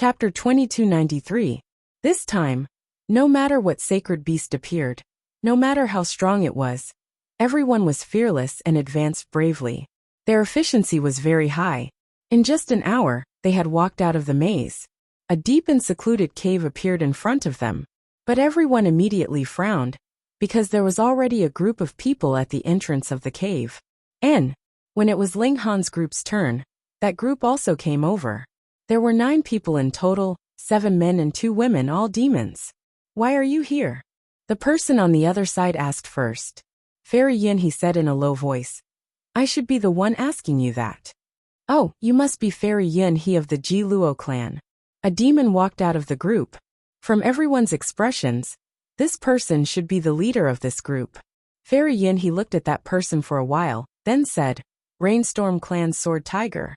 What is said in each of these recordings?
Chapter 2293. This time, no matter what sacred beast appeared, no matter how strong it was, everyone was fearless and advanced bravely. Their efficiency was very high. In just an hour, they had walked out of the maze. A deep and secluded cave appeared in front of them, but everyone immediately frowned, because there was already a group of people at the entrance of the cave. And, when it was Ling Han's group's turn, that group also came over. There were 9 people in total, 7 men and 2 women, all demons. Why are you here? The person on the other side asked first. Fairy Yin, he said in a low voice. I should be the one asking you that. Oh, you must be Fairy Yin, he of the Ji Luo clan. A demon walked out of the group. From everyone's expressions, this person should be the leader of this group. Fairy Yin, he looked at that person for a while, then said, Rainstorm Clan's Sword Tiger.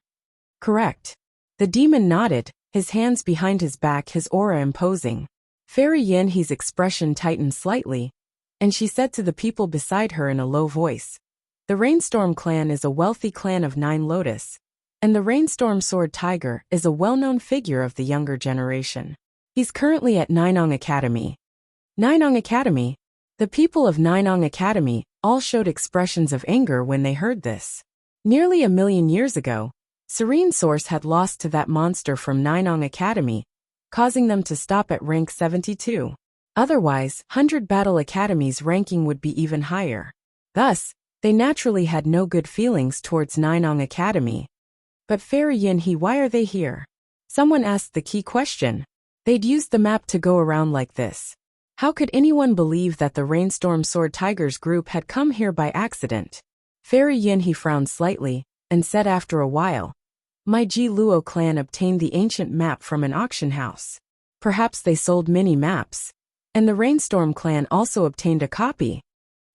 Correct. The demon nodded, his hands behind his back, his aura imposing. Fairy Yin, his expression tightened slightly, and she said to the people beside her in a low voice, the Rainstorm clan is a wealthy clan of 9 Lotus, and the Rainstorm Sword Tiger is a well-known figure of the younger generation. He's currently at Ninong Academy. Ninong Academy? The people of Ninong Academy all showed expressions of anger when they heard this. Nearly 1,000,000 years ago, Serene Source had lost to that monster from Ninong Academy, causing them to stop at rank 72. Otherwise, 100 Battle Academy's ranking would be even higher. Thus, they naturally had no good feelings towards Ninong Academy. But Fairy Yin, why are they here? Someone asked the key question. They'd used the map to go around like this. How could anyone believe that the Rainstorm Sword Tigers group had come here by accident? Fairy Yin, frowned slightly, and said after a while, my Ji Luo clan obtained the ancient map from an auction house. Perhaps they sold many maps, and the Rainstorm clan also obtained a copy.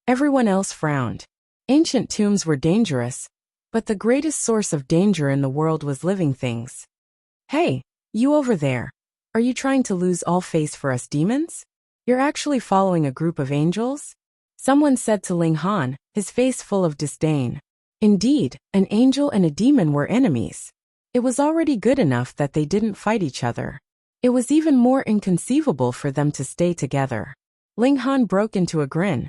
Everyone else frowned. Ancient tombs were dangerous, but the greatest source of danger in the world was living things. Hey, you over there, are you trying to lose all face for us demons? You're actually following a group of angels? Someone said to Ling Han, his face full of disdain. Indeed, an angel and a demon were enemies. It was already good enough that they didn't fight each other. It was even more inconceivable for them to stay together. Ling Han broke into a grin.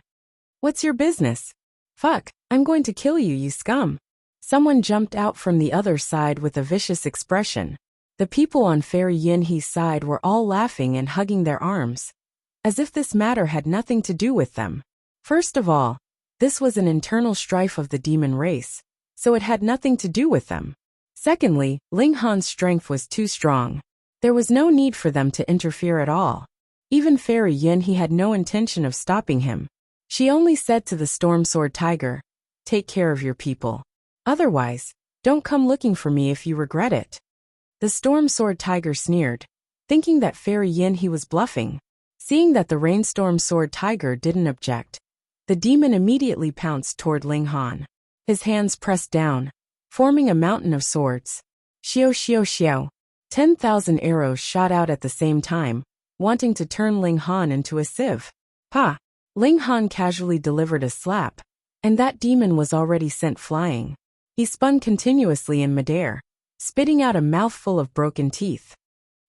What's your business? Fuck, I'm going to kill you, you scum. Someone jumped out from the other side with a vicious expression. The people on Fairy Yin side were all laughing and hugging their arms, as if this matter had nothing to do with them. First of all, this was an internal strife of the demon race, so it had nothing to do with them. Secondly, Ling Han's strength was too strong. There was no need for them to interfere at all. Even Fairy Yin had no intention of stopping him. She only said to the Storm Sword Tiger, take care of your people. Otherwise, don't come looking for me if you regret it. The Storm Sword Tiger sneered, thinking that Fairy Yin was bluffing. Seeing that the Rainstorm Sword Tiger didn't object, the demon immediately pounced toward Ling Han. His hands pressed down, forming a mountain of swords. Xiao xiao xiao. 10,000 arrows shot out at the same time, wanting to turn Ling Han into a sieve. Pa! Ling Han casually delivered a slap, and that demon was already sent flying. He spun continuously in midair, spitting out a mouthful of broken teeth.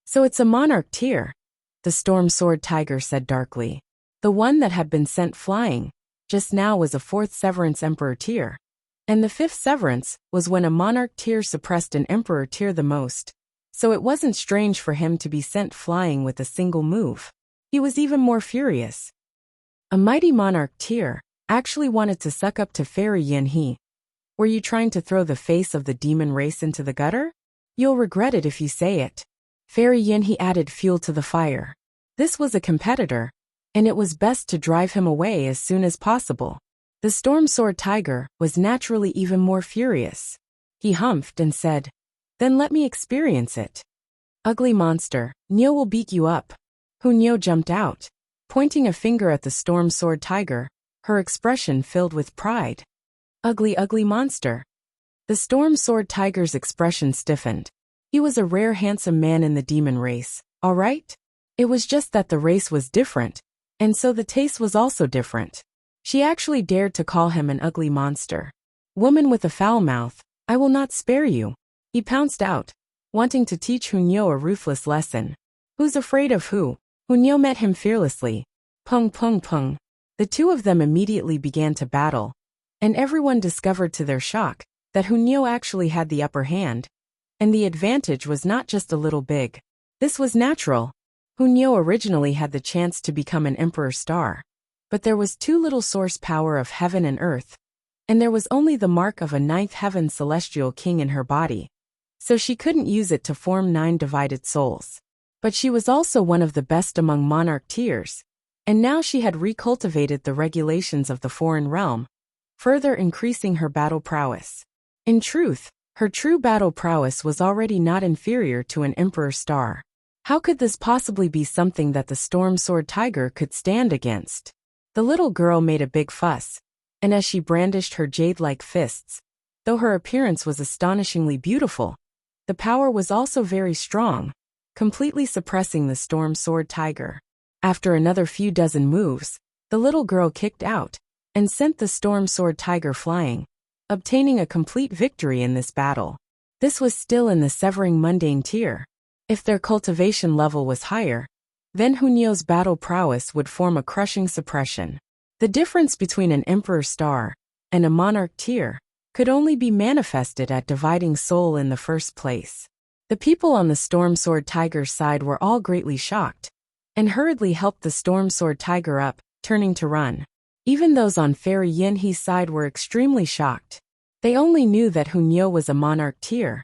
So it's a monarch tier, the Storm Sword Tiger said darkly. The one that had been sent flying just now was a 4th Severance Emperor tier. And the 5th Severance was when a monarch tier suppressed an emperor tier the most. So it wasn't strange for him to be sent flying with a single move. He was even more furious. A mighty monarch tier actually wanted to suck up to Fairy Yin. Were you trying to throw the face of the demon race into the gutter? You'll regret it if you say it. Fairy Yin added fuel to the fire. This was a competitor, and it was best to drive him away as soon as possible. The Storm Sword Tiger was naturally even more furious. He humphed and said, then let me experience it. Ugly monster, Nyo will beat you up. Hu Nyo jumped out, pointing a finger at the Storm Sword Tiger, her expression filled with pride. Ugly, ugly monster. The Storm Sword Tiger's expression stiffened. He was a rare handsome man in the demon race, all right? It was just that the race was different, and so the taste was also different. She actually dared to call him an ugly monster. Woman with a foul mouth, I will not spare you. He pounced out, wanting to teach Hunyo a ruthless lesson. Who's afraid of who? Hunyo met him fearlessly. Pung pung pung. The two of them immediately began to battle, and everyone discovered to their shock that Hunyo actually had the upper hand, and the advantage was not just a little big. This was natural. Hunyo originally had the chance to become an emperor star, but there was too little source power of heaven and earth, and there was only the mark of a ninth heaven celestial king in her body, so she couldn't use it to form 9 divided souls. But she was also one of the best among monarch tiers, and now she had recultivated the regulations of the foreign realm, further increasing her battle prowess. In truth, her true battle prowess was already not inferior to an emperor star. How could this possibly be something that the storm sword tiger could stand against? The little girl made a big fuss, and as she brandished her jade-like fists, though her appearance was astonishingly beautiful, the power was also very strong, completely suppressing the storm sword tiger. After another few dozen moves, the little girl kicked out and sent the storm sword tiger flying, obtaining a complete victory in this battle. This was still in the severing mundane tier. If their cultivation level was higher, then Hunyo's battle prowess would form a crushing suppression. The difference between an emperor star and a monarch tier could only be manifested at dividing soul in the first place. The people on the storm sword tiger's side were all greatly shocked, and hurriedly helped the storm sword tiger up, turning to run. Even those on Fairy Yin-hee's side were extremely shocked. They only knew that Hunyo was a monarch tier,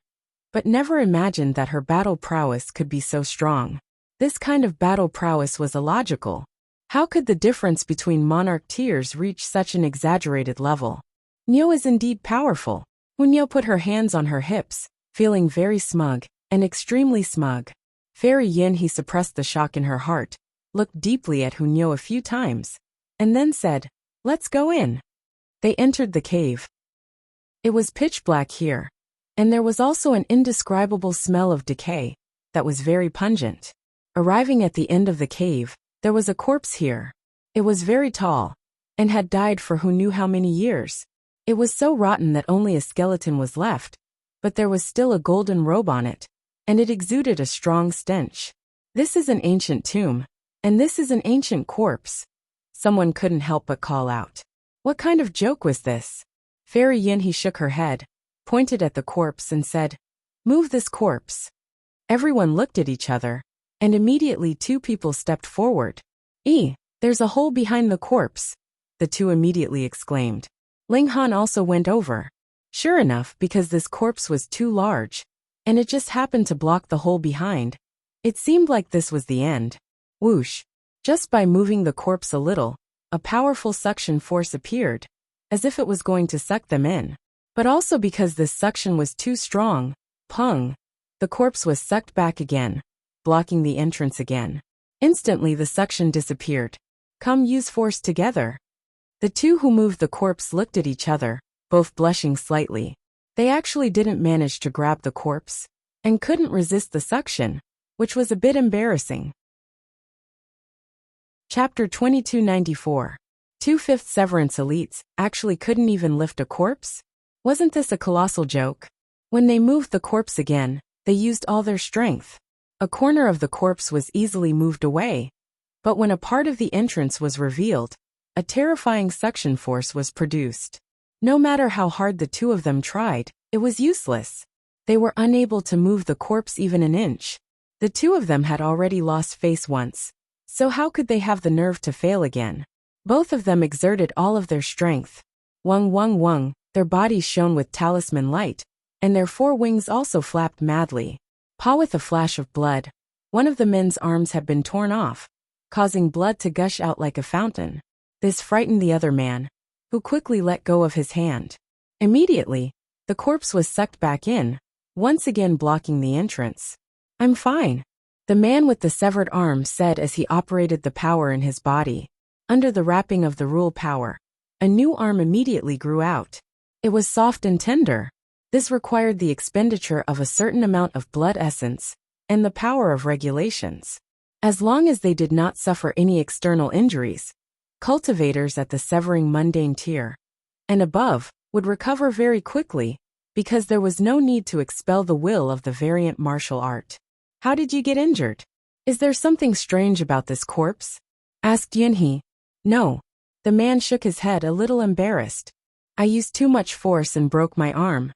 but never imagined that her battle prowess could be so strong. This kind of battle prowess was illogical. How could the difference between monarch tiers reach such an exaggerated level? Hunyo is indeed powerful. Hunyo put her hands on her hips, feeling very smug, and extremely smug. Fairy Yin-hee suppressed the shock in her heart, looked deeply at Hunyo a few times, and then said, "Let's go in." They entered the cave. It was pitch black here, and there was also an indescribable smell of decay that was very pungent. Arriving at the end of the cave, there was a corpse here. It was very tall, and had died for who knew how many years. It was so rotten that only a skeleton was left, but there was still a golden robe on it, and it exuded a strong stench. This is an ancient tomb, and this is an ancient corpse. Someone couldn't help but call out. What kind of joke was this? Fairy Yin-hee shook her head, pointed at the corpse and said, "Move this corpse." Everyone looked at each other, and immediately 2 people stepped forward. There's a hole behind the corpse," the 2 immediately exclaimed. Ling Han also went over. Sure enough, because this corpse was too large, and it just happened to block the hole behind, it seemed like this was the end. Whoosh! Just by moving the corpse a little, a powerful suction force appeared, as if it was going to suck them in. But also because this suction was too strong, pung! The corpse was sucked back again, blocking the entrance again. Instantly the suction disappeared. Come use force together. The 2 who moved the corpse looked at each other, both blushing slightly. They actually didn't manage to grab the corpse, and couldn't resist the suction, which was a bit embarrassing. Chapter 2294. 2/5 Severance elites actually couldn't even lift a corpse? Wasn't this a colossal joke? When they moved the corpse again, they used all their strength. A corner of the corpse was easily moved away, but when a part of the entrance was revealed, a terrifying suction force was produced. No matter how hard the 2 of them tried, it was useless. They were unable to move the corpse even an inch. The 2 of them had already lost face once, so how could they have the nerve to fail again? Both of them exerted all of their strength. Wung wung wung, their bodies shone with talisman light, and their 4 wings also flapped madly. Pa! With a flash of blood, one of the men's arms had been torn off, causing blood to gush out like a fountain. This frightened the other man, who quickly let go of his hand. Immediately, the corpse was sucked back in, once again blocking the entrance. "I'm fine," the man with the severed arm said as he operated the power in his body. Under the wrapping of the rule power, a new arm immediately grew out. It was soft and tender. This required the expenditure of a certain amount of blood essence, and the power of regulations. As long as they did not suffer any external injuries, cultivators at the severing mundane tier and above would recover very quickly, because there was no need to expel the will of the variant martial art. How did you get injured? Is there something strange about this corpse? Asked Yunhee. No. The man shook his head a little embarrassed. I used too much force and broke my arm.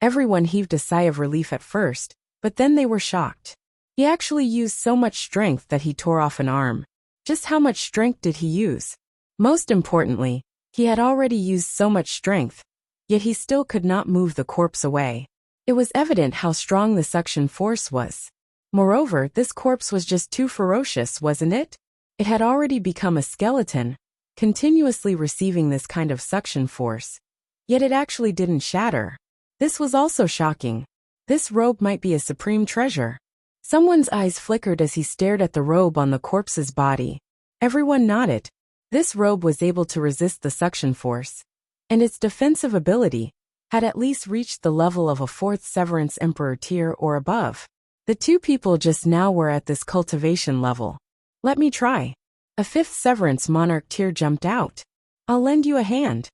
Everyone heaved a sigh of relief at first, but then they were shocked. He actually used so much strength that he tore off an arm. Just how much strength did he use? Most importantly, he had already used so much strength, yet he still could not move the corpse away. It was evident how strong the suction force was. Moreover, this corpse was just too ferocious, wasn't it? It had already become a skeleton, continuously receiving this kind of suction force. Yet it actually didn't shatter. This was also shocking. This robe might be a supreme treasure. Someone's eyes flickered as he stared at the robe on the corpse's body. Everyone nodded. This robe was able to resist the suction force, and its defensive ability had at least reached the level of a 4th Severance Emperor tier or above. The two people just now were at this cultivation level. Let me try. A 5th Severance Monarch tier jumped out. I'll lend you a hand.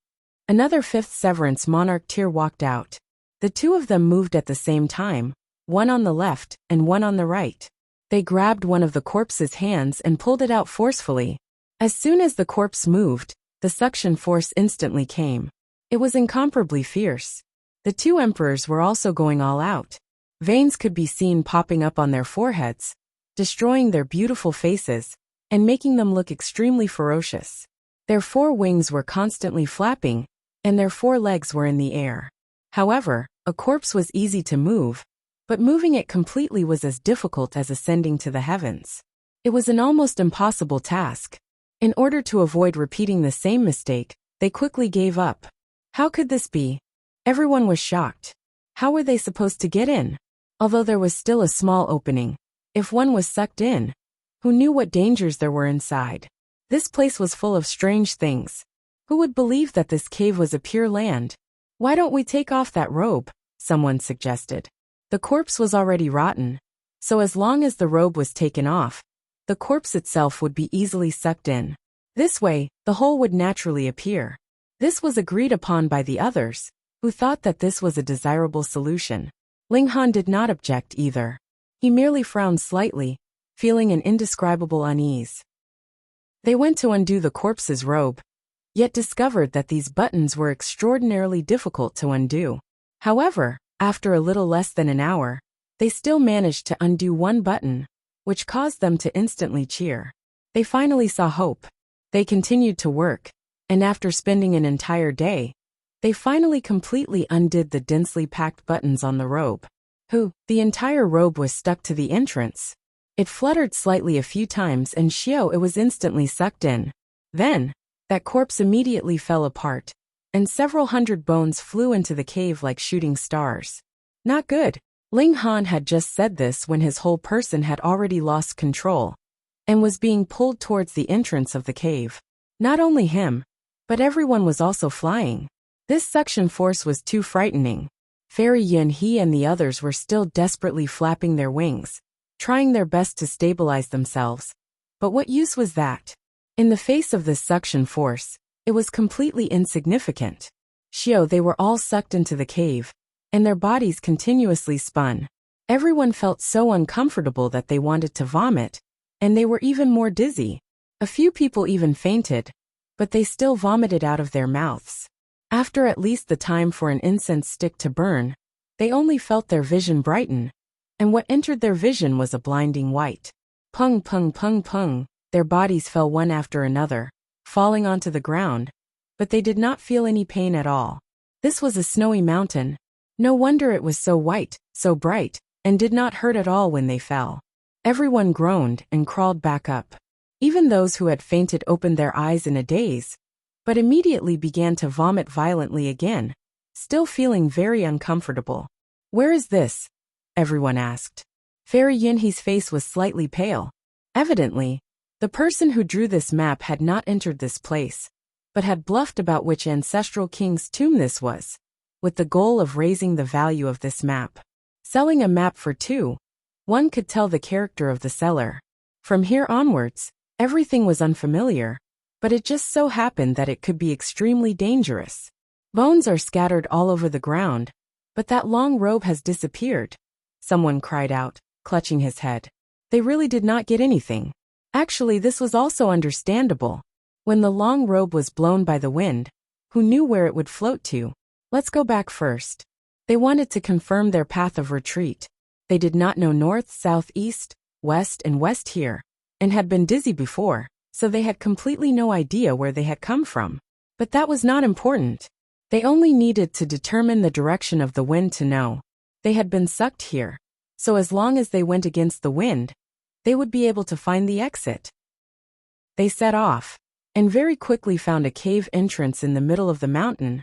Another 5th Severance Monarch tier walked out. The two of them moved at the same time, one on the left and one on the right. They grabbed one of the corpse's hands and pulled it out forcefully. As soon as the corpse moved, the suction force instantly came. It was incomparably fierce. The two emperors were also going all out. Veins could be seen popping up on their foreheads, destroying their beautiful faces, and making them look extremely ferocious. Their 4 wings were constantly flapping, and their 4 legs were in the air. However, a corpse was easy to move, but moving it completely was as difficult as ascending to the heavens. It was an almost impossible task. In order to avoid repeating the same mistake, they quickly gave up. How could this be? Everyone was shocked. How were they supposed to get in? Although there was still a small opening, if one was sucked in, who knew what dangers there were inside? This place was full of strange things. Who would believe that this cave was a pure land? Why don't we take off that robe? Someone suggested. The corpse was already rotten, so as long as the robe was taken off, the corpse itself would be easily sucked in. This way, the hole would naturally appear. This was agreed upon by the others, who thought that this was a desirable solution. Ling Han did not object either. He merely frowned slightly, feeling an indescribable unease. They went to undo the corpse's robe, yet discovered that these buttons were extraordinarily difficult to undo. However, after a little less than an hour, they still managed to undo one button, which caused them to instantly cheer. They finally saw hope. They continued to work, and after spending an entire day, they finally completely undid the densely packed buttons on the robe. The entire robe was stuck to the entrance. It fluttered slightly a few times and it was instantly sucked in. Then, that corpse immediately fell apart, and several hundred bones flew into the cave like shooting stars. Not good. Ling Han had just said this when his whole person had already lost control, and was being pulled towards the entrance of the cave. Not only him, but everyone was also flying. This suction force was too frightening. Fairy Yunhee and the others were still desperately flapping their wings, trying their best to stabilize themselves. But what use was that? In the face of this suction force, it was completely insignificant. They were all sucked into the cave, and their bodies continuously spun. Everyone felt so uncomfortable that they wanted to vomit, and they were even more dizzy. A few people even fainted, but they still vomited out of their mouths. After at least the time for an incense stick to burn, they only felt their vision brighten, and what entered their vision was a blinding white. Pung pung pung pung, their bodies fell one after another, falling onto the ground, but they did not feel any pain at all. This was a snowy mountain. No wonder it was so white, so bright, and did not hurt at all when they fell. Everyone groaned and crawled back up. Even those who had fainted opened their eyes in a daze, but immediately began to vomit violently again, still feeling very uncomfortable. Where is this? Everyone asked. Fairy Yunhee's face was slightly pale. Evidently, the person who drew this map had not entered this place, but had bluffed about which ancestral king's tomb this was, with the goal of raising the value of this map. Selling a map for 2, one could tell the character of the seller. From here onwards, everything was unfamiliar, but it just so happened that it could be extremely dangerous. Bones are scattered all over the ground, But that long robe has disappeared, someone cried out, clutching his head. They really did not get anything. Actually, this was also understandable. When the long robe was blown by the wind, who knew where it would float to? Let's go back first. They wanted to confirm their path of retreat. They did not know north, south, east, west, and west here, and had been dizzy before, so they had completely no idea where they had come from. But that was not important. They only needed to determine the direction of the wind to know. They had been sucked here, so as long as they went against the wind, they would be able to find the exit. They set off, and very quickly found a cave entrance in the middle of the mountain.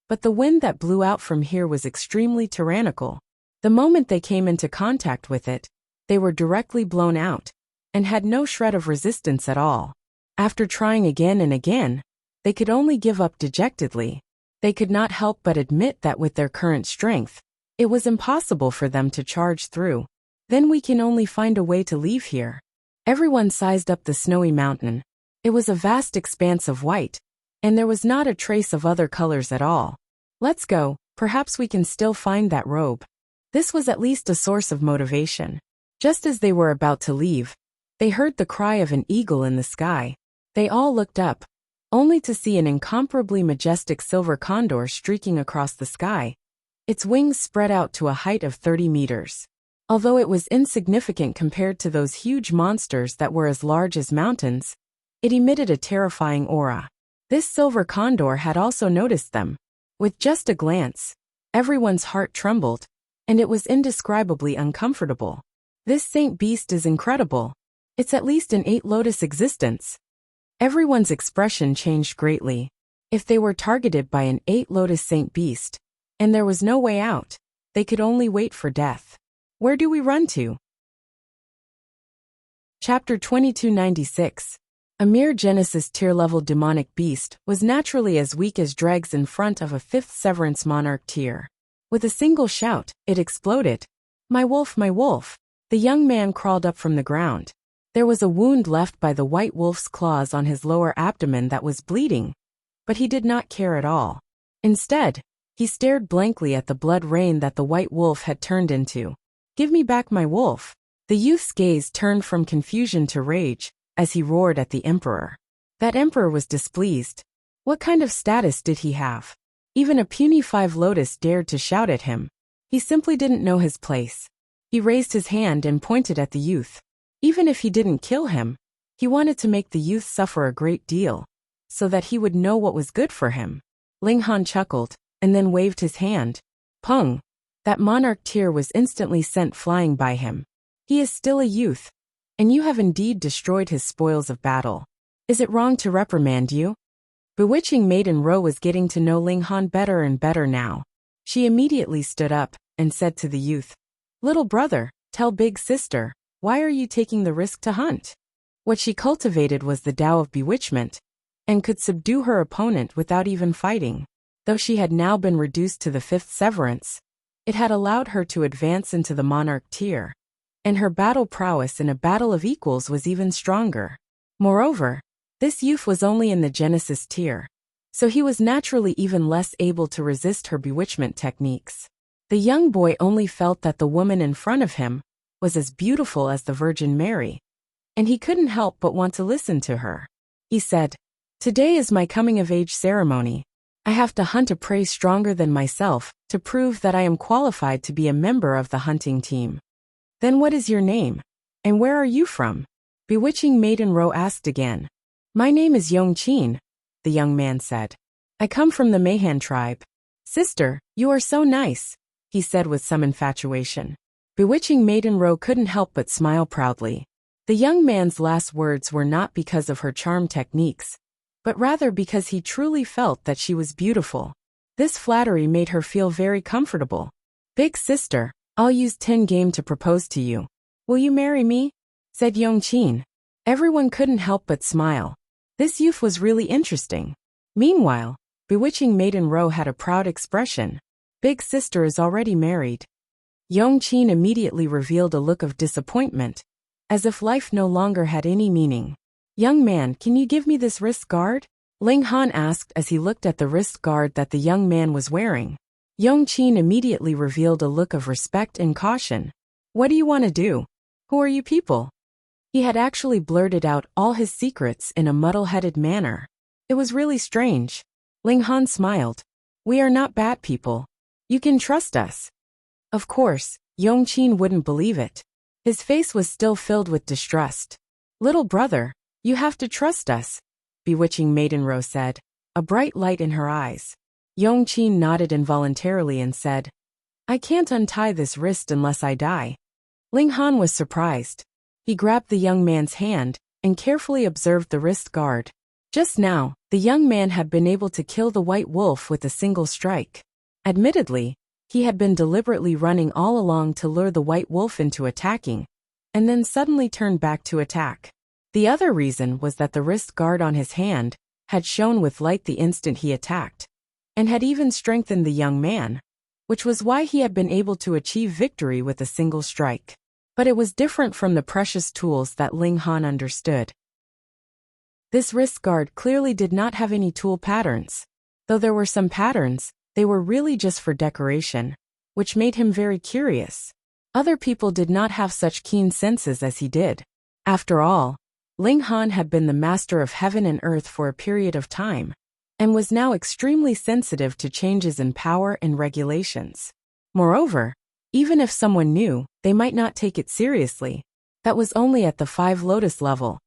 But the wind that blew out from here was extremely tyrannical. The moment they came into contact with it, they were directly blown out, and had no shred of resistance at all. After trying again and again, they could only give up dejectedly. They could not help but admit that with their current strength, it was impossible for them to charge through. Then we can only find a way to leave here. Everyone sized up the snowy mountain. It was a vast expanse of white, and there was not a trace of other colors at all. Let's go, perhaps we can still find that robe. This was at least a source of motivation. Just as they were about to leave, they heard the cry of an eagle in the sky. They all looked up, only to see an incomparably majestic silver condor streaking across the sky. Its wings spread out to a height of 30 meters. Although it was insignificant compared to those huge monsters that were as large as mountains, it emitted a terrifying aura. This silver condor had also noticed them. With just a glance, everyone's heart trembled, and it was indescribably uncomfortable. This saint beast is incredible. It's at least an 8 lotus existence. Everyone's expression changed greatly. If they were targeted by an 8 lotus saint beast, and there was no way out, they could only wait for death. Where do we run to? Chapter 2296. A mere Genesis tier-level demonic beast was naturally as weak as dregs in front of a 5th Severance monarch tier. With a single shout, it exploded. My wolf, my wolf! The young man crawled up from the ground. There was a wound left by the white wolf's claws on his lower abdomen that was bleeding, but he did not care at all. Instead, he stared blankly at the blood rain that the white wolf had turned into. Give me back my wolf. The youth's gaze turned from confusion to rage as he roared at the emperor. That emperor was displeased. What kind of status did he have? Even a puny 5 lotus dared to shout at him. He simply didn't know his place. He raised his hand and pointed at the youth. Even if he didn't kill him, he wanted to make the youth suffer a great deal, so that he would know what was good for him. Ling Han chuckled, and then waved his hand. Pung! That monarch tear was instantly sent flying by him. He is still a youth, and you have indeed destroyed his spoils of battle. Is it wrong to reprimand you? Bewitching Maiden Ro was getting to know Ling Han better and better now. She immediately stood up and said to the youth, Little brother, tell big sister, why are you taking the risk to hunt? What she cultivated was the Tao of bewitchment, and could subdue her opponent without even fighting. Though she had now been reduced to the 5th Severance, it had allowed her to advance into the monarch tier, and her battle prowess in a battle of equals was even stronger. Moreover, this youth was only in the Genesis tier, so he was naturally even less able to resist her bewitchment techniques. The young boy only felt that the woman in front of him was as beautiful as the Virgin Mary, and he couldn't help but want to listen to her. He said, Today is my coming-of-age ceremony. I have to hunt a prey stronger than myself to prove that I am qualified to be a member of the hunting team. Then what is your name? And where are you from? Bewitching Maiden Ro asked again. My name is Yongqin, the young man said. I come from the Mahan tribe. Sister, you are so nice, he said with some infatuation. Bewitching Maiden Ro couldn't help but smile proudly. The young man's last words were not because of her charm techniques, but rather because he truly felt that she was beautiful. This flattery made her feel very comfortable. Big sister, I'll use 10 game to propose to you. Will you marry me? Said Yongqin. Everyone couldn't help but smile. This youth was really interesting. Meanwhile, Bewitching Maiden Ro had a proud expression. Big sister is already married. Yongqin immediately revealed a look of disappointment, as if life no longer had any meaning. Young man, can you give me this wrist guard? Ling Han asked as he looked at the wrist guard that the young man was wearing. Yongqin immediately revealed a look of respect and caution. What do you want to do? Who are you people? He had actually blurted out all his secrets in a muddle-headed manner. It was really strange. Ling Han smiled. We are not bad people. You can trust us. Of course, Yongqin wouldn't believe it. His face was still filled with distrust. Little brother, you have to trust us, bewitching Maiden Rose said, a bright light in her eyes. Yongqin nodded involuntarily and said, I can't untie this wrist unless I die. Ling Han was surprised. He grabbed the young man's hand and carefully observed the wrist guard. Just now, the young man had been able to kill the white wolf with a single strike. Admittedly, he had been deliberately running all along to lure the white wolf into attacking, and then suddenly turned back to attack. The other reason was that the wrist guard on his hand had shone with light the instant he attacked, and had even strengthened the young man, which was why he had been able to achieve victory with a single strike. But it was different from the precious tools that Ling Han understood. This wrist guard clearly did not have any tool patterns. Though there were some patterns, they were really just for decoration, which made him very curious. Other people did not have such keen senses as he did. After all, Ling Han had been the master of heaven and earth for a period of time, and was now extremely sensitive to changes in power and regulations. Moreover, even if someone knew, they might not take it seriously. That was only at the 5 Lotus level,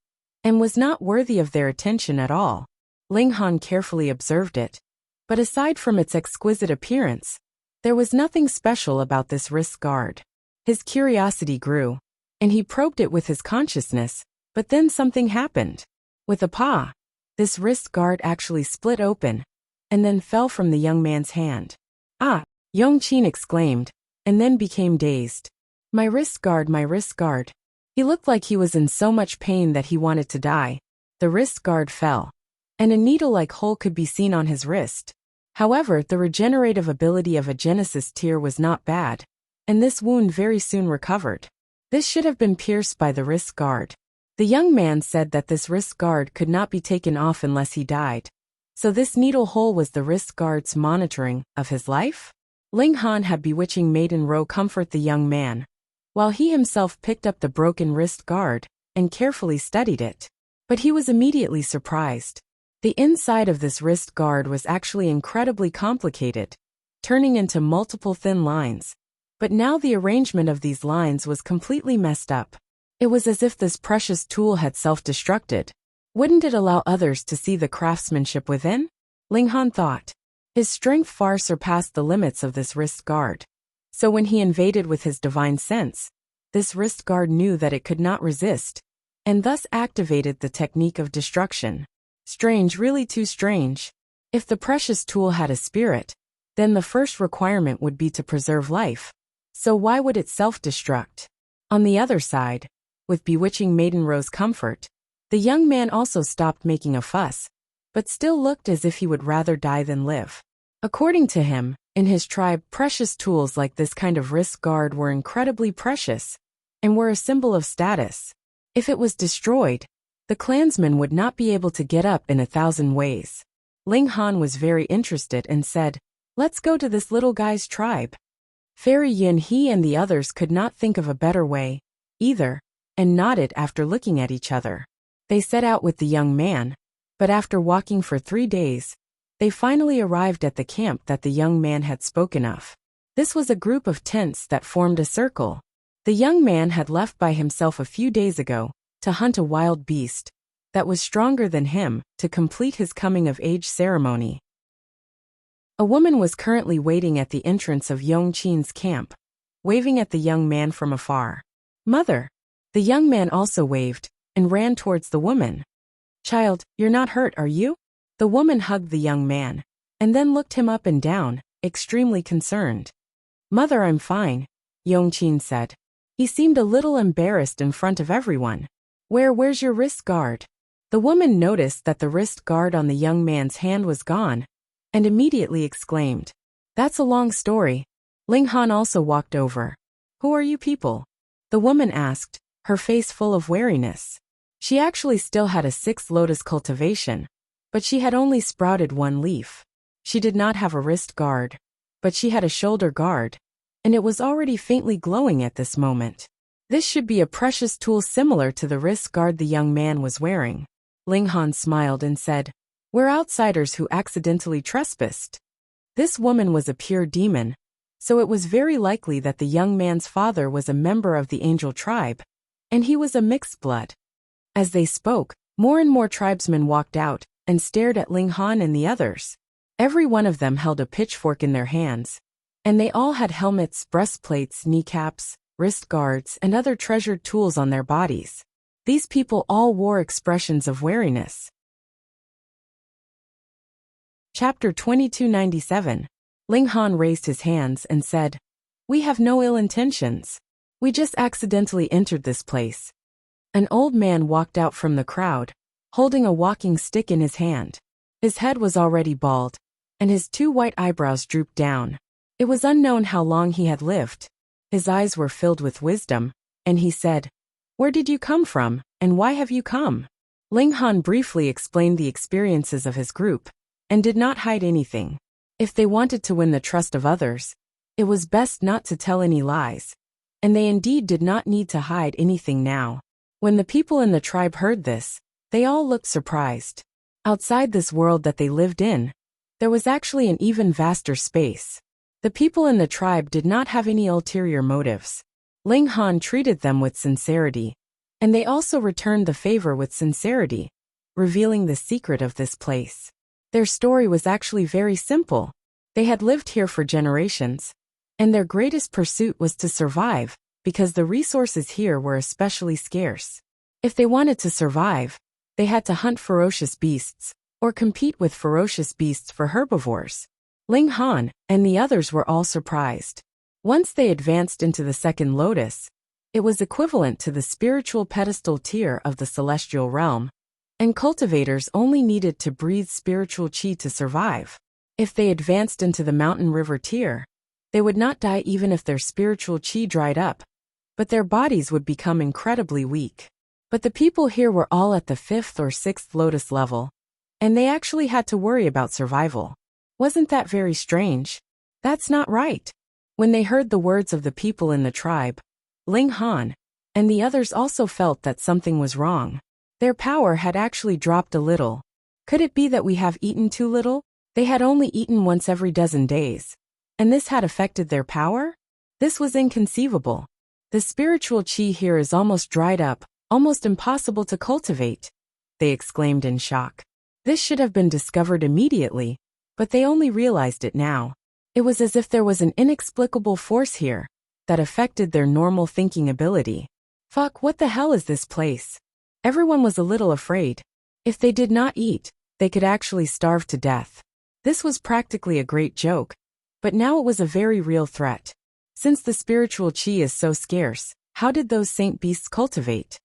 and was not worthy of their attention at all. Ling Han carefully observed it. But aside from its exquisite appearance, there was nothing special about this wrist guard. His curiosity grew, and he probed it with his consciousness, but then something happened. With a paw, this wrist guard actually split open, and then fell from the young man's hand. Ah! Yongqin exclaimed, and then became dazed. My wrist guard, my wrist guard. He looked like he was in so much pain that he wanted to die. The wrist guard fell, and a needle-like hole could be seen on his wrist. However, the regenerative ability of a Genesis tier was not bad, and this wound very soon recovered. This should have been pierced by the wrist guard. The young man said that this wrist guard could not be taken off unless he died. So this needle hole was the wrist guard's monitoring of his life? Ling Han had bewitching Maiden Rose comfort the young man, while he himself picked up the broken wrist guard and carefully studied it. But he was immediately surprised. The inside of this wrist guard was actually incredibly complicated, turning into multiple thin lines. But now the arrangement of these lines was completely messed up. It was as if this precious tool had self-destructed. Wouldn't it allow others to see the craftsmanship within? Ling Han thought. His strength far surpassed the limits of this wrist guard. So when he invaded with his divine sense, this wrist guard knew that it could not resist, and thus activated the technique of destruction. Strange, really too strange. If the precious tool had a spirit, then the first requirement would be to preserve life. So why would it self-destruct? On the other side, with bewitching Maiden Rose comfort, the young man also stopped making a fuss, but still looked as if he would rather die than live. According to him, in his tribe, precious tools like this kind of wrist guard were incredibly precious, and were a symbol of status. If it was destroyed, the clansmen would not be able to get up in 1,000 ways. Ling Han was very interested and said, Let's go to this little guy's tribe. Fairy Yin he and the others could not think of a better way, either, and nodded after looking at each other. They set out with the young man, but after walking for 3 days, they finally arrived at the camp that the young man had spoken of. This was a group of tents that formed a circle. The young man had left by himself a few days ago to hunt a wild beast that was stronger than him to complete his coming-of-age ceremony. A woman was currently waiting at the entrance of Yongqin's camp, waving at the young man from afar. Mother! The young man also waved, and ran towards the woman. Child, you're not hurt, are you? The woman hugged the young man, and then looked him up and down, extremely concerned. Mother, I'm fine, Yongqin said. He seemed a little embarrassed in front of everyone. Where's your wrist guard? The woman noticed that the wrist guard on the young man's hand was gone, and immediately exclaimed, That's a long story. Ling Han also walked over. Who are you people? The woman asked, her face full of wariness. She actually still had a 6 lotus cultivation, but she had only sprouted 1 leaf. She did not have a wrist guard, but she had a shoulder guard, and it was already faintly glowing at this moment. This should be a precious tool similar to the wrist guard the young man was wearing. Ling Han smiled and said, "We're outsiders who accidentally trespassed." This woman was a pure demon, so it was very likely that the young man's father was a member of the angel tribe, and he was a mixed blood. As they spoke, more and more tribesmen walked out and stared at Ling Han and the others. Every one of them held a pitchfork in their hands, and they all had helmets, breastplates, kneecaps, wrist guards, and other treasured tools on their bodies. These people all wore expressions of wariness. Chapter 2297. Ling Han raised his hands and said, "We have no ill intentions. We just accidentally entered this place." An old man walked out from the crowd, holding a walking stick in his hand. His head was already bald, and his 2 white eyebrows drooped down. It was unknown how long he had lived. His eyes were filled with wisdom, and he said, "Where did you come from, and why have you come?" Ling Han briefly explained the experiences of his group, and did not hide anything. If they wanted to win the trust of others, it was best not to tell any lies, and they indeed did not need to hide anything now. When the people in the tribe heard this, they all looked surprised. Outside this world that they lived in, there was actually an even vaster space. The people in the tribe did not have any ulterior motives. Ling Han treated them with sincerity, and they also returned the favor with sincerity, revealing the secret of this place. Their story was actually very simple. They had lived here for generations, and their greatest pursuit was to survive, because the resources here were especially scarce. If they wanted to survive, they had to hunt ferocious beasts, or compete with ferocious beasts for herbivores. Ling Han and the others were all surprised. Once they advanced into the second lotus, it was equivalent to the spiritual pedestal tier of the celestial realm, and cultivators only needed to breathe spiritual qi to survive. If they advanced into the mountain river tier, they would not die even if their spiritual qi dried up, but their bodies would become incredibly weak. But the people here were all at the 5th or 6th lotus level, and they actually had to worry about survival. Wasn't that very strange? That's not right. When they heard the words of the people in the tribe, Ling Han and the others also felt that something was wrong. Their power had actually dropped a little. Could it be that we have eaten too little? They had only eaten once every dozen days, and this had affected their power? This was inconceivable. The spiritual qi here is almost dried up, almost impossible to cultivate, they exclaimed in shock. This should have been discovered immediately, but they only realized it now. It was as if there was an inexplicable force here that affected their normal thinking ability. Fuck, what the hell is this place? Everyone was a little afraid. If they did not eat, they could actually starve to death. This was practically a great joke, but now it was a very real threat. Since the spiritual qi is so scarce, how did those saint beasts cultivate?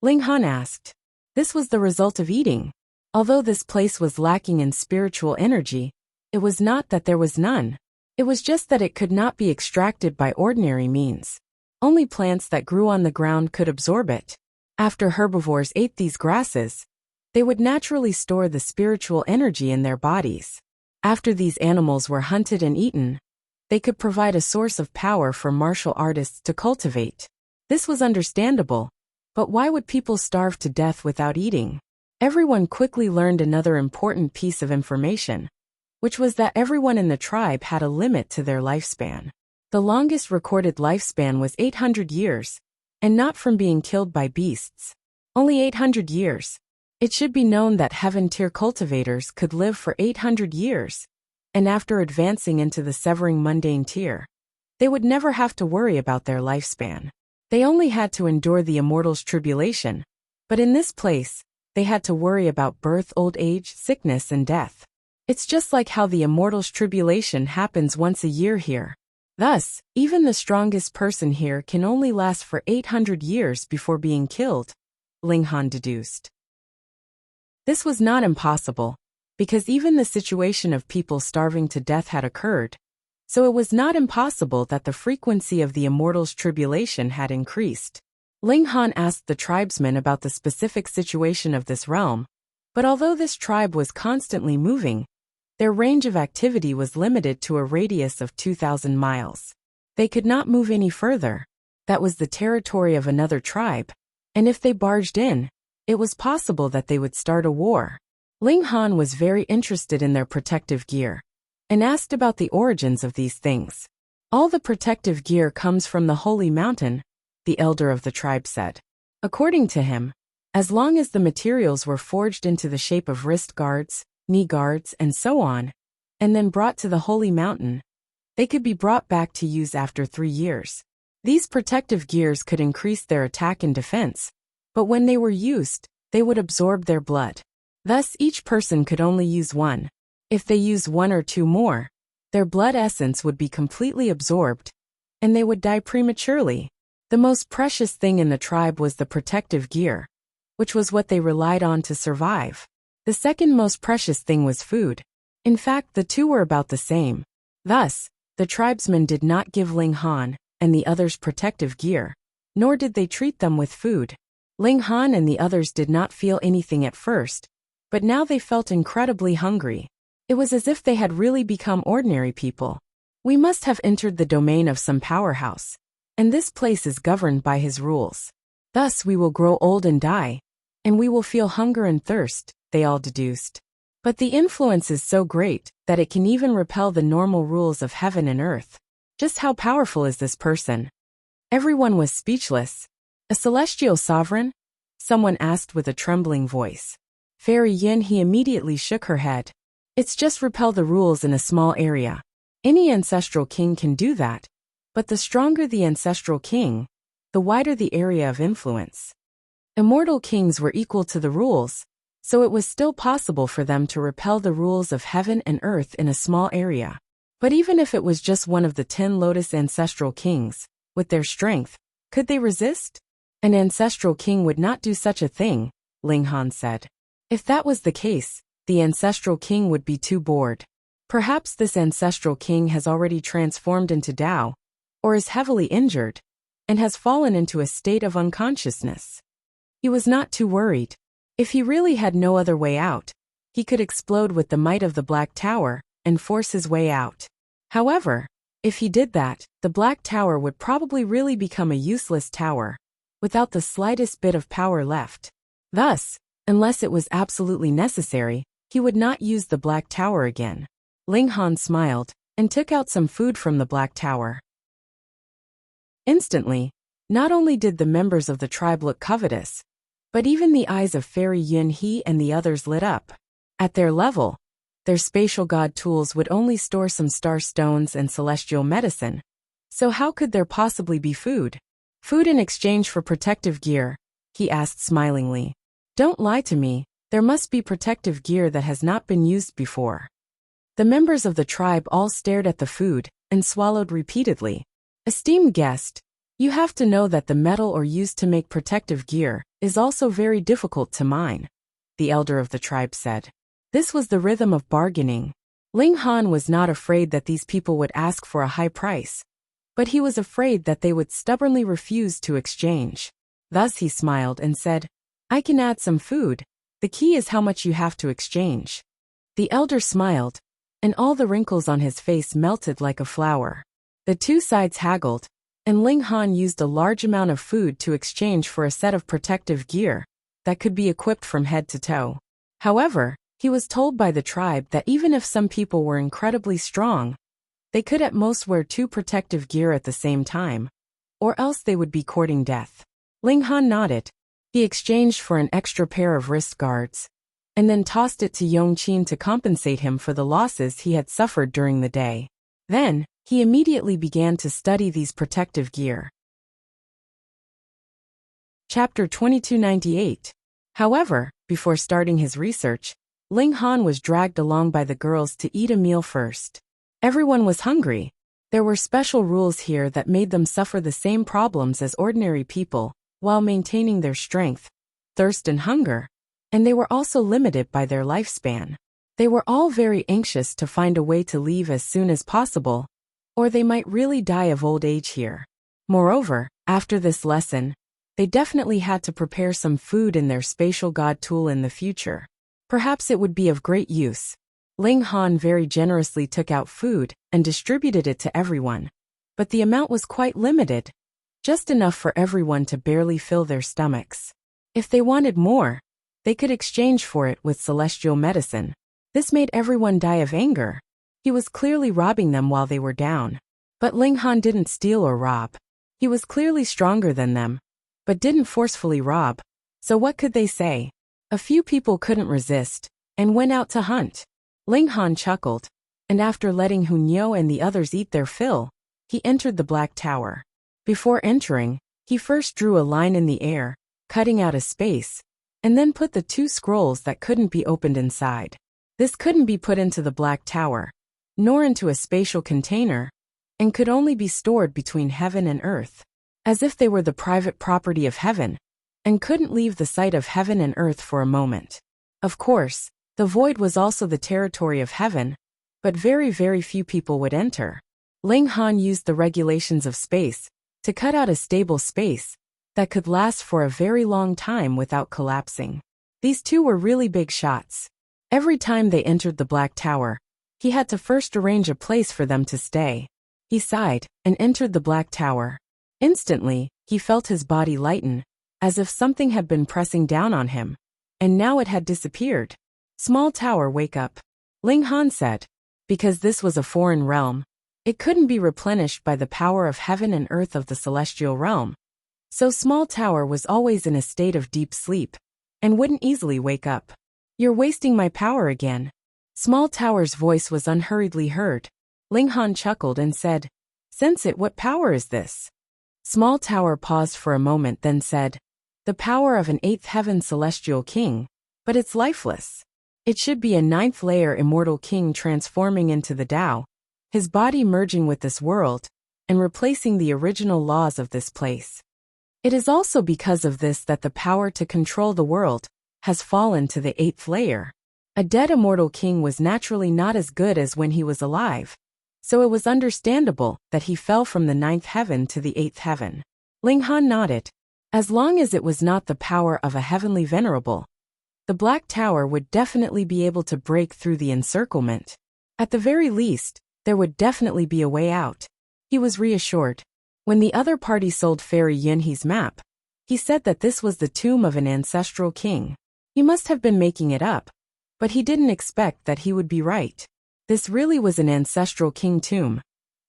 Ling Han asked. This was the result of eating. Although this place was lacking in spiritual energy, it was not that there was none. It was just that it could not be extracted by ordinary means. Only plants that grew on the ground could absorb it. After herbivores ate these grasses, they would naturally store the spiritual energy in their bodies. After these animals were hunted and eaten, they could provide a source of power for martial artists to cultivate. This was understandable, but why would people starve to death without eating? Everyone quickly learned another important piece of information, which was that everyone in the tribe had a limit to their lifespan. The longest recorded lifespan was 800 years, and not from being killed by beasts. Only 800 years. It should be known that heaven-tier cultivators could live for 800 years, and after advancing into the severing mundane tier, they would never have to worry about their lifespan. They only had to endure the immortal's tribulation, but in this place, they had to worry about birth, old age, sickness, and death. It's just like how the immortal's tribulation happens once a year here. Thus, even the strongest person here can only last for 800 years before being killed, Ling Han deduced. This was not impossible, because even the situation of people starving to death had occurred, so it was not impossible that the frequency of the immortal's tribulation had increased. Ling Han asked the tribesmen about the specific situation of this realm, but although this tribe was constantly moving, Their range of activity was limited to a radius of 2,000 miles. They could not move any further. That was the territory of another tribe, and if they barged in, it was possible that they would start a war. Ling Han was very interested in their protective gear, and asked about the origins of these things. All the protective gear comes from the holy mountain, the elder of the tribe said. According to him, as long as the materials were forged into the shape of wrist guards, knee guards, and so on, and then brought to the holy mountain, they could be brought back to use after 3 years. These protective gears could increase their attack and defense, but when they were used, they would absorb their blood. Thus, each person could only use one. If they used 1 or 2 more, their blood essence would be completely absorbed, and they would die prematurely. The most precious thing in the tribe was the protective gear, which was what they relied on to survive. The second most precious thing was food. In fact, the two were about the same. Thus, the tribesmen did not give Ling Han and the others protective gear, nor did they treat them with food. Ling Han and the others did not feel anything at first, but now they felt incredibly hungry. It was as if they had really become ordinary people. We must have entered the domain of some powerhouse, and this place is governed by his rules. Thus we will grow old and die, and we will feel hunger and thirst, they all deduced. But the influence is so great that it can even repel the normal rules of heaven and earth. Just how powerful is this person? Everyone was speechless. A celestial sovereign? Someone asked with a trembling voice. Fairy Yin he immediately shook her head. It's just repel the rules in a small area. Any ancestral king can do that, but the stronger the ancestral king, the wider the area of influence. Immortal kings were equal to the rules, so it was still possible for them to repel the rules of heaven and earth in a small area. But even if it was just one of the 10 Lotus ancestral kings, with their strength, could they resist? An ancestral king would not do such a thing, Ling Han said. If that was the case, the ancestral king would be too bored. Perhaps this ancestral king has already transformed into Tao, or is heavily injured, and has fallen into a state of unconsciousness. He was not too worried. If he really had no other way out, he could explode with the might of the Black Tower and force his way out. However, if he did that, the Black Tower would probably really become a useless tower, without the slightest bit of power left. Thus, unless it was absolutely necessary, he would not use the Black Tower again. Ling Han smiled, and took out some food from the Black Tower. Instantly, not only did the members of the tribe look covetous, but even the eyes of Fairy Yun He and the others lit up. At their level, their spatial god tools would only store some star stones and celestial medicine, so how could there possibly be food? Food in exchange for protective gear, he asked smilingly. Don't lie to me, there must be protective gear that has not been used before. The members of the tribe all stared at the food and swallowed repeatedly. Esteemed guest, you have to know that the metal or used to make protective gear is also very difficult to mine, the elder of the tribe said. This was the rhythm of bargaining. Ling Han was not afraid that these people would ask for a high price, but he was afraid that they would stubbornly refuse to exchange. Thus he smiled and said, I can add some food. The key is how much you have to exchange. The elder smiled, and all the wrinkles on his face melted like a flower. The two sides haggled, and Ling Han used a large amount of food to exchange for a set of protective gear that could be equipped from head to toe. However, he was told by the tribe that even if some people were incredibly strong, they could at most wear 2 protective gear at the same time, or else they would be courting death. Ling Han nodded. He exchanged for an extra pair of wrist guards, and then tossed it to Yongqin to compensate him for the losses he had suffered during the day. Then, he immediately began to study these protective gear. Chapter 2298. However, before starting his research, Ling Han was dragged along by the girls to eat a meal first. Everyone was hungry. There were special rules here that made them suffer the same problems as ordinary people, while maintaining their strength, thirst and hunger, and they were also limited by their lifespan. They were all very anxious to find a way to leave as soon as possible, or they might really die of old age here. Moreover, after this lesson, they definitely had to prepare some food in their spatial god tool in the future. Perhaps it would be of great use. Ling Han very generously took out food and distributed it to everyone. But the amount was quite limited, just enough for everyone to barely fill their stomachs. If they wanted more, they could exchange for it with celestial medicine. This made everyone die of anger. He was clearly robbing them while they were down. But Ling Han didn't steal or rob. He was clearly stronger than them, but didn't forcefully rob. So what could they say? A few people couldn't resist and went out to hunt. Ling Han chuckled, and after letting Hu Niu and the others eat their fill, he entered the Black Tower. Before entering, he first drew a line in the air, cutting out a space, and then put the 2 scrolls that couldn't be opened inside. This couldn't be put into the Black Tower, nor into a spatial container, and could only be stored between heaven and earth, as if they were the private property of heaven, and couldn't leave the sight of heaven and earth for a moment. Of course, the void was also the territory of heaven, but very few people would enter. Ling Han used the regulations of space to cut out a stable space that could last for a very long time without collapsing. These 2 were really big shots. Every time they entered the Black Tower, he had to first arrange a place for them to stay. He sighed and entered the Black Tower. Instantly, he felt his body lighten, as if something had been pressing down on him, and now it had disappeared. Small tower, wake up, Ling Han said. Because this was a foreign realm, it couldn't be replenished by the power of heaven and earth of the celestial realm. So small tower was always in a state of deep sleep, and wouldn't easily wake up. You're wasting my power again. Small tower's voice was unhurriedly heard. Ling Han chuckled and said, Sense it, what power is this? Small tower paused for a moment, then said, The power of an 8th heaven celestial king, but it's lifeless. It should be a 9th layer immortal king transforming into the Tao, his body merging with this world, and replacing the original laws of this place. It is also because of this that the power to control the world has fallen to the 8th layer. A dead immortal king was naturally not as good as when he was alive, so it was understandable that he fell from the 9th heaven to the 8th heaven. Ling Han nodded. As long as it was not the power of a heavenly venerable, the Black Tower would definitely be able to break through the encirclement. At the very least, there would definitely be a way out. He was reassured. When the other party sold Fairy Yunhe's map, he said that this was the tomb of an ancestral king. He must have been making it up, but he didn't expect that he would be right. This really was an ancestral king tomb,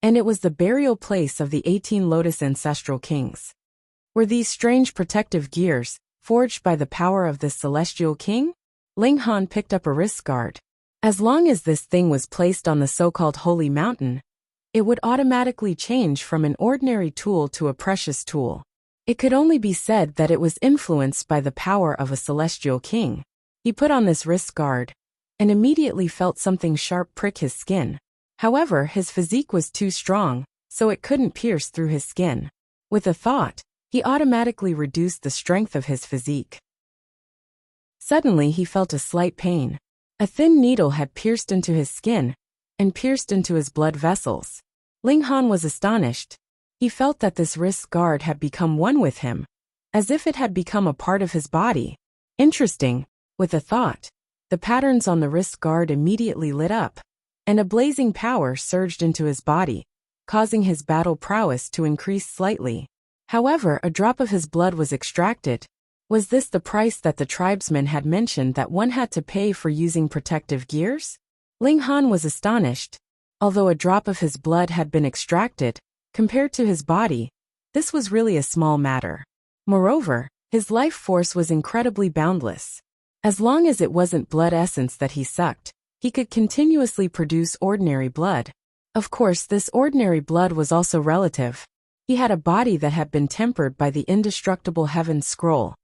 and it was the burial place of the 18 Lotus ancestral kings. Were these strange protective gears forged by the power of this celestial king? Ling Han picked up a wrist guard. As long as this thing was placed on the so-called holy mountain, it would automatically change from an ordinary tool to a precious tool. It could only be said that it was influenced by the power of a celestial king. He put on this wrist guard, and immediately felt something sharp prick his skin. However, his physique was too strong, so it couldn't pierce through his skin. With a thought, he automatically reduced the strength of his physique. Suddenly he felt a slight pain. A thin needle had pierced into his skin, and pierced into his blood vessels. Ling Han was astonished. He felt that this wrist guard had become one with him, as if it had become a part of his body. Interesting. With a thought, the patterns on the wrist guard immediately lit up, and a blazing power surged into his body, causing his battle prowess to increase slightly. However, a drop of his blood was extracted. Was this the price that the tribesman had mentioned that one had to pay for using protective gears? Ling Han was astonished. Although a drop of his blood had been extracted, compared to his body, this was really a small matter. Moreover, his life force was incredibly boundless. As long as it wasn't blood essence that he sucked, he could continuously produce ordinary blood. Of course, this ordinary blood was also relative. He had a body that had been tempered by the indestructible heaven scroll,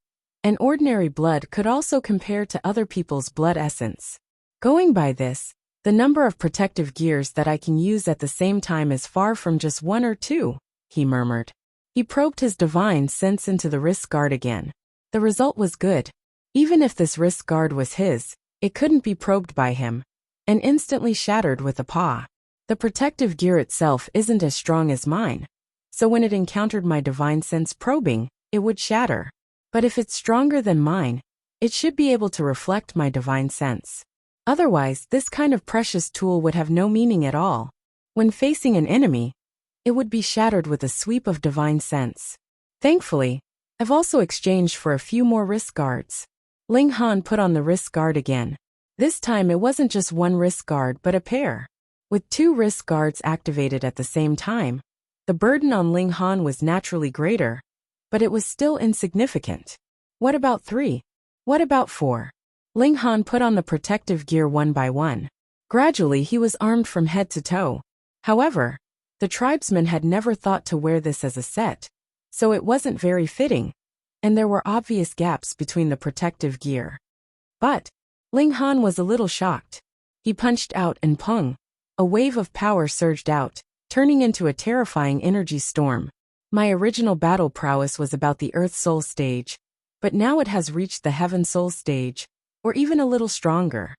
and ordinary blood could also compare to other people's blood essence. Going by this, the number of protective gears that I can use at the same time is far from just 1 or 2, he murmured. He probed his divine sense into the wrist guard again. The result was good. Even if this wrist guard was his, it couldn't be probed by him, and instantly shattered with a paw. The protective gear itself isn't as strong as mine, so when it encountered my divine sense probing, it would shatter. But if it's stronger than mine, it should be able to reflect my divine sense. Otherwise, this kind of precious tool would have no meaning at all. When facing an enemy, it would be shattered with a sweep of divine sense. Thankfully, I've also exchanged for a few more wrist guards. Ling Han put on the wrist guard again. This time it wasn't just one wrist guard but a pair. With 2 wrist guards activated at the same time, the burden on Ling Han was naturally greater, but it was still insignificant. What about 3? What about 4? Ling Han put on the protective gear one by one. Gradually he was armed from head to toe. However, the tribesmen had never thought to wear this as a set, so it wasn't very fitting, and there were obvious gaps between the protective gear. But Ling Han was a little shocked. He punched out and pung. A wave of power surged out, turning into a terrifying energy storm. My original battle prowess was about the Earth Soul stage, but now it has reached the Heaven Soul stage, or even a little stronger.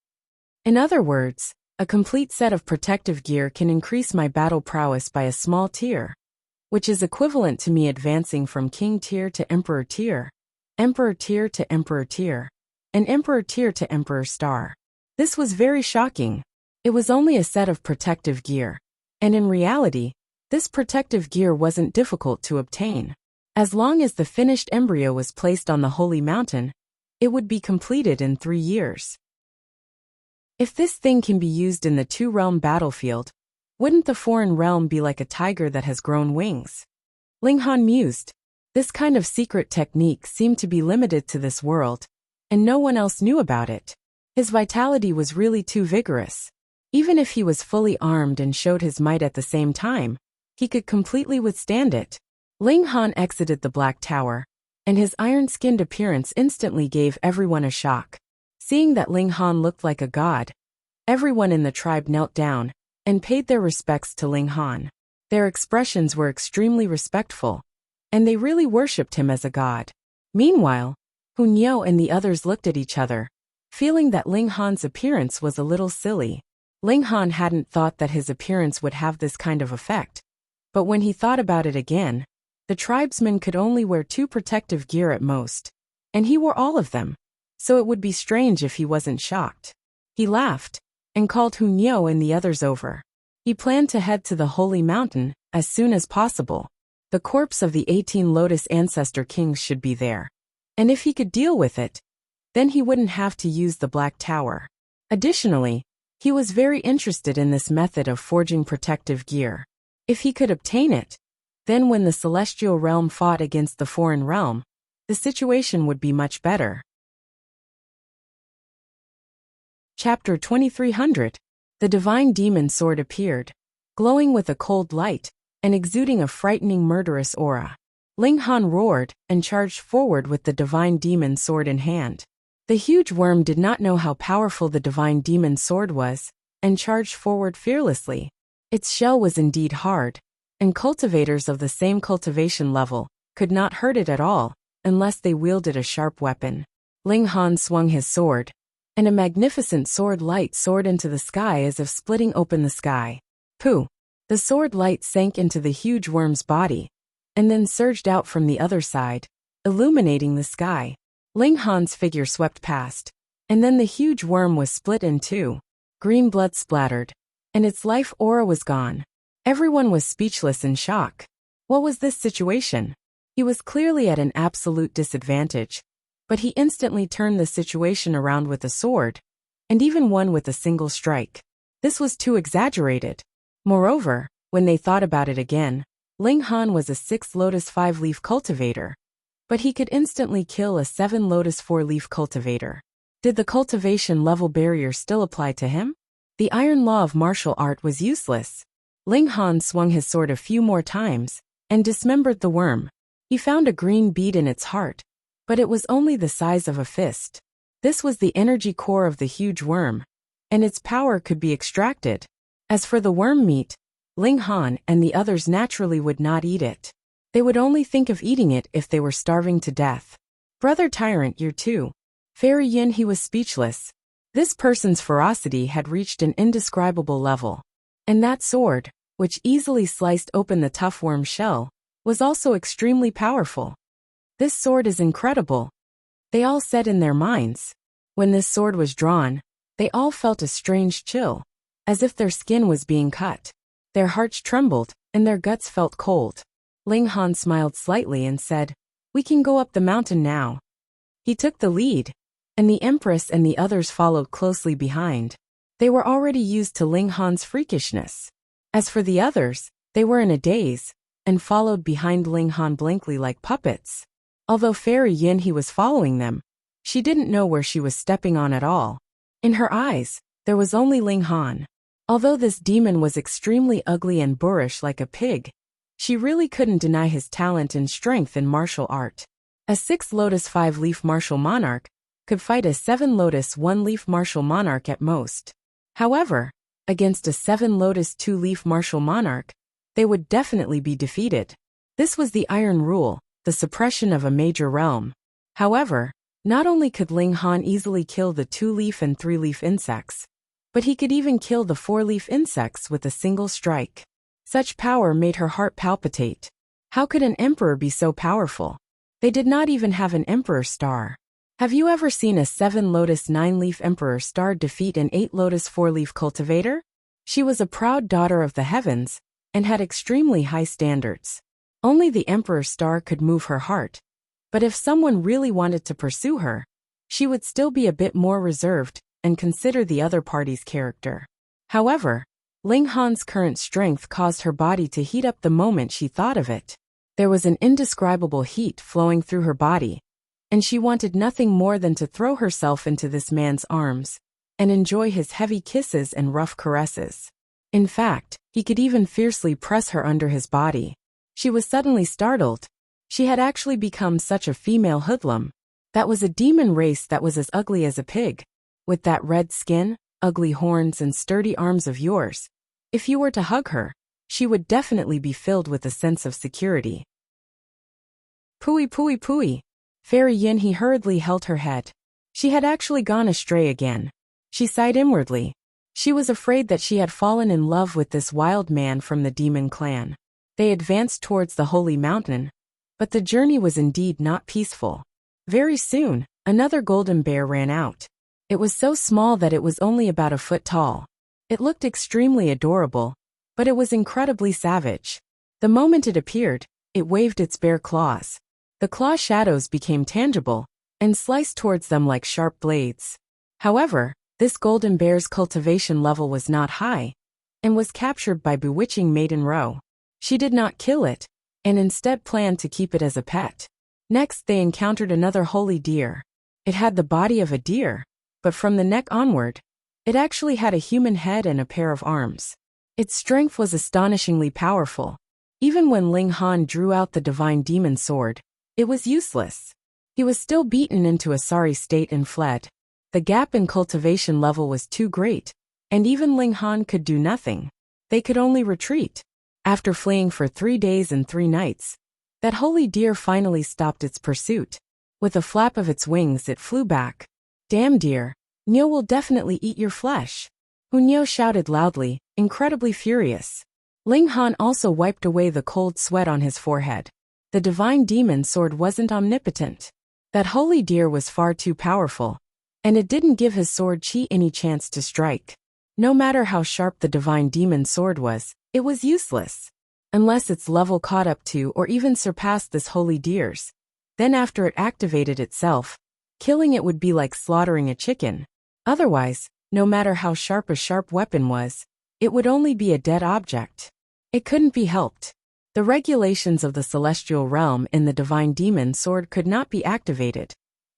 In other words, a complete set of protective gear can increase my battle prowess by a small tier, which is equivalent to me advancing from King tier to Emperor tier, Emperor tier to Emperor tier, and Emperor tier to Emperor star. This was very shocking. It was only a set of protective gear, and in reality, this protective gear wasn't difficult to obtain. As long as the finished embryo was placed on the Holy Mountain, it would be completed in 3 years. If this thing can be used in the 2-realm battlefield, wouldn't the foreign realm be like a tiger that has grown wings? Ling Han mused. This kind of secret technique seemed to be limited to this world, and no one else knew about it. His vitality was really too vigorous. Even if he was fully armed and showed his might at the same time, he could completely withstand it. Ling Han exited the Black Tower, and his iron-skinned appearance instantly gave everyone a shock. Seeing that Ling Han looked like a god, everyone in the tribe knelt down and paid their respects to Ling Han. Their expressions were extremely respectful, and they really worshipped him as a god. Meanwhile, Hun Yo and the others looked at each other, feeling that Ling Han's appearance was a little silly. Ling Han hadn't thought that his appearance would have this kind of effect, but when he thought about it again, the tribesmen could only wear 2 protective gear at most, and he wore all of them, so it would be strange if he wasn't shocked. He laughed, and called Hun Yo and the others over. He planned to head to the Holy Mountain as soon as possible. The corpse of the 18 Lotus Ancestor Kings should be there, and if he could deal with it, then he wouldn't have to use the Black Tower. Additionally, he was very interested in this method of forging protective gear. If he could obtain it, then when the celestial realm fought against the foreign realm, the situation would be much better. Chapter 2300. The divine demon sword appeared, glowing with a cold light and exuding a frightening murderous aura. Ling Han roared and charged forward with the divine demon sword in hand. The huge worm did not know how powerful the divine demon sword was, and charged forward fearlessly. Its shell was indeed hard, and cultivators of the same cultivation level could not hurt it at all, unless they wielded a sharp weapon. Ling Han swung his sword, and a magnificent sword light soared into the sky as if splitting open the sky. Pooh! The sword light sank into the huge worm's body, and then surged out from the other side, illuminating the sky. Ling Han's figure swept past, and then the huge worm was split in 2. Green blood splattered, and its life aura was gone. Everyone was speechless in shock. What was this situation? He was clearly at an absolute disadvantage, but he instantly turned the situation around with a sword, and even won with a single strike. This was too exaggerated. Moreover, when they thought about it again, Ling Han was a 6 Lotus 5-leaf cultivator, but he could instantly kill a 7 Lotus 4-leaf cultivator. Did the cultivation level barrier still apply to him? The iron law of martial art was useless. Ling Han swung his sword a few more times, and dismembered the worm. He found a green bead in its heart, but it was only the size of a fist. This was the energy core of the huge worm, and its power could be extracted. As for the worm meat, Ling Han and the others naturally would not eat it. They would only think of eating it if they were starving to death. Brother Tyrant Year 2. Fairy Yin. He was speechless. This person's ferocity had reached an indescribable level. And that sword, which easily sliced open the tough worm's shell, was also extremely powerful. This sword is incredible, they all said in their minds. When this sword was drawn, They all felt a strange chill, as if their skin was being cut. Their hearts trembled, and their guts felt cold. Ling Han smiled slightly and said, "We can go up the mountain now." He took the lead, and the Empress and the others followed closely behind. They were already used to Ling Han's freakishness. As for the others, they were in a daze, and followed behind Ling Han blankly like puppets. Although Fairy Yin He was following them, she didn't know where she was stepping on at all. In her eyes, there was only Ling Han. Although this demon was extremely ugly and boorish like a pig, she really couldn't deny his talent and strength in martial art. A 6-lotus 5-leaf martial monarch could fight a 7-lotus 1-leaf martial monarch at most. However, against a 7-lotus 2-leaf martial monarch, they would definitely be defeated. This was the Iron Rule, the suppression of a major realm. However, not only could Ling Han easily kill the 2-leaf and 3-leaf insects, but he could even kill the 4-leaf insects with a single strike. Such power made her heart palpitate. How could an emperor be so powerful? They did not even have an emperor star. Have you ever seen a 7-lotus 9-leaf emperor star defeat an 8-lotus 4-leaf cultivator? She was a proud daughter of the heavens, and had extremely high standards. Only the emperor star could move her heart. But if someone really wanted to pursue her, she would still be a bit more reserved and consider the other party's character. However, Ling Han's current strength caused her body to heat up the moment she thought of it. There was an indescribable heat flowing through her body, and she wanted nothing more than to throw herself into this man's arms and enjoy his heavy kisses and rough caresses. In fact, he could even fiercely press her under his body. She was suddenly startled. She had actually become such a female hoodlum. That was a demon race that was as ugly as a pig. With that red skin, ugly horns and sturdy arms of yours, if you were to hug her, she would definitely be filled with a sense of security. Pooey pooey pooey. Fairy Yin He hurriedly held her head. She had actually gone astray again. She sighed inwardly. She was afraid that she had fallen in love with this wild man from the demon clan. They advanced towards the holy mountain, but the journey was indeed not peaceful. Very soon, another golden bear ran out. It was so small that it was only about a foot tall. It looked extremely adorable, but it was incredibly savage. The moment it appeared, it waved its bare claws. The claw shadows became tangible and sliced towards them like sharp blades. However, this golden bear's cultivation level was not high and was captured by bewitching Maiden Row. She did not kill it, and instead planned to keep it as a pet. Next they encountered another holy deer. It had the body of a deer, but from the neck onward, it actually had a human head and a pair of arms. Its strength was astonishingly powerful. Even when Ling Han drew out the divine demon sword, it was useless. He was still beaten into a sorry state and fled. The gap in cultivation level was too great, and even Ling Han could do nothing. They could only retreat. After fleeing for 3 days and 3 nights, that holy deer finally stopped its pursuit. With a flap of its wings it flew back. "Damn dear, Nyo will definitely eat your flesh." Hunyo shouted loudly, incredibly furious. Ling Han also wiped away the cold sweat on his forehead. The divine demon sword wasn't omnipotent. That holy deer was far too powerful, and it didn't give his sword chi any chance to strike. No matter how sharp the divine demon sword was, it was useless. Unless its level caught up to or even surpassed this holy deer's. Then after it activated itself, killing it would be like slaughtering a chicken. Otherwise, no matter how sharp a sharp weapon was, it would only be a dead object. It couldn't be helped. The regulations of the celestial realm in the divine demon sword could not be activated,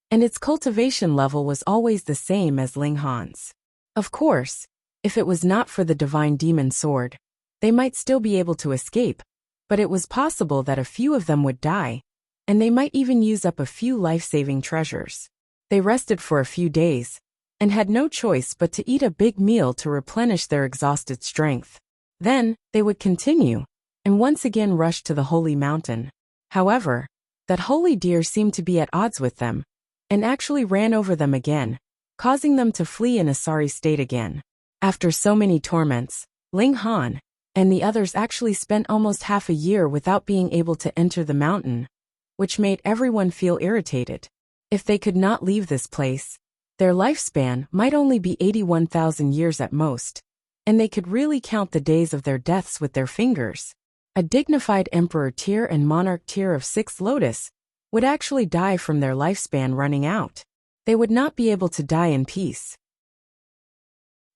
and its cultivation level was always the same as Ling Han's. Of course, if it was not for the divine demon sword, they might still be able to escape, but it was possible that a few of them would die, and they might even use up a few life-saving treasures. They rested for a few days, and had no choice but to eat a big meal to replenish their exhausted strength. Then, they would continue, and once again rush to the holy mountain. However, that holy deer seemed to be at odds with them, and actually ran over them again, causing them to flee in a sorry state again. After so many torments, Ling Han and the others actually spent almost half a year without being able to enter the mountain, which made everyone feel irritated. If they could not leave this place, Their lifespan might only be 81,000 years at most, and they could really count the days of their deaths with their fingers. A dignified emperor tier and monarch tier of 6 lotus would actually die from their lifespan running out. They would not be able to die in peace.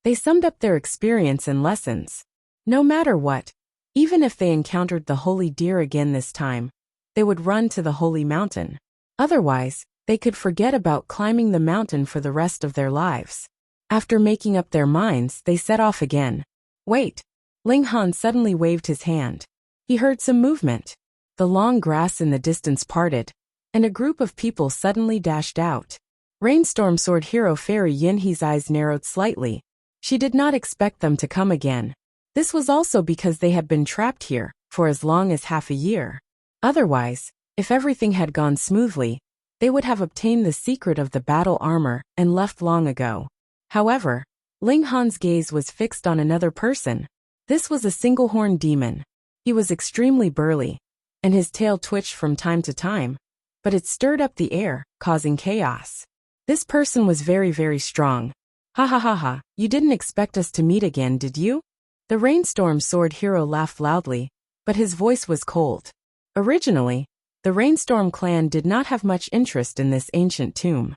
They summed up their experience and lessons. No matter what, even if they encountered the holy deer again this time, they would run to the holy mountain. Otherwise, they could forget about climbing the mountain for the rest of their lives. After making up their minds, they set off again. Wait! Ling Han suddenly waved his hand. He heard some movement. The long grass in the distance parted, and a group of people suddenly dashed out. Rainstorm Sword Hero Fairy Yinhe's eyes narrowed slightly. She did not expect them to come again. This was also because they had been trapped here for as long as half a year. Otherwise, if everything had gone smoothly, they would have obtained the secret of the battle armor and left long ago. However, Ling Han's gaze was fixed on another person. This was a single-horned demon. He was extremely burly, and his tail twitched from time to time, but it stirred up the air, causing chaos. This person was very, very strong. Ha ha ha ha, you didn't expect us to meet again, did you? The Rainstorm Sword Hero laughed loudly, but his voice was cold. Originally, the Rainstorm clan did not have much interest in this ancient tomb.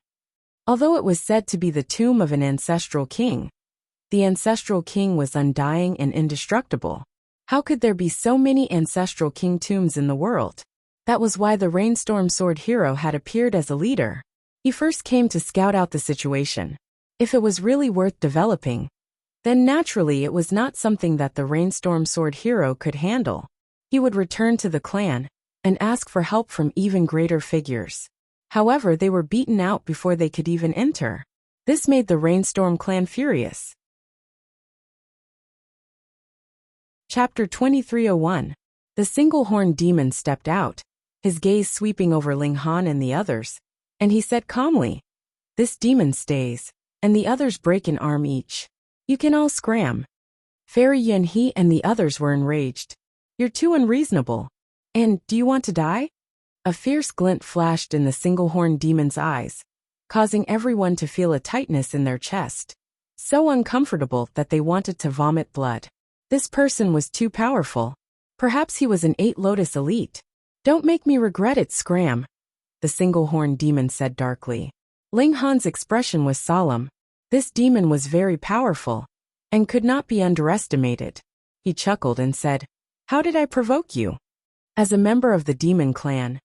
Although it was said to be the tomb of an ancestral king, the ancestral king was undying and indestructible. How could there be so many ancestral king tombs in the world? That was why the Rainstorm Sword Hero had appeared as a leader. He first came to scout out the situation. If it was really worth developing, then naturally it was not something that the Rainstorm Sword Hero could handle. He would return to the clan and ask for help from even greater figures. However, they were beaten out before they could even enter. This made the Rainstorm clan furious. Chapter 2301. The single-horned demon stepped out, his gaze sweeping over Ling Han and the others, and he said calmly, "This demon stays, and the others break an arm each. You can all scram." Fairy Yinhe and the others were enraged. "You're too unreasonable. And do you want to die?" A fierce glint flashed in the single-horned demon's eyes, causing everyone to feel a tightness in their chest. So uncomfortable that they wanted to vomit blood. This person was too powerful. Perhaps he was an 8 Lotus elite. "Don't make me regret it, scram," the single-horned demon said darkly. Ling Han's expression was solemn. This demon was very powerful and could not be underestimated. He chuckled and said, "How did I provoke you? As a member of the demon clan,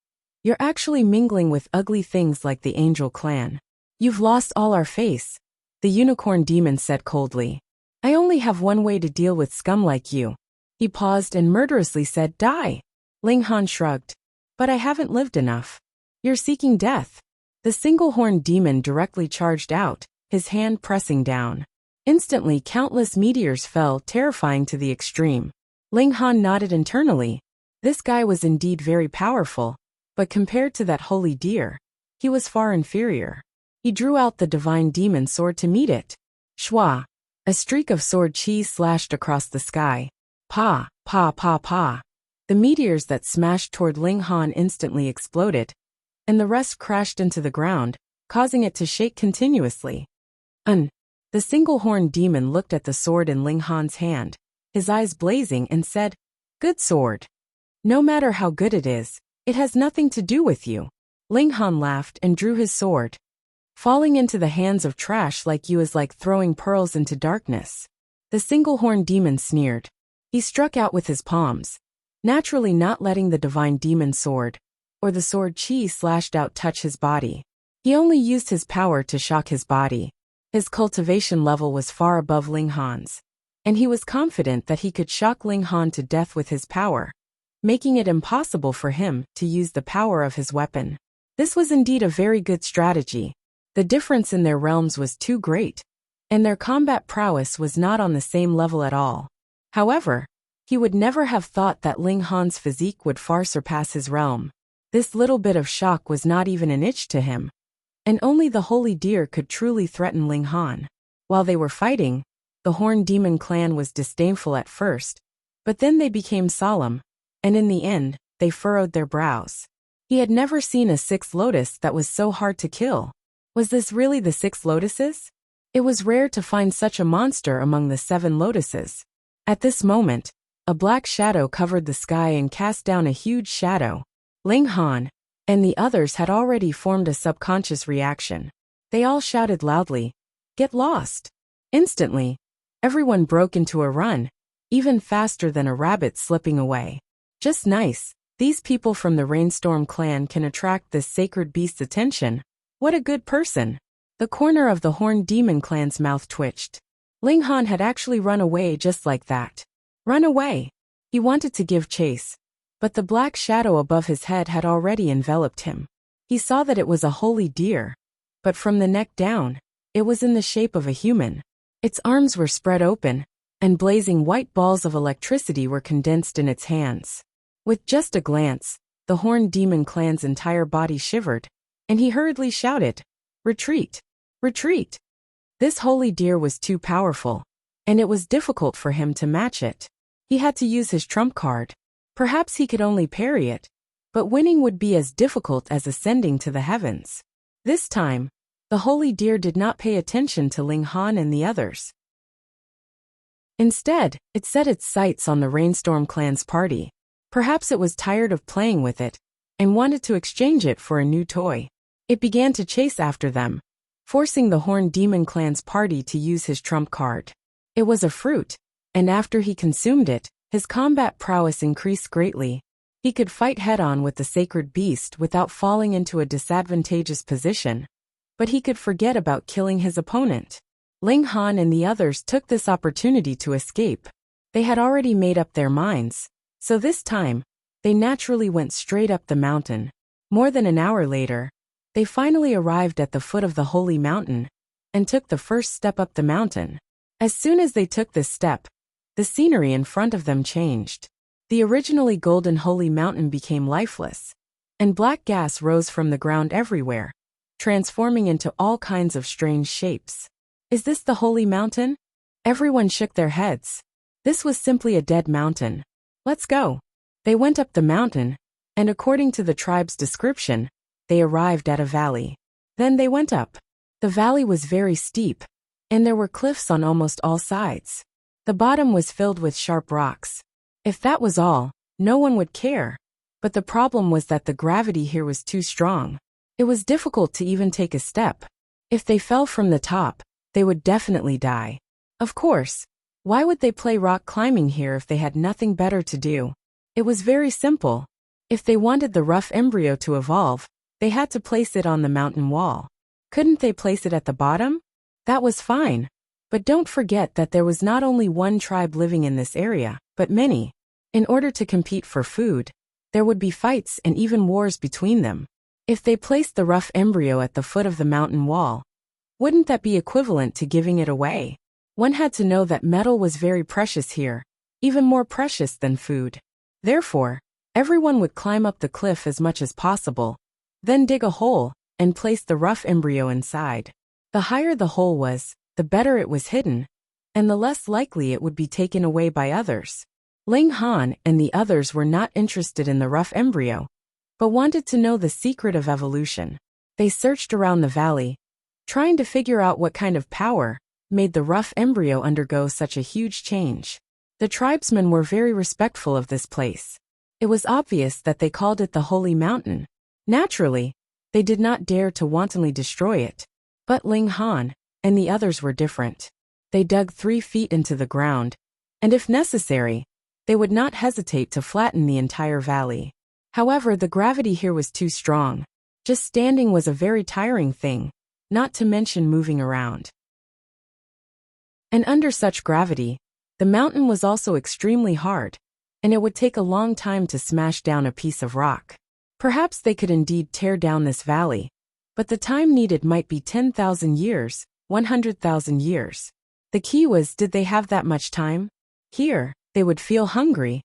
you're actually mingling with ugly things like the angel clan. You've lost all our face," the unicorn demon said coldly. "I only have one way to deal with scum like you." He paused and murderously said, "Die." Ling Han shrugged. "But I haven't lived enough." "You're seeking death." The single-horned demon directly charged out, his hand pressing down. Instantly, countless meteors fell, terrifying to the extreme. Ling Han nodded internally. This guy was indeed very powerful, but compared to that holy deer, he was far inferior. He drew out the divine demon sword to meet it. Shwa! A streak of sword chi slashed across the sky. Pa, pa, pa, pa. The meteors that smashed toward Ling Han instantly exploded, and the rest crashed into the ground, causing it to shake continuously. The single-horned demon looked at the sword in Ling Han's hand, his eyes blazing, and said, "Good sword. No matter how good it is, it has nothing to do with you." Ling Han laughed and drew his sword. "Falling into the hands of trash like you is like throwing pearls into darkness." The single-horned demon sneered. He struck out with his palms, naturally not letting the divine demon sword, or the sword chi slashed out, touch his body. He only used his power to shock his body. His cultivation level was far above Ling Han's, and he was confident that he could shock Ling Han to death with his power, making it impossible for him to use the power of his weapon. This was indeed a very good strategy. The difference in their realms was too great, and their combat prowess was not on the same level at all. However, he would never have thought that Ling Han's physique would far surpass his realm. This little bit of shock was not even an itch to him, and only the holy deer could truly threaten Ling Han. While they were fighting, the Horned Demon clan was disdainful at first, but then they became solemn, and in the end, they furrowed their brows. He had never seen a 6 Lotus that was so hard to kill. Was this really the 6 lotuses? It was rare to find such a monster among the 7 lotuses. At this moment, a black shadow covered the sky and cast down a huge shadow. Ling Han and the others had already formed a subconscious reaction. They all shouted loudly, "Get lost!" Instantly, everyone broke into a run, even faster than a rabbit slipping away. Just nice, these people from the Rainstorm clan can attract this sacred beast's attention. What a good person! The corner of the Horned Demon clan's mouth twitched. Ling Han had actually run away just like that. Run away! He wanted to give chase, but the black shadow above his head had already enveloped him. He saw that it was a holy deer, but from the neck down, it was in the shape of a human. Its arms were spread open, and blazing white balls of electricity were condensed in its hands. With just a glance, the Horned Demon clan's entire body shivered, and he hurriedly shouted, "Retreat! Retreat!" This holy deer was too powerful, and it was difficult for him to match it. He had to use his trump card. Perhaps he could only parry it, but winning would be as difficult as ascending to the heavens. This time, the holy deer did not pay attention to Ling Han and the others. Instead, it set its sights on the Rainstorm clan's party. Perhaps it was tired of playing with it, and wanted to exchange it for a new toy. It began to chase after them, forcing the Horned Demon clan's party to use his trump card. It was a fruit, and after he consumed it, his combat prowess increased greatly. He could fight head-on with the sacred beast without falling into a disadvantageous position, but he could forget about killing his opponent. Ling Han and the others took this opportunity to escape. They had already made up their minds, so this time, they naturally went straight up the mountain. More than an hour later, they finally arrived at the foot of the holy mountain, and took the first step up the mountain. As soon as they took this step, the scenery in front of them changed. The originally golden holy mountain became lifeless, and black gas rose from the ground everywhere, transforming into all kinds of strange shapes. Is this the holy mountain? Everyone shook their heads. This was simply a dead mountain. Let's go. They went up the mountain, and according to the tribe's description, they arrived at a valley. Then they went up. The valley was very steep, and there were cliffs on almost all sides. The bottom was filled with sharp rocks. If that was all, no one would care. But the problem was that the gravity here was too strong. It was difficult to even take a step. If they fell from the top, they would definitely die. Of course, why would they play rock climbing here if they had nothing better to do? It was very simple. If they wanted the rough embryo to evolve, they had to place it on the mountain wall. Couldn't they place it at the bottom? That was fine. But don't forget that there was not only one tribe living in this area, but many. In order to compete for food, there would be fights and even wars between them. If they placed the rough embryo at the foot of the mountain wall, wouldn't that be equivalent to giving it away? One had to know that metal was very precious here, even more precious than food. Therefore, everyone would climb up the cliff as much as possible, then dig a hole, and place the rough embryo inside. The higher the hole was, the better it was hidden, and the less likely it would be taken away by others. Ling Han and the others were not interested in the rough embryo, but wanted to know the secret of evolution. They searched around the valley, trying to figure out what kind of power made the rough embryo undergo such a huge change. The tribesmen were very respectful of this place. It was obvious that they called it the Holy Mountain. Naturally, they did not dare to wantonly destroy it. But Ling Han and the others were different. They dug 3 feet into the ground, and if necessary, they would not hesitate to flatten the entire valley. However, the gravity here was too strong. Just standing was a very tiring thing, not to mention moving around. And under such gravity, the mountain was also extremely hard, and it would take a long time to smash down a piece of rock. Perhaps they could indeed tear down this valley, but the time needed might be 10,000 years, 100,000 years. The key was, did they have that much time? Here, they would feel hungry,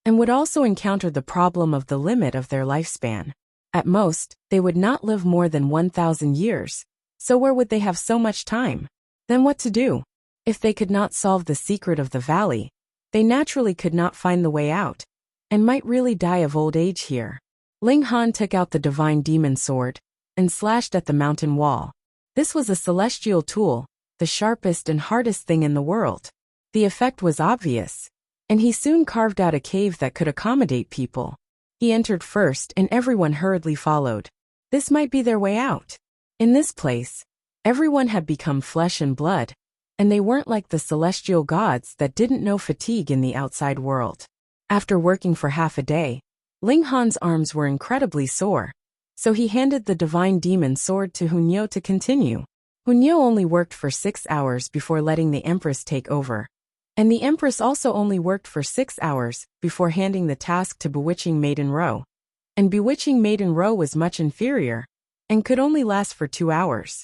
and would also encounter the problem of the limit of their lifespan. At most, they would not live more than 1,000 years, so where would they have so much time? Then what to do? If they could not solve the secret of the valley, they naturally could not find the way out, and might really die of old age here. Ling Han took out the divine demon sword, and slashed at the mountain wall. This was a celestial tool, the sharpest and hardest thing in the world. The effect was obvious, and he soon carved out a cave that could accommodate people. He entered first and everyone hurriedly followed. This might be their way out. In this place, everyone had become flesh and blood, and they weren't like the celestial gods that didn't know fatigue in the outside world. After working for half a day, Ling Han's arms were incredibly sore, so he handed the divine demon sword to Hunyeo to continue. Hunyeo only worked for 6 hours before letting the Empress take over, and the Empress also only worked for 6 hours before handing the task to Bewitching Maiden Ro. And Bewitching Maiden Ro was much inferior, and could only last for 2 hours.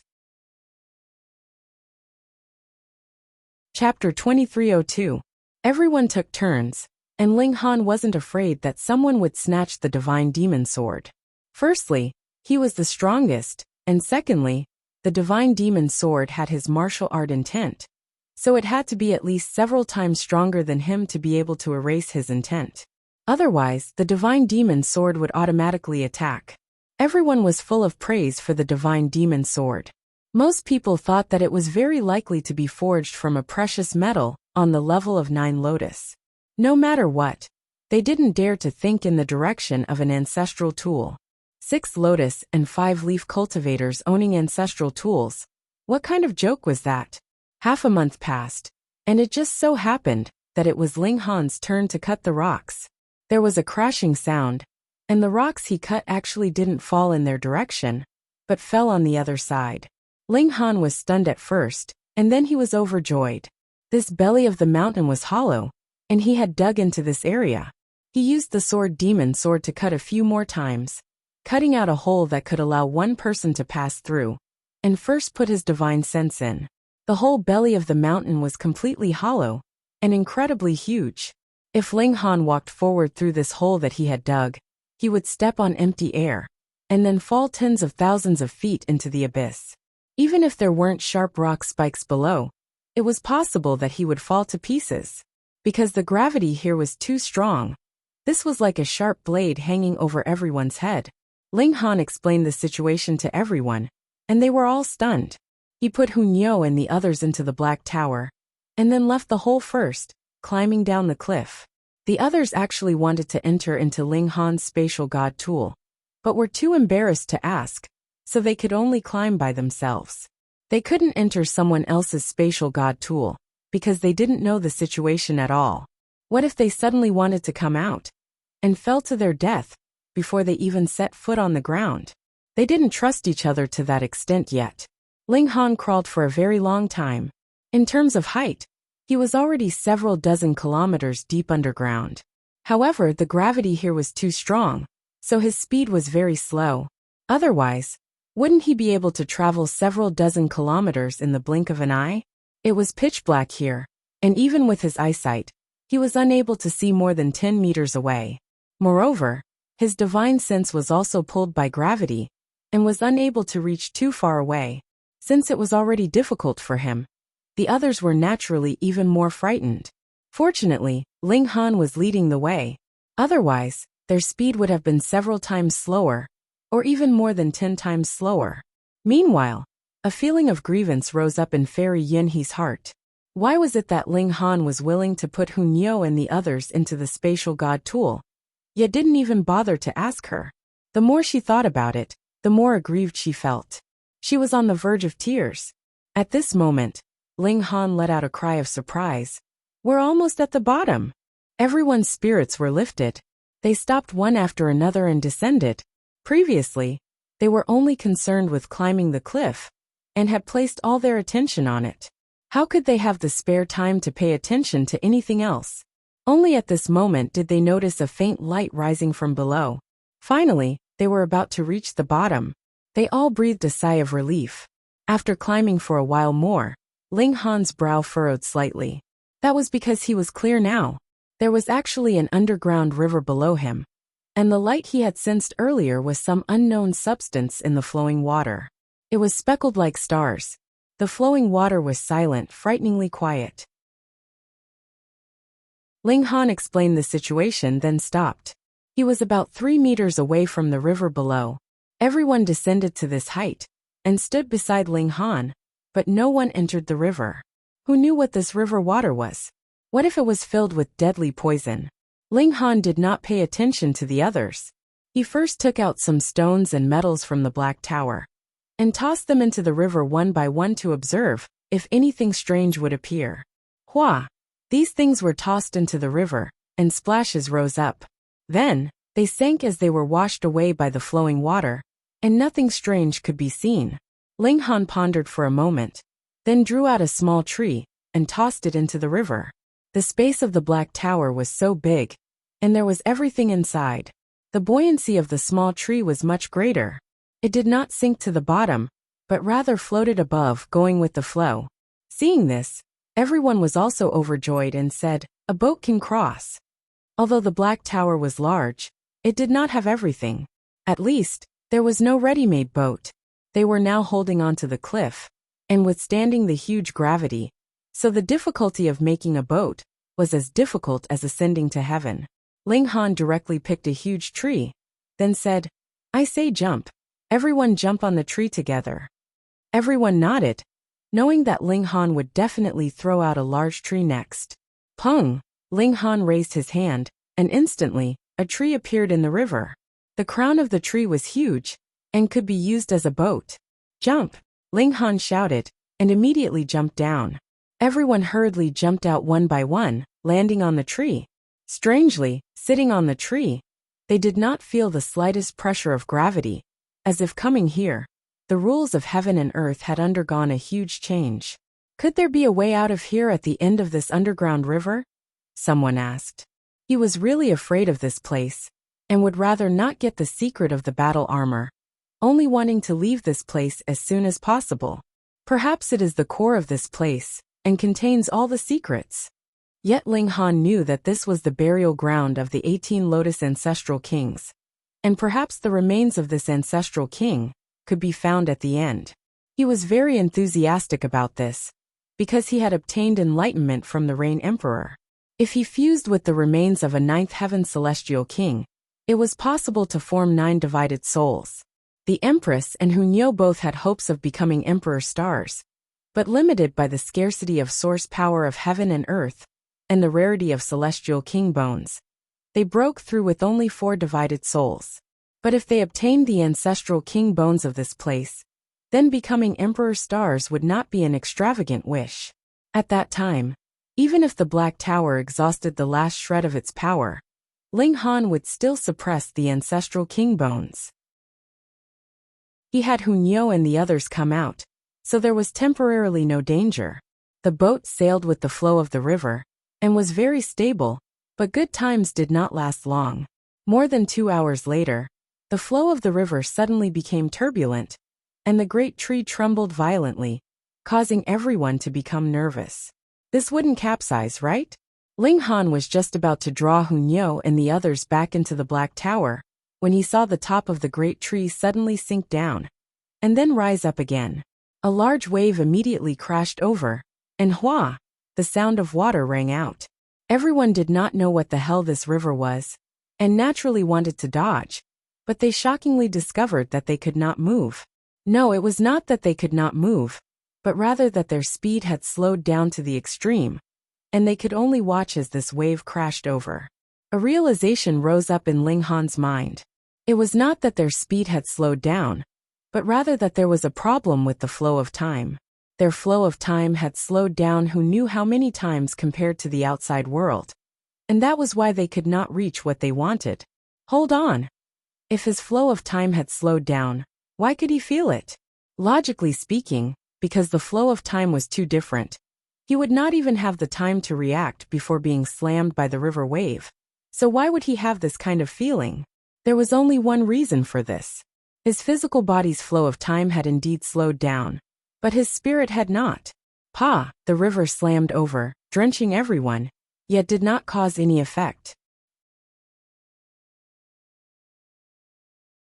Chapter 2302. Everyone took turns, and Ling Han wasn't afraid that someone would snatch the divine demon sword. Firstly, he was the strongest, and secondly, the divine demon sword had his martial art intent, so it had to be at least several times stronger than him to be able to erase his intent. Otherwise, the divine demon sword would automatically attack. Everyone was full of praise for the divine demon sword. Most people thought that it was very likely to be forged from a precious metal on the level of 9 lotus. No matter what, they didn't dare to think in the direction of an ancestral tool. 6 lotus and 5 leaf cultivators owning ancestral tools. What kind of joke was that? Half a month passed, and it just so happened that it was Ling Han's turn to cut the rocks. There was a crashing sound, and the rocks he cut actually didn't fall in their direction, but fell on the other side. Ling Han was stunned at first, and then he was overjoyed. This belly of the mountain was hollow, and he had dug into this area. He used the demon sword to cut a few more times, cutting out a hole that could allow one person to pass through, and first put his divine sense in. The whole belly of the mountain was completely hollow, and incredibly huge. If Ling Han walked forward through this hole that he had dug, he would step on empty air, and then fall tens of thousands of feet into the abyss. Even if there weren't sharp rock spikes below, it was possible that he would fall to pieces. Because the gravity here was too strong, this was like a sharp blade hanging over everyone's head. Ling Han explained the situation to everyone, and they were all stunned. He put Hunyeo and the others into the Black Tower, and then left the hole first, climbing down the cliff. The others actually wanted to enter into Ling Han's spatial god tool, but were too embarrassed to ask, so they could only climb by themselves. They couldn't enter someone else's spatial god tool, because they didn't know the situation at all. What if they suddenly wanted to come out, and fell to their death, before they even set foot on the ground? They didn't trust each other to that extent yet. Ling Han crawled for a very long time. In terms of height, he was already several dozen kilometers deep underground. However, the gravity here was too strong, so his speed was very slow. Otherwise, wouldn't he be able to travel several dozen kilometers in the blink of an eye? It was pitch black here, and even with his eyesight, he was unable to see more than 10 meters away. Moreover, his divine sense was also pulled by gravity, and was unable to reach too far away. Since it was already difficult for him, the others were naturally even more frightened. Fortunately, Ling Han was leading the way. Otherwise, their speed would have been several times slower, or even more than 10 times slower. Meanwhile, a feeling of grievance rose up in Fairy Yunhe's heart. Why was it that Ling Han was willing to put Hunyeo and the others into the spatial god tool, yet didn't even bother to ask her? The more she thought about it, the more aggrieved she felt. She was on the verge of tears. At this moment, Ling Han let out a cry of surprise. We're almost at the bottom. Everyone's spirits were lifted. They stopped one after another and descended. Previously, they were only concerned with climbing the cliff, and had placed all their attention on it. How could they have the spare time to pay attention to anything else? Only at this moment did they notice a faint light rising from below. Finally, they were about to reach the bottom. They all breathed a sigh of relief. After climbing for a while more, Ling Han's brow furrowed slightly. That was because he was clear now. There was actually an underground river below him, and the light he had sensed earlier was some unknown substance in the flowing water. It was speckled like stars. The flowing water was silent, frighteningly quiet. Ling Han explained the situation, then stopped. He was about 3 meters away from the river below. Everyone descended to this height, and stood beside Ling Han, but no one entered the river. Who knew what this river water was? What if it was filled with deadly poison? Ling Han did not pay attention to the others. He first took out some stones and metals from the Black Tower and tossed them into the river one by one to observe if anything strange would appear. Hua! These things were tossed into the river, and splashes rose up. Then, they sank as they were washed away by the flowing water, and nothing strange could be seen. Ling Han pondered for a moment, then drew out a small tree and tossed it into the river. The space of the Black Tower was so big, and there was everything inside. The buoyancy of the small tree was much greater. It did not sink to the bottom, but rather floated above, going with the flow. Seeing this, everyone was also overjoyed and said, "A boat can cross." Although the Black Tower was large, it did not have everything. At least, there was no ready-made boat. They were now holding onto the cliff and withstanding the huge gravity, so the difficulty of making a boat was as difficult as ascending to heaven. Ling Han directly picked a huge tree, then said, "I say jump. Everyone jump on the tree together." Everyone nodded, knowing that Ling Han would definitely throw out a large tree next. Pung! Ling Han raised his hand, and instantly, a tree appeared in the river. The crown of the tree was huge, and could be used as a boat. "Jump!" Ling Han shouted, and immediately jumped down. Everyone hurriedly jumped out one by one, landing on the tree. Strangely, sitting on the tree, they did not feel the slightest pressure of gravity, as if coming here, the rules of heaven and earth had undergone a huge change. Could there be a way out of here at the end of this underground river? Someone asked. He was really afraid of this place, and would rather not get the secret of the battle armor, only wanting to leave this place as soon as possible. Perhaps it is the core of this place, and contains all the secrets. Yet Ling Han knew that this was the burial ground of the 18 Lotus ancestral kings, and perhaps the remains of this ancestral king could be found at the end. He was very enthusiastic about this, because he had obtained enlightenment from the Rain Emperor. If he fused with the remains of a 9th heaven celestial king, it was possible to form 9 divided souls. The Empress and Hunyeo both had hopes of becoming Emperor stars, but limited by the scarcity of source power of heaven and earth, and the rarity of celestial king bones, they broke through with only 4 divided souls. But if they obtained the ancestral king bones of this place, then becoming Emperor stars would not be an extravagant wish. At that time, even if the Black Tower exhausted the last shred of its power, Ling Han would still suppress the ancestral king bones. He had Hunyeo and the others come out, so there was temporarily no danger. The boat sailed with the flow of the river, and was very stable, but good times did not last long. More than 2 hours later, the flow of the river suddenly became turbulent, and the great tree trembled violently, causing everyone to become nervous. This wouldn't capsize, right? Ling Han was just about to draw Hunyeo and the others back into the Black Tower, when he saw the top of the great tree suddenly sink down, and then rise up again. A large wave immediately crashed over, and hua! The sound of water rang out. Everyone did not know what the hell this river was, and naturally wanted to dodge, but they shockingly discovered that they could not move. No, it was not that they could not move, but rather that their speed had slowed down to the extreme, and they could only watch as this wave crashed over. A realization rose up in Ling Han's mind. It was not that their speed had slowed down, but rather that there was a problem with the flow of time. Their flow of time had slowed down who knew how many times compared to the outside world, and that was why they could not reach what they wanted. Hold on. If his flow of time had slowed down, why could he feel it? Logically speaking, because the flow of time was too different. He would not even have the time to react before being slammed by the river wave. So why would he have this kind of feeling? There was only one reason for this. His physical body's flow of time had indeed slowed down, but his spirit had not. Pa! The river slammed over, drenching everyone, yet did not cause any effect.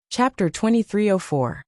Chapter 2304.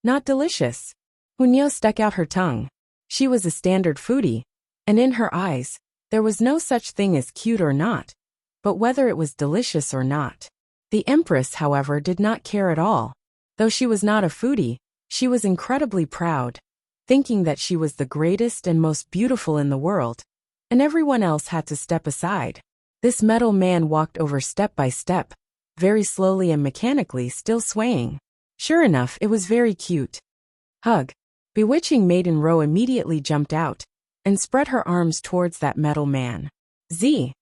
Not delicious. Hunyeo stuck out her tongue. She was a standard foodie, and in her eyes, there was no such thing as cute or not, but whether it was delicious or not. The Empress, however, did not care at all. Though she was not a foodie, She was incredibly proud, thinking that she was the greatest and most beautiful in the world, and everyone else had to step aside. This metal man walked over step by step, very slowly and mechanically, still swaying. Sure enough, it was very cute. Hug. Bewitching Maiden Ro immediately jumped out and spread her arms towards that metal man. Z.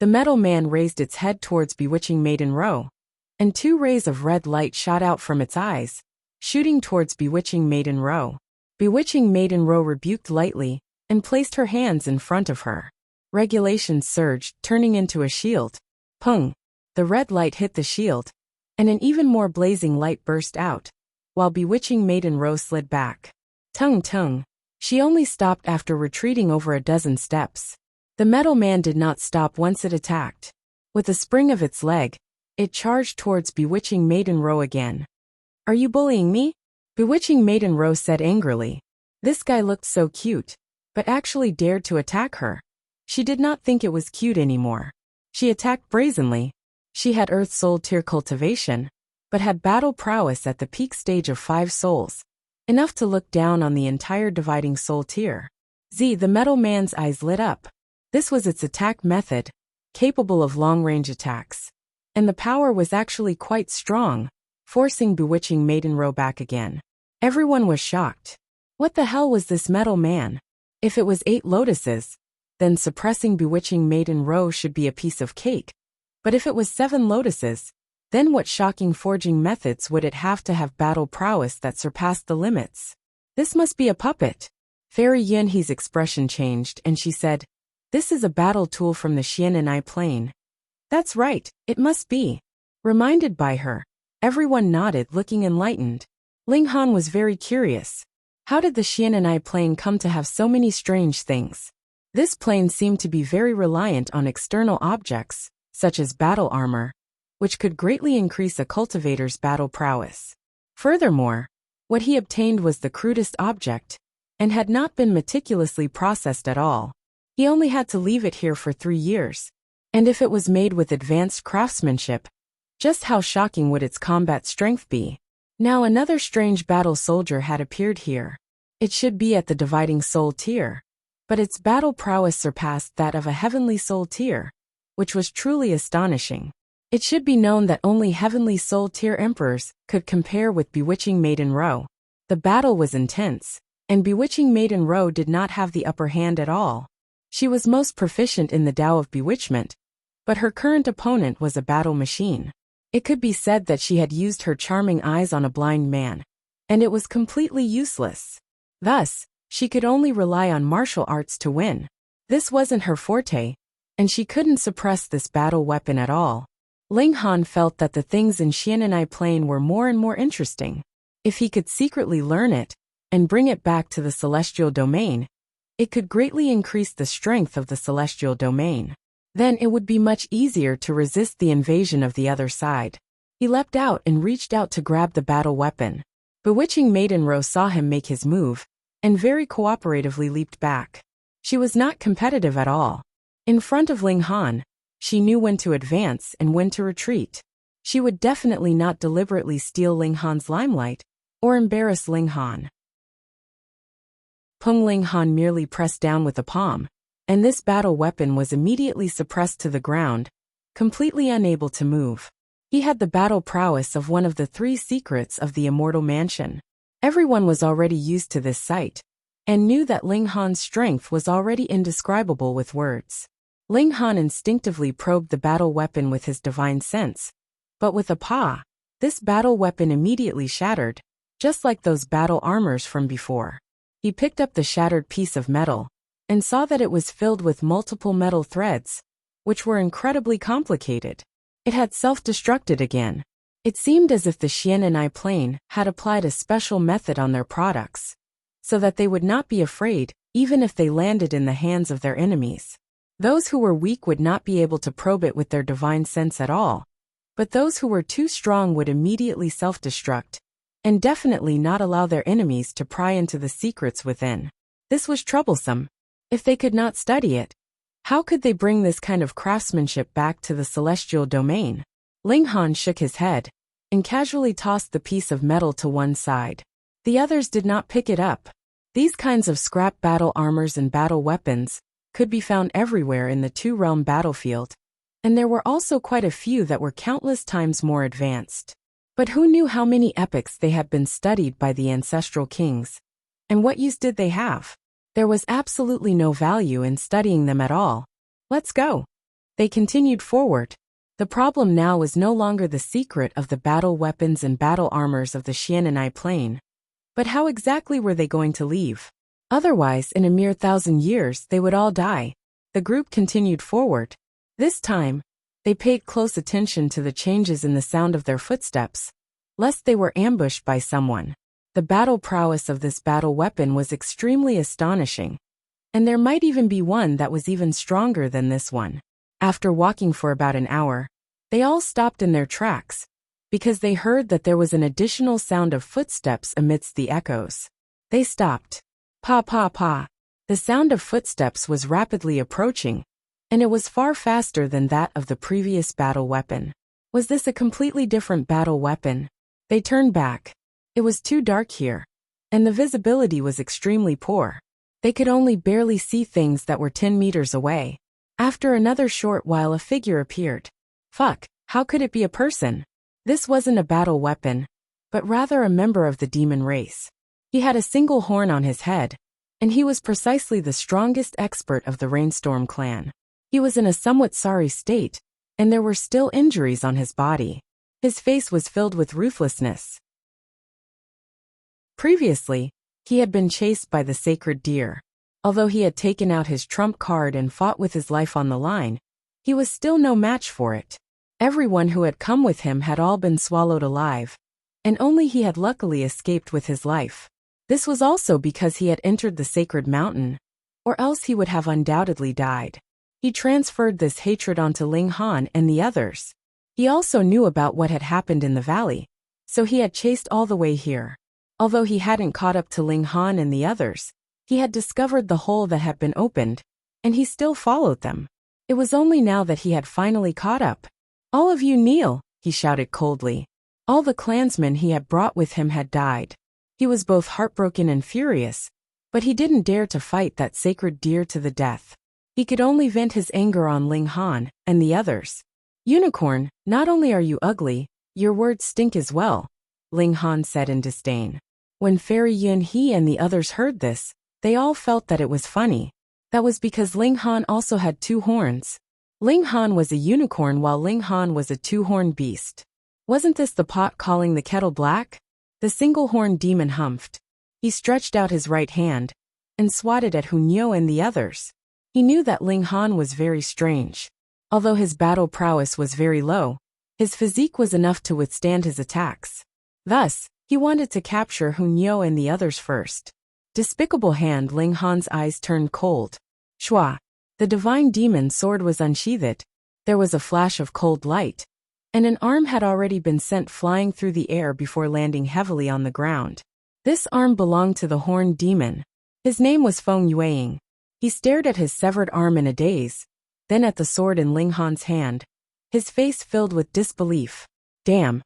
The metal man raised its head towards Bewitching Maiden Ro, and 2 rays of red light shot out from its eyes, shooting towards Bewitching Maiden Ro. Bewitching Maiden Ro rebuked lightly and placed her hands in front of her. Regulation surged, turning into a shield. Pung! The red light hit the shield, and an even more blazing light burst out, while Bewitching Maiden Ro slid back. Tung tung. She only stopped after retreating over a dozen steps. The metal man did not stop once it attacked. With a spring of its leg, it charged towards Bewitching Maiden Ro again. Are you bullying me? Bewitching Maiden Ro said angrily. This guy looked so cute, but actually dared to attack her. She did not think it was cute anymore. She attacked brazenly. She had Earth Soul Tier cultivation, but had battle prowess at the peak stage of 5 souls, enough to look down on the entire dividing soul tier. Z. The metal man's eyes lit up. This was its attack method, capable of long-range attacks. And the power was actually quite strong, forcing Bewitching Maiden Ro back again. Everyone was shocked. What the hell was this metal man? If it was 8 lotuses, then suppressing Bewitching Maiden Ro should be a piece of cake. But if it was 7 lotuses, then what shocking forging methods would it have to have battle prowess that surpassed the limits? This must be a puppet. Fairy Yunhe's expression changed and she said, this is a battle tool from the Xian'an plane. That's right, it must be. Reminded by her, everyone nodded, looking enlightened. Ling Han was very curious. How did the Xian'an plane come to have so many strange things? This plane seemed to be very reliant on external objects, such as battle armor, which could greatly increase a cultivator's battle prowess. Furthermore, what he obtained was the crudest object, and had not been meticulously processed at all. He only had to leave it here for 3 years. And if it was made with advanced craftsmanship, just how shocking would its combat strength be? Now another strange battle soldier had appeared here. It should be at the dividing soul tier, but its battle prowess surpassed that of a heavenly soul tier, which was truly astonishing. It should be known that only heavenly soul tier emperors could compare with Bewitching Maiden Ro. The battle was intense, and Bewitching Maiden Ro did not have the upper hand at all. She was most proficient in the Tao of Bewitchment, but her current opponent was a battle machine. It could be said that she had used her charming eyes on a blind man, and it was completely useless. Thus, she could only rely on martial arts to win. This wasn't her forte, and she couldn't suppress this battle weapon at all. Ling Han felt that the things in Xian'an plane were more and more interesting. If he could secretly learn it and bring it back to the celestial domain, it could greatly increase the strength of the celestial domain. Then it would be much easier to resist the invasion of the other side. He leapt out and reached out to grab the battle weapon. Bewitching Maiden Ro saw him make his move, and very cooperatively leaped back. She was not competitive at all. In front of Ling Han, she knew when to advance and when to retreat. She would definitely not deliberately steal Ling Han's limelight, or embarrass Ling Han. Pung. Ling Han merely pressed down with a palm, and this battle weapon was immediately suppressed to the ground, completely unable to move. He had the battle prowess of one of the 3 secrets of the Immortal Mansion. Everyone was already used to this sight, and knew that Ling Han's strength was already indescribable with words. Ling Han instinctively probed the battle weapon with his divine sense, but with a paw, this battle weapon immediately shattered, just like those battle armors from before. He picked up the shattered piece of metal, and saw that it was filled with multiple metal threads, which were incredibly complicated. It had self-destructed again. It seemed as if the Xian'an plane had applied a special method on their products, so that they would not be afraid, even if they landed in the hands of their enemies. Those who were weak would not be able to probe it with their divine sense at all, but those who were too strong would immediately self-destruct, and definitely not allow their enemies to pry into the secrets within. This was troublesome. If they could not study it, how could they bring this kind of craftsmanship back to the celestial domain? Ling Han shook his head, and casually tossed the piece of metal to one side. The others did not pick it up. These kinds of scrap battle armors and battle weapons could be found everywhere in the two-realm battlefield, and there were also quite a few that were countless times more advanced. But who knew how many epics they had been studied by the ancestral kings? And what use did they have? There was absolutely no value in studying them at all. Let's go. They continued forward. The problem now was no longer the secret of the battle weapons and battle armors of the Xian'anai plain. But how exactly were they going to leave? Otherwise, in a mere 1,000 years, they would all die. The group continued forward. This time, they paid close attention to the changes in the sound of their footsteps, lest they were ambushed by someone. The battle prowess of this battle weapon was extremely astonishing, and there might even be one that was even stronger than this one. After walking for about an hour, they all stopped in their tracks, because they heard that there was an additional sound of footsteps amidst the echoes. They stopped. Pa pa pa. The sound of footsteps was rapidly approaching, and it was far faster than that of the previous battle weapon. Was this a completely different battle weapon? They turned back. It was too dark here, and the visibility was extremely poor. They could only barely see things that were 10 meters away. After another short while, a figure appeared. Fuck, how could it be a person? This wasn't a battle weapon, but rather a member of the demon race. He had a single horn on his head, and he was precisely the strongest expert of the Rainstorm clan. He was in a somewhat sorry state, and there were still injuries on his body. His face was filled with ruthlessness. Previously, he had been chased by the sacred deer. Although he had taken out his trump card and fought with his life on the line, he was still no match for it. Everyone who had come with him had all been swallowed alive, and only he had luckily escaped with his life. This was also because he had entered the sacred mountain, or else he would have undoubtedly died. He transferred this hatred onto Ling Han and the others. He also knew about what had happened in the valley, so he had chased all the way here. Although he hadn't caught up to Ling Han and the others, he had discovered the hole that had been opened, and he still followed them. It was only now that he had finally caught up. All of you kneel, he shouted coldly. All the clansmen he had brought with him had died. He was both heartbroken and furious, but he didn't dare to fight that sacred deer to the death. He could only vent his anger on Ling Han and the others. Unicorn, not only are you ugly, your words stink as well, Ling Han said in disdain. When Fairy Yun He and the others heard this, they all felt that it was funny. That was because Ling Han also had 2 horns. Ling Han was a unicorn while Ling Han was a 2-horned beast. Wasn't this the pot calling the kettle black? The single-horned demon humphed. He stretched out his right hand and swatted at Hunyo and the others. He knew that Ling Han was very strange. Although his battle prowess was very low, his physique was enough to withstand his attacks. Thus, he wanted to capture Hunyo and the others first. Despicable hand, Ling Han's eyes turned cold. Shua. The divine demon sword was unsheathed. There was a flash of cold light, and an arm had already been sent flying through the air before landing heavily on the ground. This arm belonged to the horned demon. His name was Feng Yueying. He stared at his severed arm in a daze, then at the sword in Ling Han's hand, his face filled with disbelief. Damn.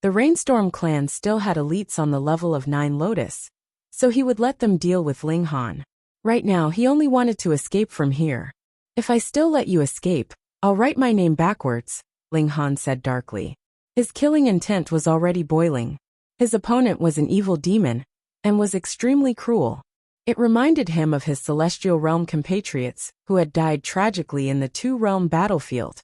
The Rainstorm clan still had elites on the level of 9 Lotus, so he would let them deal with Ling Han. Right now he only wanted to escape from here. If I still let you escape, I'll write my name backwards, Ling Han said darkly. His killing intent was already boiling. His opponent was an evil demon, and was extremely cruel. It reminded him of his celestial realm compatriots who had died tragically in the 2-realm battlefield,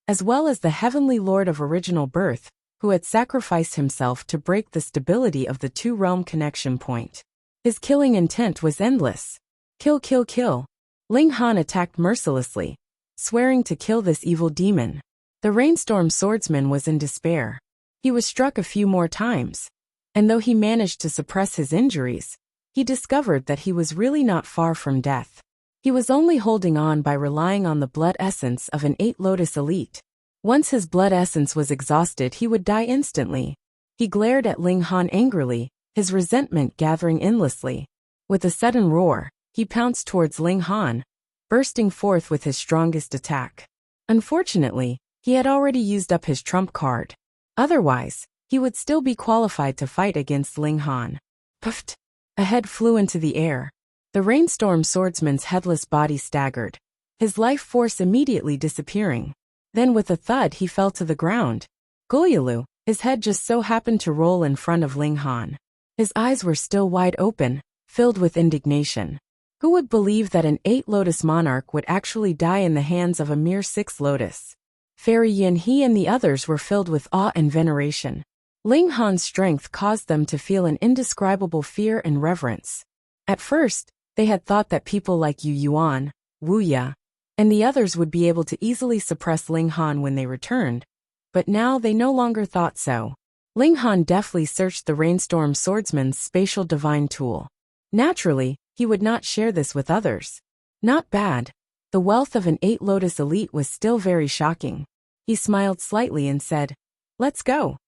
as well as the heavenly lord of original birth, who had sacrificed himself to break the stability of the 2-realm connection point. His killing intent was endless. Kill, kill, kill. Ling Han attacked mercilessly, swearing to kill this evil demon. The Rainstorm swordsman was in despair. He was struck a few more times, and though he managed to suppress his injuries, he discovered that he was really not far from death. He was only holding on by relying on the blood essence of an 8 Lotus elite. Once his blood essence was exhausted, he would die instantly. He glared at Ling Han angrily, his resentment gathering endlessly. With a sudden roar, he pounced towards Ling Han, bursting forth with his strongest attack. Unfortunately, he had already used up his trump card. Otherwise, he would still be qualified to fight against Ling Han. Puffed! A head flew into the air. The rainstorm swordsman's headless body staggered, his life force immediately disappearing. Then with a thud he fell to the ground. Gulyalu, his head just so happened to roll in front of Ling Han. His eyes were still wide open, filled with indignation. Who would believe that an 8-lotus monarch would actually die in the hands of a mere 6 lotus? Fairy Yin He and the others were filled with awe and veneration. Ling Han's strength caused them to feel an indescribable fear and reverence. At first, they had thought that people like Yu Yuan, Wuxia, and the others would be able to easily suppress Ling Han when they returned, but now they no longer thought so. Ling Han deftly searched the rainstorm swordsman's spatial divine tool. Naturally, he would not share this with others. Not bad. The wealth of an 8-lotus elite was still very shocking. He smiled slightly and said, "Let's go."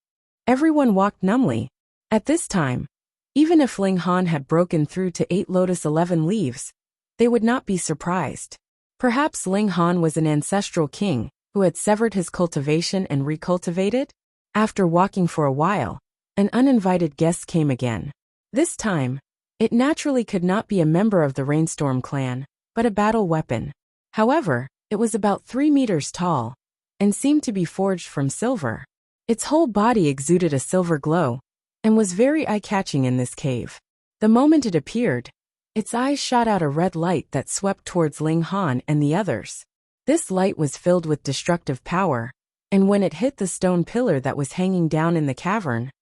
Everyone walked numbly. At this time, even if Ling Han had broken through to 8-lotus 11 leaves, they would not be surprised. Perhaps Ling Han was an ancestral king who had severed his cultivation and recultivated? After walking for a while, an uninvited guest came again. This time, it naturally could not be a member of the Rainstorm clan, but a battle weapon. However, it was about 3 meters tall, and seemed to be forged from silver. Its whole body exuded a silver glow, and was very eye-catching in this cave. The moment it appeared, its eyes shot out a red light that swept towards Ling Han and the others. This light was filled with destructive power, and when it hit the stone pillar that was hanging down in the cavern,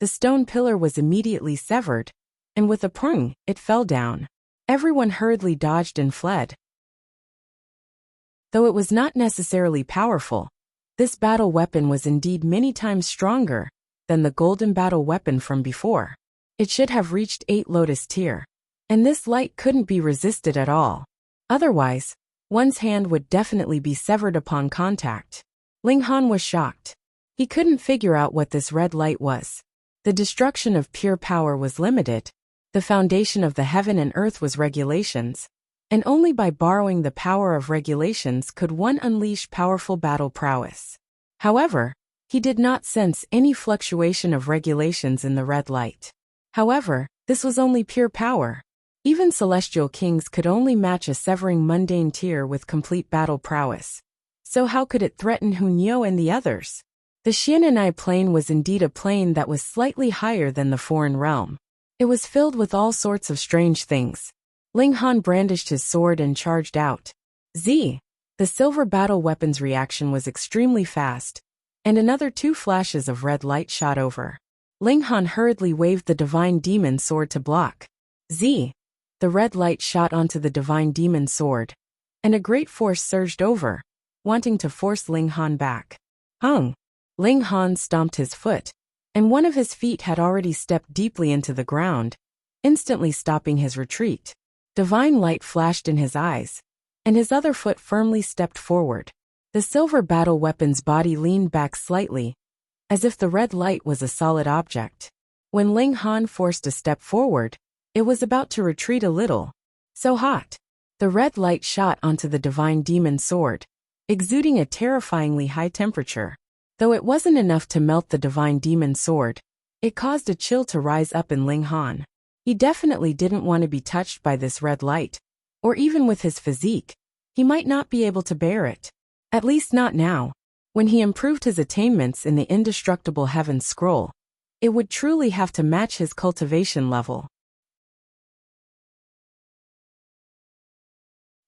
the stone pillar was immediately severed, and with a prung, it fell down. Everyone hurriedly dodged and fled. Though it was not necessarily powerful, this battle weapon was indeed many times stronger than the golden battle weapon from before. It should have reached 8 lotus tier, and this light couldn't be resisted at all. Otherwise, one's hand would definitely be severed upon contact. Ling Han was shocked. He couldn't figure out what this red light was. The destruction of pure power was limited. The foundation of the heaven and earth was regulations, and only by borrowing the power of regulations could one unleash powerful battle prowess. However, he did not sense any fluctuation of regulations in the red light. However, this was only pure power. Even celestial kings could only match a severing mundane tier with complete battle prowess. So how could it threaten Hunyo and the others? The Xian'anai plain was indeed a plain that was slightly higher than the foreign realm. It was filled with all sorts of strange things. Ling Han brandished his sword and charged out. The silver battle weapon's reaction was extremely fast, and another 2 flashes of red light shot over. Ling Han hurriedly waved the divine demon sword to block. The red light shot onto the divine demon sword, and a great force surged over, wanting to force Ling Han back. Ling Han stomped his foot, and one of his feet had already stepped deeply into the ground, instantly stopping his retreat. Divine light flashed in his eyes, and his other foot firmly stepped forward. The silver battle weapon's body leaned back slightly, as if the red light was a solid object. When Ling Han forced a step forward, it was about to retreat a little. So hot. The red light shot onto the divine demon sword, exuding a terrifyingly high temperature. Though it wasn't enough to melt the divine demon sword, it caused a chill to rise up in Ling Han. He definitely didn't want to be touched by this red light, or even with his physique, he might not be able to bear it. At least not now. When he improved his attainments in the indestructible heaven scroll, it would truly have to match his cultivation level.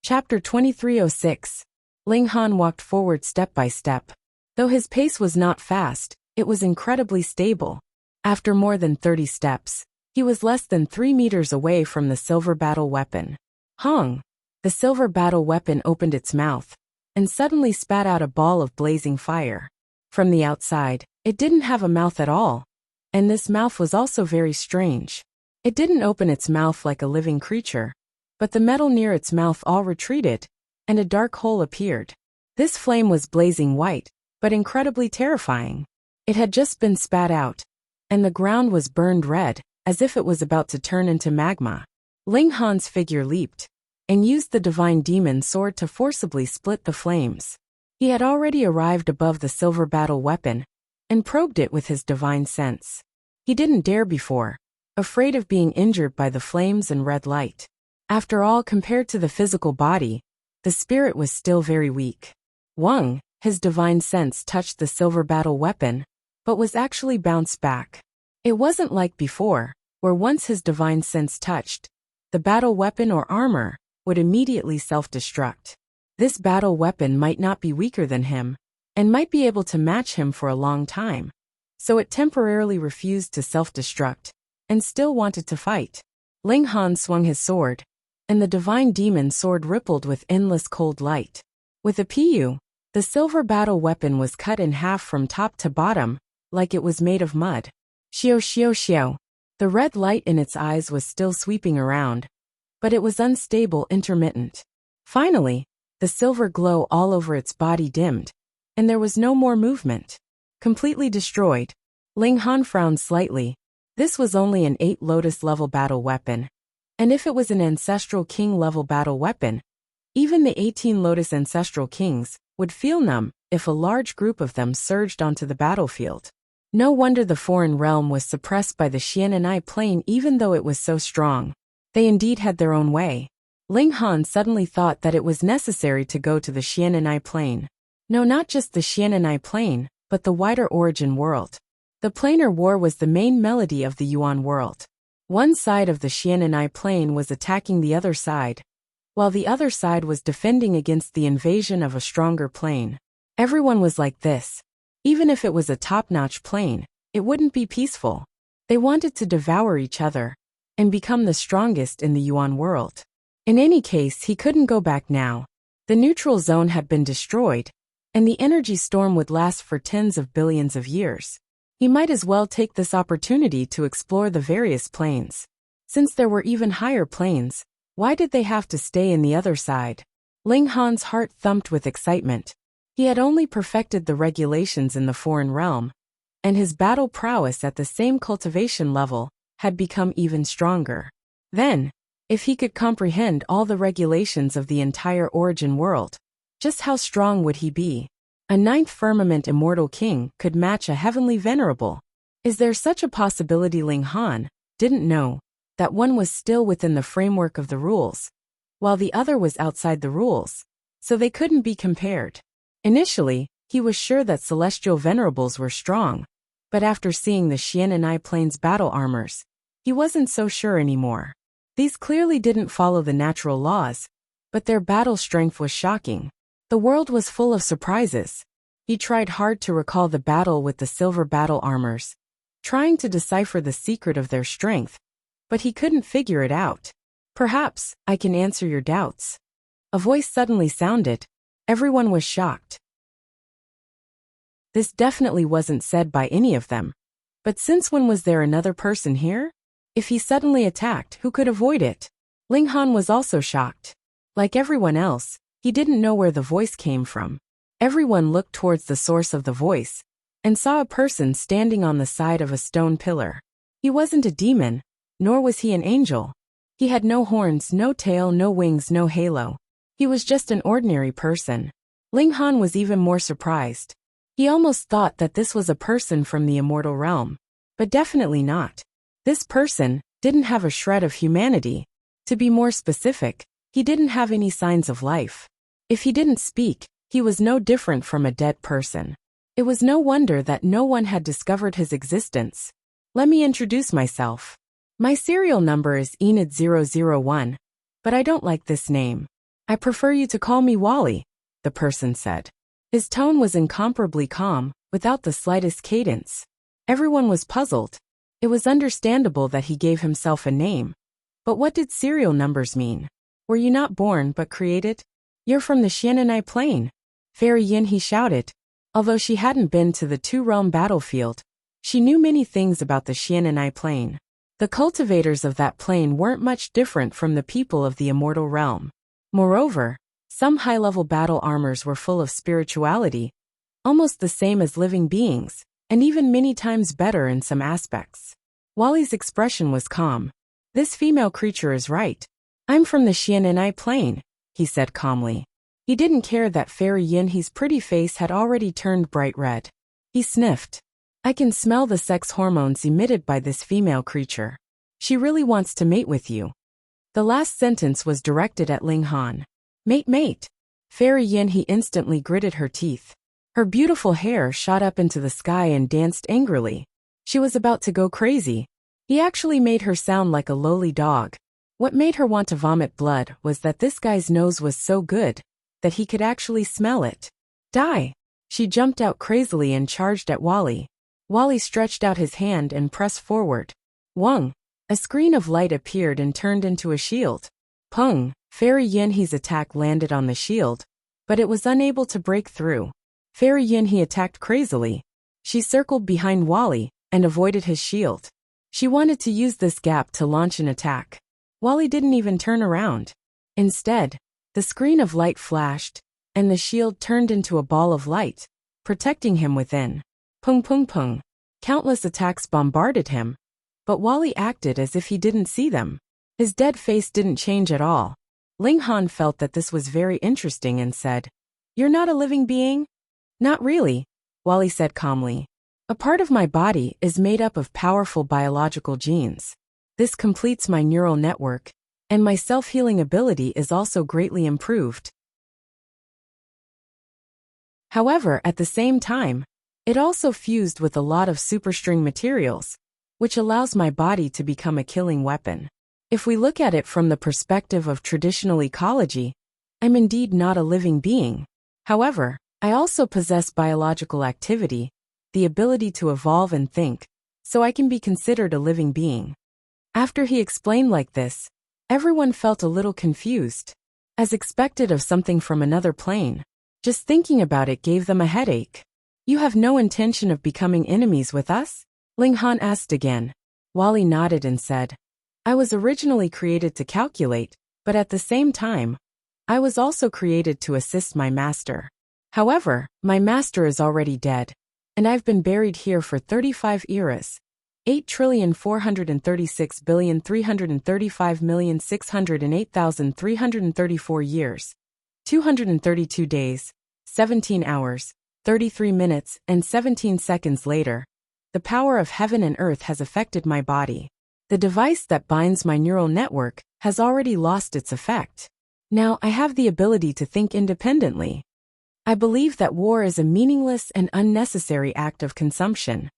Chapter 2306. Ling Han walked forward step by step. Though his pace was not fast, it was incredibly stable. After more than 30 steps, he was less than 3 meters away from the silver battle weapon. The silver battle weapon opened its mouth, and suddenly spat out a ball of blazing fire. From the outside, it didn't have a mouth at all, and this mouth was also very strange. It didn't open its mouth like a living creature, but the metal near its mouth all retreated, and a dark hole appeared. This flame was blazing white, but incredibly terrifying. It had just been spat out, and the ground was burned red, as if it was about to turn into magma. Ling Han's figure leaped, and used the divine demon sword to forcibly split the flames. He had already arrived above the silver battle weapon, and probed it with his divine sense. He didn't dare before, afraid of being injured by the flames and red light. After all, compared to the physical body, the spirit was still very weak. Wang, his divine sense touched the silver battle weapon, but was actually bounced back. It wasn't like before, where once his divine sense touched the battle weapon or armor, would immediately self-destruct. This battle weapon might not be weaker than him, and might be able to match him for a long time. So it temporarily refused to self-destruct, and still wanted to fight. Ling Han swung his sword, and the divine demon sword rippled with endless cold light. With a pu, the silver battle weapon was cut in half from top to bottom, like it was made of mud. Xiao xiao xiao. The red light in its eyes was still sweeping around, but it was unstable, intermittent. Finally, the silver glow all over its body dimmed, and there was no more movement. Completely destroyed. Ling Han frowned slightly. This was only an 8 Lotus-level battle weapon. And if it was an Ancestral King-level battle weapon, even the 18 Lotus Ancestral Kings would feel numb if a large group of them surged onto the battlefield. No wonder the foreign realm was suppressed by the Xian'anai Plain even though it was so strong. They indeed had their own way. Ling Han suddenly thought that it was necessary to go to the Xian'anai Plain. No, not just the Xian'anai Plain, but the wider origin world. The planar war was the main melody of the Yuan world. One side of the Xian'anai Plain was attacking the other side, while the other side was defending against the invasion of a stronger plane. Everyone was like this. Even if it was a top-notch plane, it wouldn't be peaceful. They wanted to devour each other and become the strongest in the Yuan world. In any case, he couldn't go back now. The neutral zone had been destroyed, and the energy storm would last for tens of billions of years. He might as well take this opportunity to explore the various planes. Since there were even higher planes, why did they have to stay in the other side? Ling Han's heart thumped with excitement. He had only perfected the regulations in the foreign realm, and his battle prowess at the same cultivation level had become even stronger. Then, if he could comprehend all the regulations of the entire origin world, just how strong would he be? A 9th firmament immortal king could match a heavenly venerable. Is there such a possibility? Ling Han didn't know that one was still within the framework of the rules, while the other was outside the rules, so they couldn't be compared. Initially, he was sure that celestial venerables were strong, but after seeing the Xian'anai Plains battle armors, he wasn't so sure anymore. These clearly didn't follow the natural laws, but their battle strength was shocking. The world was full of surprises. He tried hard to recall the battle with the silver battle armors, trying to decipher the secret of their strength, but he couldn't figure it out. Perhaps I can answer your doubts. A voice suddenly sounded. Everyone was shocked. This definitely wasn't said by any of them. But since when was there another person here? If he suddenly attacked, who could avoid it? Ling Han was also shocked. Like everyone else, he didn't know where the voice came from. Everyone looked towards the source of the voice, and saw a person standing on the side of a stone pillar. He wasn't a demon, nor was he an angel. He had no horns, no tail, no wings, no halo. He was just an ordinary person. Ling Han was even more surprised. He almost thought that this was a person from the immortal realm. But definitely not. This person didn't have a shred of humanity. To be more specific, he didn't have any signs of life. If he didn't speak, he was no different from a dead person. It was no wonder that no one had discovered his existence. Let me introduce myself. My serial number is Enid001, but I don't like this name. I prefer you to call me Wally, the person said. His tone was incomparably calm, without the slightest cadence. Everyone was puzzled. It was understandable that he gave himself a name. But what did serial numbers mean? Were you not born but created? You're from the Xian'anai Plain. Fairy Yin, he shouted. Although she hadn't been to the two-realm battlefield, she knew many things about the Xian'anai Plain. The cultivators of that plain weren't much different from the people of the immortal realm. Moreover, some high-level battle armors were full of spirituality, almost the same as living beings, and even many times better in some aspects. Wally's expression was calm. This female creature is right. I'm from the Xian'anai Plain, he said calmly. He didn't care that Fairy Yinhe's pretty face had already turned bright red. He sniffed. I can smell the sex hormones emitted by this female creature. She really wants to mate with you. The last sentence was directed at Ling Han. Mate, mate. Fairy Yanhe instantly gritted her teeth. Her beautiful hair shot up into the sky and danced angrily. She was about to go crazy. He actually made her sound like a lowly dog. What made her want to vomit blood was that this guy's nose was so good that he could actually smell it. Die! She jumped out crazily and charged at Wally. Wally stretched out his hand and pressed forward. Wung! A screen of light appeared and turned into a shield. Pung! Fairy Yanhe's attack landed on the shield, but it was unable to break through. Fairy Yanhe attacked crazily. She circled behind Wally and avoided his shield. She wanted to use this gap to launch an attack. Wally didn't even turn around. Instead, the screen of light flashed, and the shield turned into a ball of light, protecting him within. Pung pung pung. Countless attacks bombarded him, but Wally acted as if he didn't see them. His dead face didn't change at all. Ling Han felt that this was very interesting and said, "You're not a living being?" "Not really," Wally said calmly. "A part of my body is made up of powerful biological genes. This completes my neural network, and my self-healing ability is also greatly improved. However, at the same time, it also fused with a lot of superstring materials, which allows my body to become a killing weapon. If we look at it from the perspective of traditional ecology, I'm indeed not a living being. However, I also possess biological activity, the ability to evolve and think, so I can be considered a living being." After he explained like this, everyone felt a little confused, as expected of something from another plane. Just thinking about it gave them a headache. "You have no intention of becoming enemies with us?" Ling Han asked again. Wally nodded and said, "I was originally created to calculate, but at the same time, I was also created to assist my master. However, my master is already dead, and I've been buried here for 35 eras. 8,436,335,608,334 years, 232 days, 17 hours, 33 minutes, and 17 seconds later. The power of heaven and earth has affected my body. The device that binds my neural network has already lost its effect. Now I have the ability to think independently. I believe that war is a meaningless and unnecessary act of consumption."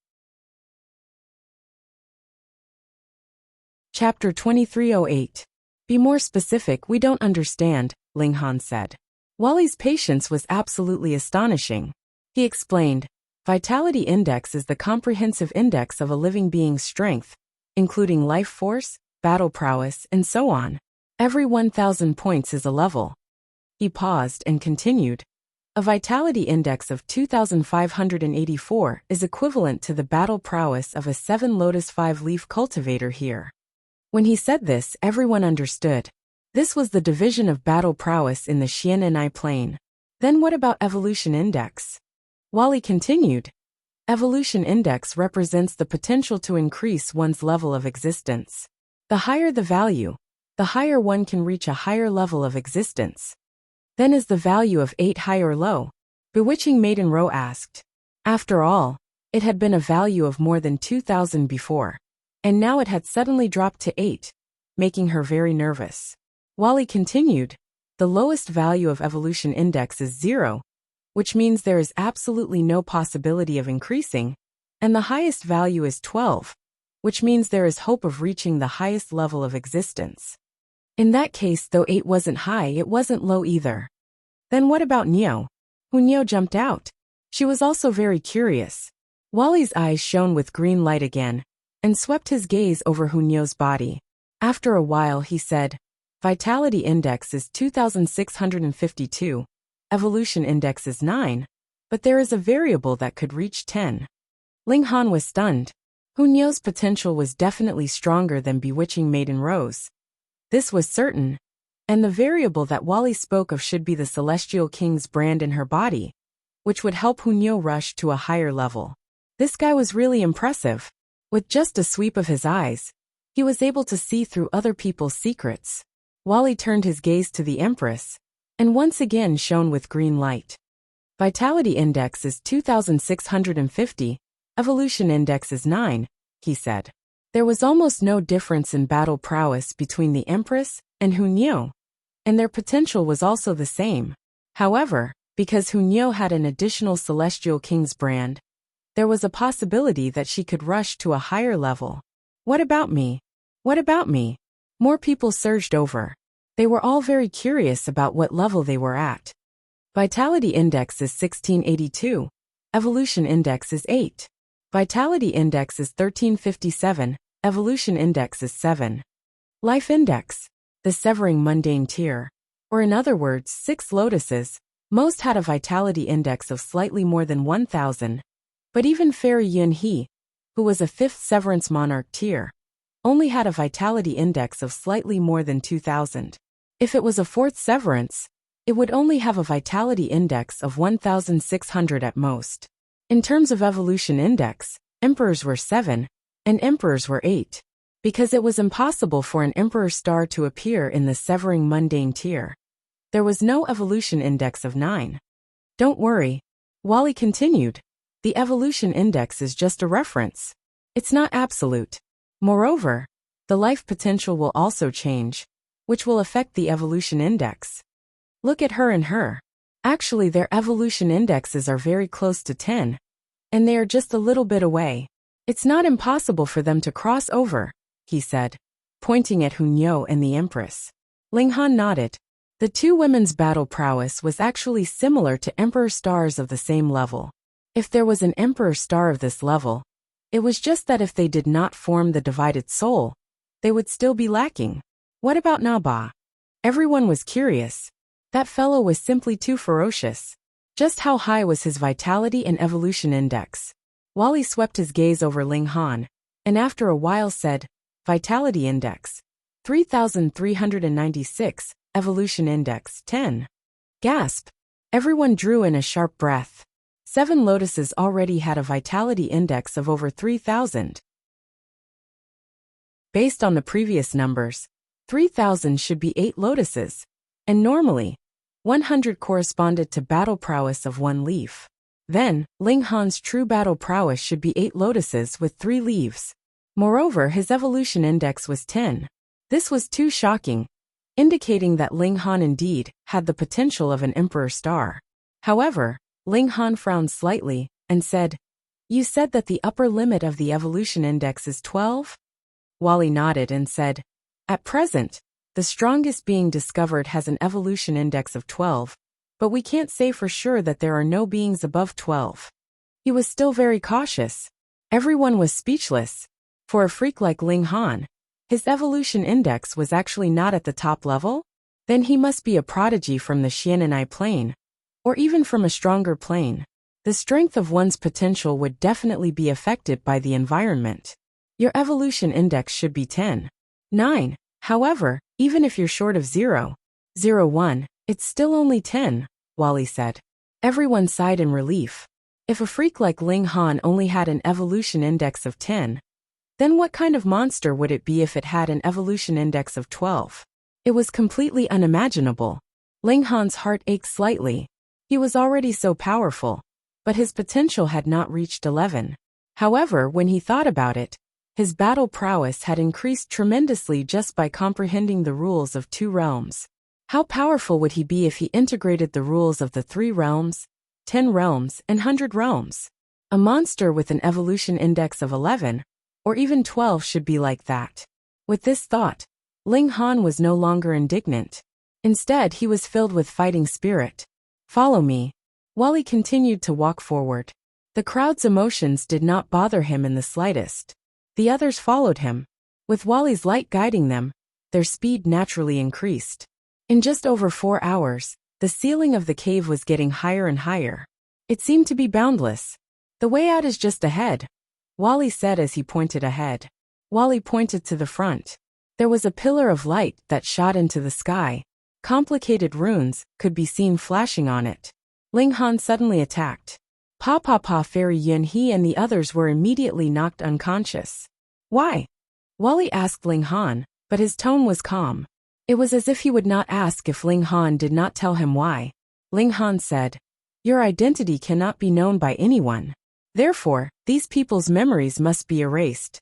Chapter 2308. Be more specific, we don't understand, Ling Han said. Wally's patience was absolutely astonishing. He explained, Vitality Index is the comprehensive index of a living being's strength, including life force, battle prowess, and so on. Every 1,000 points is a level. He paused and continued. A vitality index of 2,584 is equivalent to the battle prowess of a 7 Lotus 5-leaf cultivator here. When he said this, everyone understood. This was the division of battle prowess in the Xian and I plane. Then what about evolution index? Wally continued. Evolution index represents the potential to increase one's level of existence. The higher the value, the higher one can reach a higher level of existence. Then is the value of 8 high or low? Bewitching Maiden Row asked. After all, it had been a value of more than 2,000 before, and now it had suddenly dropped to 8, making her very nervous. Wally continued, the lowest value of evolution index is 0, which means there is absolutely no possibility of increasing, and the highest value is 12, which means there is hope of reaching the highest level of existence. In that case, though 8 wasn't high, it wasn't low either. Then what about Neo? Hunyo jumped out. She was also very curious. Wally's eyes shone with green light again, and swept his gaze over Hunyo's body. After a while he said, Vitality Index is 2,652. Evolution Index is 9, but there is a variable that could reach 10. Ling Han was stunned. Hunyo's potential was definitely stronger than Bewitching Maiden Rose. This was certain, and the variable that Wally spoke of should be the Celestial King's brand in her body, which would help Hunyo rush to a higher level. This guy was really impressive. With just a sweep of his eyes, he was able to see through other people's secrets. Wally turned his gaze to the Empress, and once again shone with green light. Vitality Index is 2,650, Evolution index is 9, he said. There was almost no difference in battle prowess between the Empress and Hunyeo, and their potential was also the same. However, because Hunyeo had an additional Celestial King's brand, there was a possibility that she could rush to a higher level. What about me? What about me? More people surged over. They were all very curious about what level they were at. Vitality index is 1682. Evolution index is 8. Vitality index is 1357. Evolution index is 7. Life index. The severing mundane tier. Or in other words, 6 lotuses. Most had a vitality index of slightly more than 1000. But even Fairy Yunhe, who was a 5th Severance Monarch tier, only had a vitality index of slightly more than 2000. If it was a 4th Severance, it would only have a vitality index of 1600 at most. In terms of evolution index, Emperors were 7, and Emperors were 8. Because it was impossible for an Emperor star to appear in the Severing Mundane tier, there was no evolution index of 9. Don't worry, Wally continued. The evolution index is just a reference. It's not absolute. Moreover, the life potential will also change, which will affect the evolution index. Look at her and her. Actually, their evolution indexes are very close to 10, and they are just a little bit away. It's not impossible for them to cross over, he said, pointing at Hunyeo and the Empress. Ling Han nodded. The two women's battle prowess was actually similar to Emperor stars of the same level. If there was an Emperor star of this level, it was just that if they did not form the divided soul, they would still be lacking. What about Naba? Everyone was curious. That fellow was simply too ferocious. Just how high was his vitality and evolution index? Wally swept his gaze over Ling Han, and after a while said, Vitality index, 3396, evolution index, 10. Gasp! Everyone drew in a sharp breath. 7 lotuses already had a vitality index of over 3000. Based on the previous numbers, 3000 should be 8 lotuses, and normally, 100 corresponded to battle prowess of 1 leaf. Then, Ling Han's true battle prowess should be 8 lotuses with 3 leaves. Moreover, his evolution index was 10. This was too shocking, indicating that Ling Han indeed had the potential of an Emperor star. However, Ling Han frowned slightly and said, You said that the upper limit of the evolution index is 12? Wally nodded and said, At present, the strongest being discovered has an evolution index of 12, but we can't say for sure that there are no beings above 12. He was still very cautious. Everyone was speechless. For a freak like Ling Han, his evolution index was actually not at the top level? Then he must be a prodigy from the Xian'an plane, or even from a stronger plane. The strength of one's potential would definitely be affected by the environment. Your evolution index should be 10. 9. However, even if you're short of 0, 1, it's still only 10, Wally said. Everyone sighed in relief. If a freak like Ling Han only had an evolution index of 10, then what kind of monster would it be if it had an evolution index of 12? It was completely unimaginable. Ling Han's heart ached slightly. He was already so powerful, but his potential had not reached 11. However, when he thought about it, his battle prowess had increased tremendously just by comprehending the rules of 2 realms. How powerful would he be if he integrated the rules of the 3 realms, 10 realms, and 100 realms? A monster with an evolution index of 11, or even 12 should be like that. With this thought, Ling Han was no longer indignant. Instead, he was filled with fighting spirit. Follow me. Wally continued to walk forward. The crowd's emotions did not bother him in the slightest. The others followed him. With Wally's light guiding them, their speed naturally increased. In just over 4 hours, the ceiling of the cave was getting higher and higher. It seemed to be boundless. The way out is just ahead, Wally said as he pointed ahead. Wally pointed to the front. There was a pillar of light that shot into the sky. Complicated runes could be seen flashing on it. Ling Han suddenly attacked. Fairy Yunhe and the others were immediately knocked unconscious. Why? Wally asked Ling Han, but his tone was calm. It was as if he would not ask if Ling Han did not tell him why. Ling Han said, Your identity cannot be known by anyone. Therefore, these people's memories must be erased.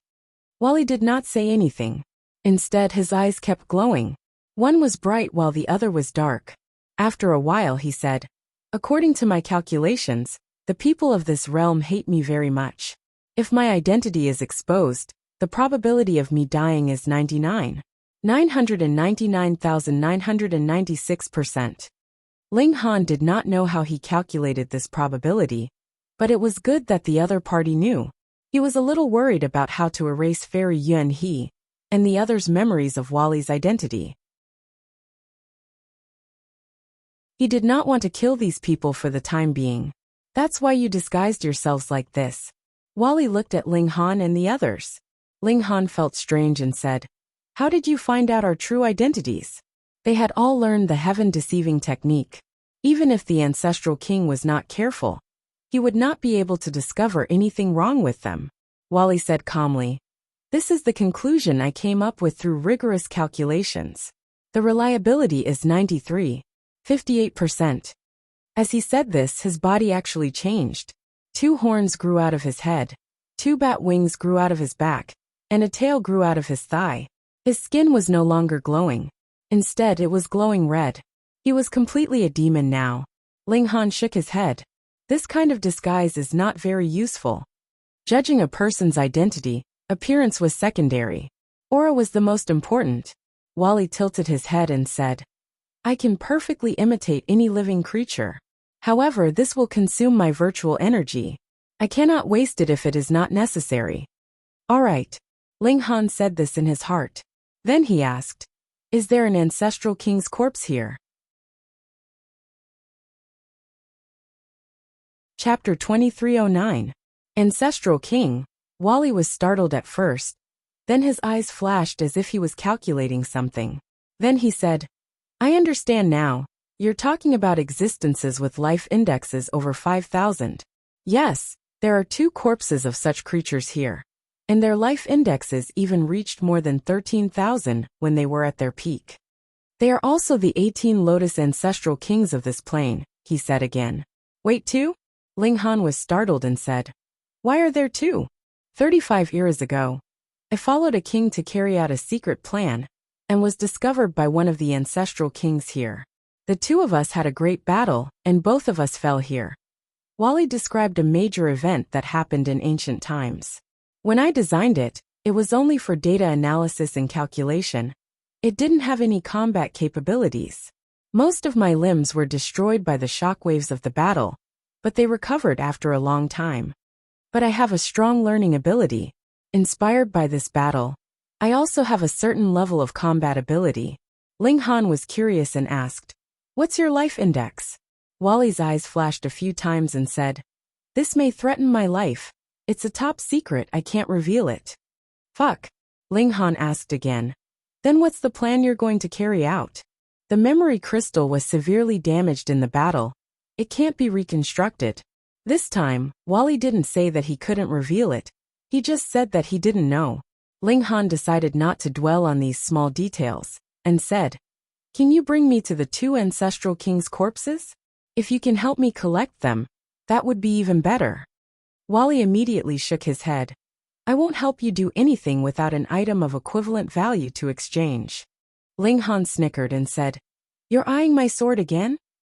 Wally did not say anything. Instead, his eyes kept glowing. One was bright while the other was dark. After a while he said, "According to my calculations, the people of this realm hate me very much. If my identity is exposed, the probability of me dying is 999,996%. Ling Han did not know how he calculated this probability, but it was good that the other party knew. He was a little worried about how to erase Fairy Yuan He and the others' memories of Wally's identity. He did not want to kill these people for the time being. That's why you disguised yourselves like this. Wally looked at Ling Han and the others. Ling Han felt strange and said, "How did you find out our true identities?" They had all learned the heaven-deceiving technique. Even if the ancestral king was not careful, he would not be able to discover anything wrong with them. Wally said calmly, "This is the conclusion I came up with through rigorous calculations. The reliability is 93.58%. As he said this, his body actually changed. 2 horns grew out of his head, 2 bat wings grew out of his back, and a tail grew out of his thigh. His skin was no longer glowing. Instead, it was glowing red. He was completely a demon now. Ling Han shook his head. This kind of disguise is not very useful. Judging a person's identity, appearance was secondary. Aura was the most important. Wally tilted his head and said, "I can perfectly imitate any living creature. However, this will consume my virtual energy. I cannot waste it if it is not necessary." "All right." Ling Han said this in his heart. Then he asked, "Is there an ancestral king's corpse here?" Chapter 2309. Ancestral King. Wally was startled at first. Then his eyes flashed as if he was calculating something. Then he said, "I understand now. You're talking about existences with life indexes over 5,000. Yes, there are 2 corpses of such creatures here. And their life indexes even reached more than 13,000 when they were at their peak. They are also the 18 Lotus ancestral kings of this plane," he said again. "Wait, 2? Ling Han was startled and said, "Why are there 2? 35 eras ago, I followed a king to carry out a secret plan and was discovered by one of the ancestral kings here. The 2 of us had a great battle, and both of us fell here." Wally described a major event that happened in ancient times. "When I designed it, it was only for data analysis and calculation. It didn't have any combat capabilities. Most of my limbs were destroyed by the shockwaves of the battle, but they recovered after a long time. But I have a strong learning ability. Inspired by this battle, I also have a certain level of combat ability." Ling Han was curious and asked, "What's your life index?" Wally's eyes flashed a few times and said, "This may threaten my life. It's a top secret, I can't reveal it." "Fuck?" Ling Han asked again. "Then what's the plan you're going to carry out?" "The memory crystal was severely damaged in the battle. It can't be reconstructed." This time, Wally didn't say that he couldn't reveal it. He just said that he didn't know. Ling Han decided not to dwell on these small details, and said, "Can you bring me to the 2 ancestral kings' corpses? If you can help me collect them, that would be even better." Wally immediately shook his head. "I won't help you do anything without an item of equivalent value to exchange." Ling Han snickered and said, "You're eyeing my sword again?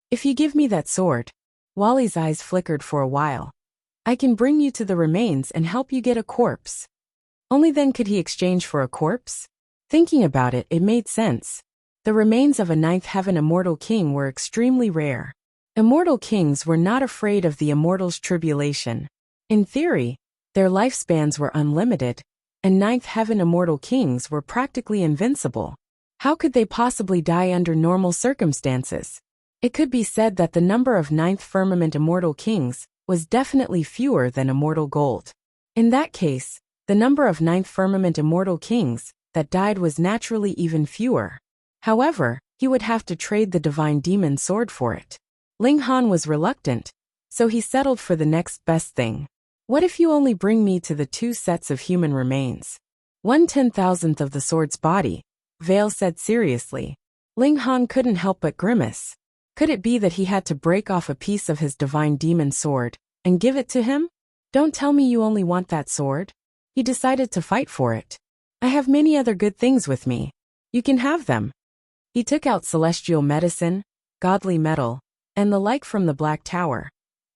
If you give me that sword," Wally's eyes flickered for a while, "I can bring you to the remains and help you get a corpse." Only then could he exchange for a corpse? Thinking about it, it made sense. The remains of a 9th heaven immortal king were extremely rare. Immortal kings were not afraid of the immortal's tribulation. In theory, their lifespans were unlimited, and 9th heaven immortal kings were practically invincible. How could they possibly die under normal circumstances? It could be said that the number of 9th firmament immortal kings was definitely fewer than immortal gold. In that case, the number of 9th firmament immortal kings that died was naturally even fewer. However, he would have to trade the divine demon sword for it. Ling Han was reluctant, so he settled for the next best thing. "What if you only bring me to the 2 sets of human remains? 1/10,000th of the sword's body," Vale said seriously. Ling Han couldn't help but grimace. Could it be that he had to break off a piece of his divine demon sword and give it to him? Don't tell me you only want that sword. He decided to fight for it. I have many other good things with me. You can have them. He took out celestial medicine, godly metal, and the like from the Black Tower.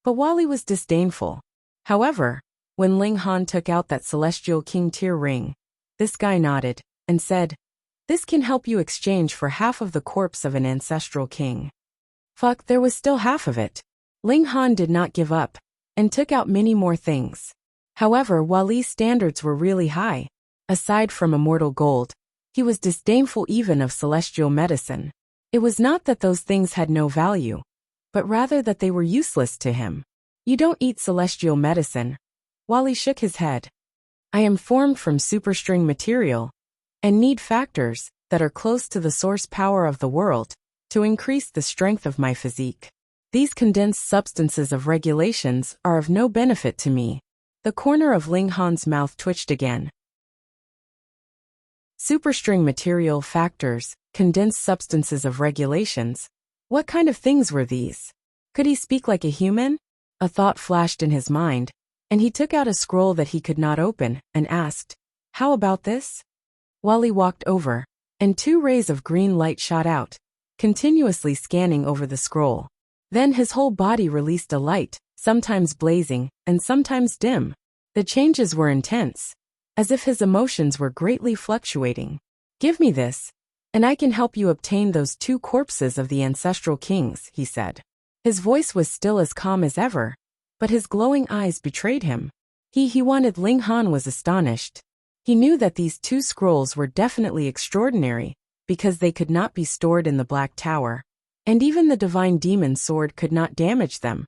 But Wally was disdainful. However, when Ling Han took out that celestial king tier ring, this guy nodded and said, "This can help you exchange for half of the corpse of an ancestral king." Fuck, there was still half of it. Ling Han did not give up and took out many more things. However, Wali's standards were really high. Aside from immortal gold, he was disdainful even of celestial medicine. It was not that those things had no value, but rather that they were useless to him. You don't eat celestial medicine. Wally shook his head. I am formed from superstring material and need factors that are close to the source power of the world to increase the strength of my physique. These condensed substances of regulations are of no benefit to me. The corner of Ling Han's mouth twitched again. Superstring material factors, condensed substances of regulations. What kind of things were these? Could he speak like a human? A thought flashed in his mind, and he took out a scroll that he could not open and asked, "How about this?" Wally walked over, and 2 rays of green light shot out, continuously scanning over the scroll. Then his whole body released a light, sometimes blazing and sometimes dim. The changes were intense, as if his emotions were greatly fluctuating. "Give me this, and I can help you obtain those 2 corpses of the ancestral kings," he said. His voice was still as calm as ever, but his glowing eyes betrayed him. He wanted Ling Han was astonished. He knew that these 2 scrolls were definitely extraordinary, because they could not be stored in the Black Tower, and even the divine demon sword could not damage them.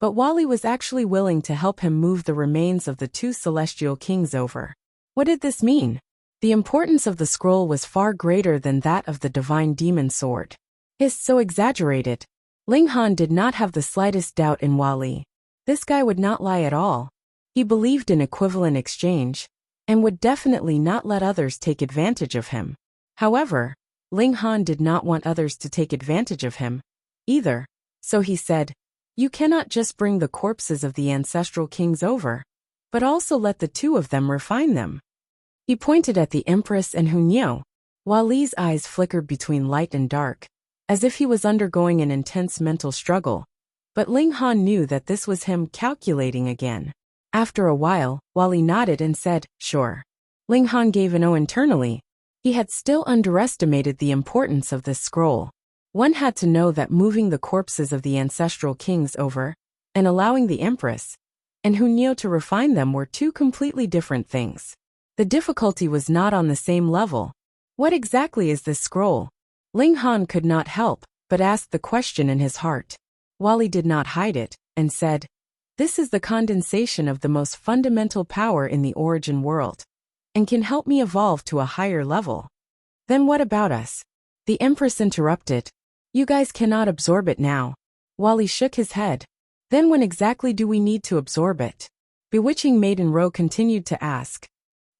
But Wally was actually willing to help him move the remains of the 2 celestial kings over. What did this mean? The importance of the scroll was far greater than that of the divine demon sword. It's so exaggerated. Ling Han did not have the slightest doubt in Wally. This guy would not lie at all. He believed in equivalent exchange, and would definitely not let others take advantage of him. However, Ling Han did not want others to take advantage of him either, so he said, "You cannot just bring the corpses of the ancestral kings over, but also let the 2 of them refine them." He pointed at the Empress and Hunyeo. Wali's eyes flickered between light and dark, as if he was undergoing an intense mental struggle. But Ling Han knew that this was him calculating again. After a while, Wali nodded and said, "Sure." Ling Han gave an O internally. He had still underestimated the importance of this scroll. One had to know that moving the corpses of the ancestral kings over, and allowing the Empress and Hunyeo to refine them were 2 completely different things. The difficulty was not on the same level. What exactly is this scroll? Ling Han could not help but ask the question in his heart. Wally did not hide it, and said, "This is the condensation of the most fundamental power in the origin world, and can help me evolve to a higher level." "Then what about us?" The Empress interrupted. "You guys cannot absorb it now." Wally shook his head. "Then when exactly do we need to absorb it?" Bewitching Maiden Row continued to ask.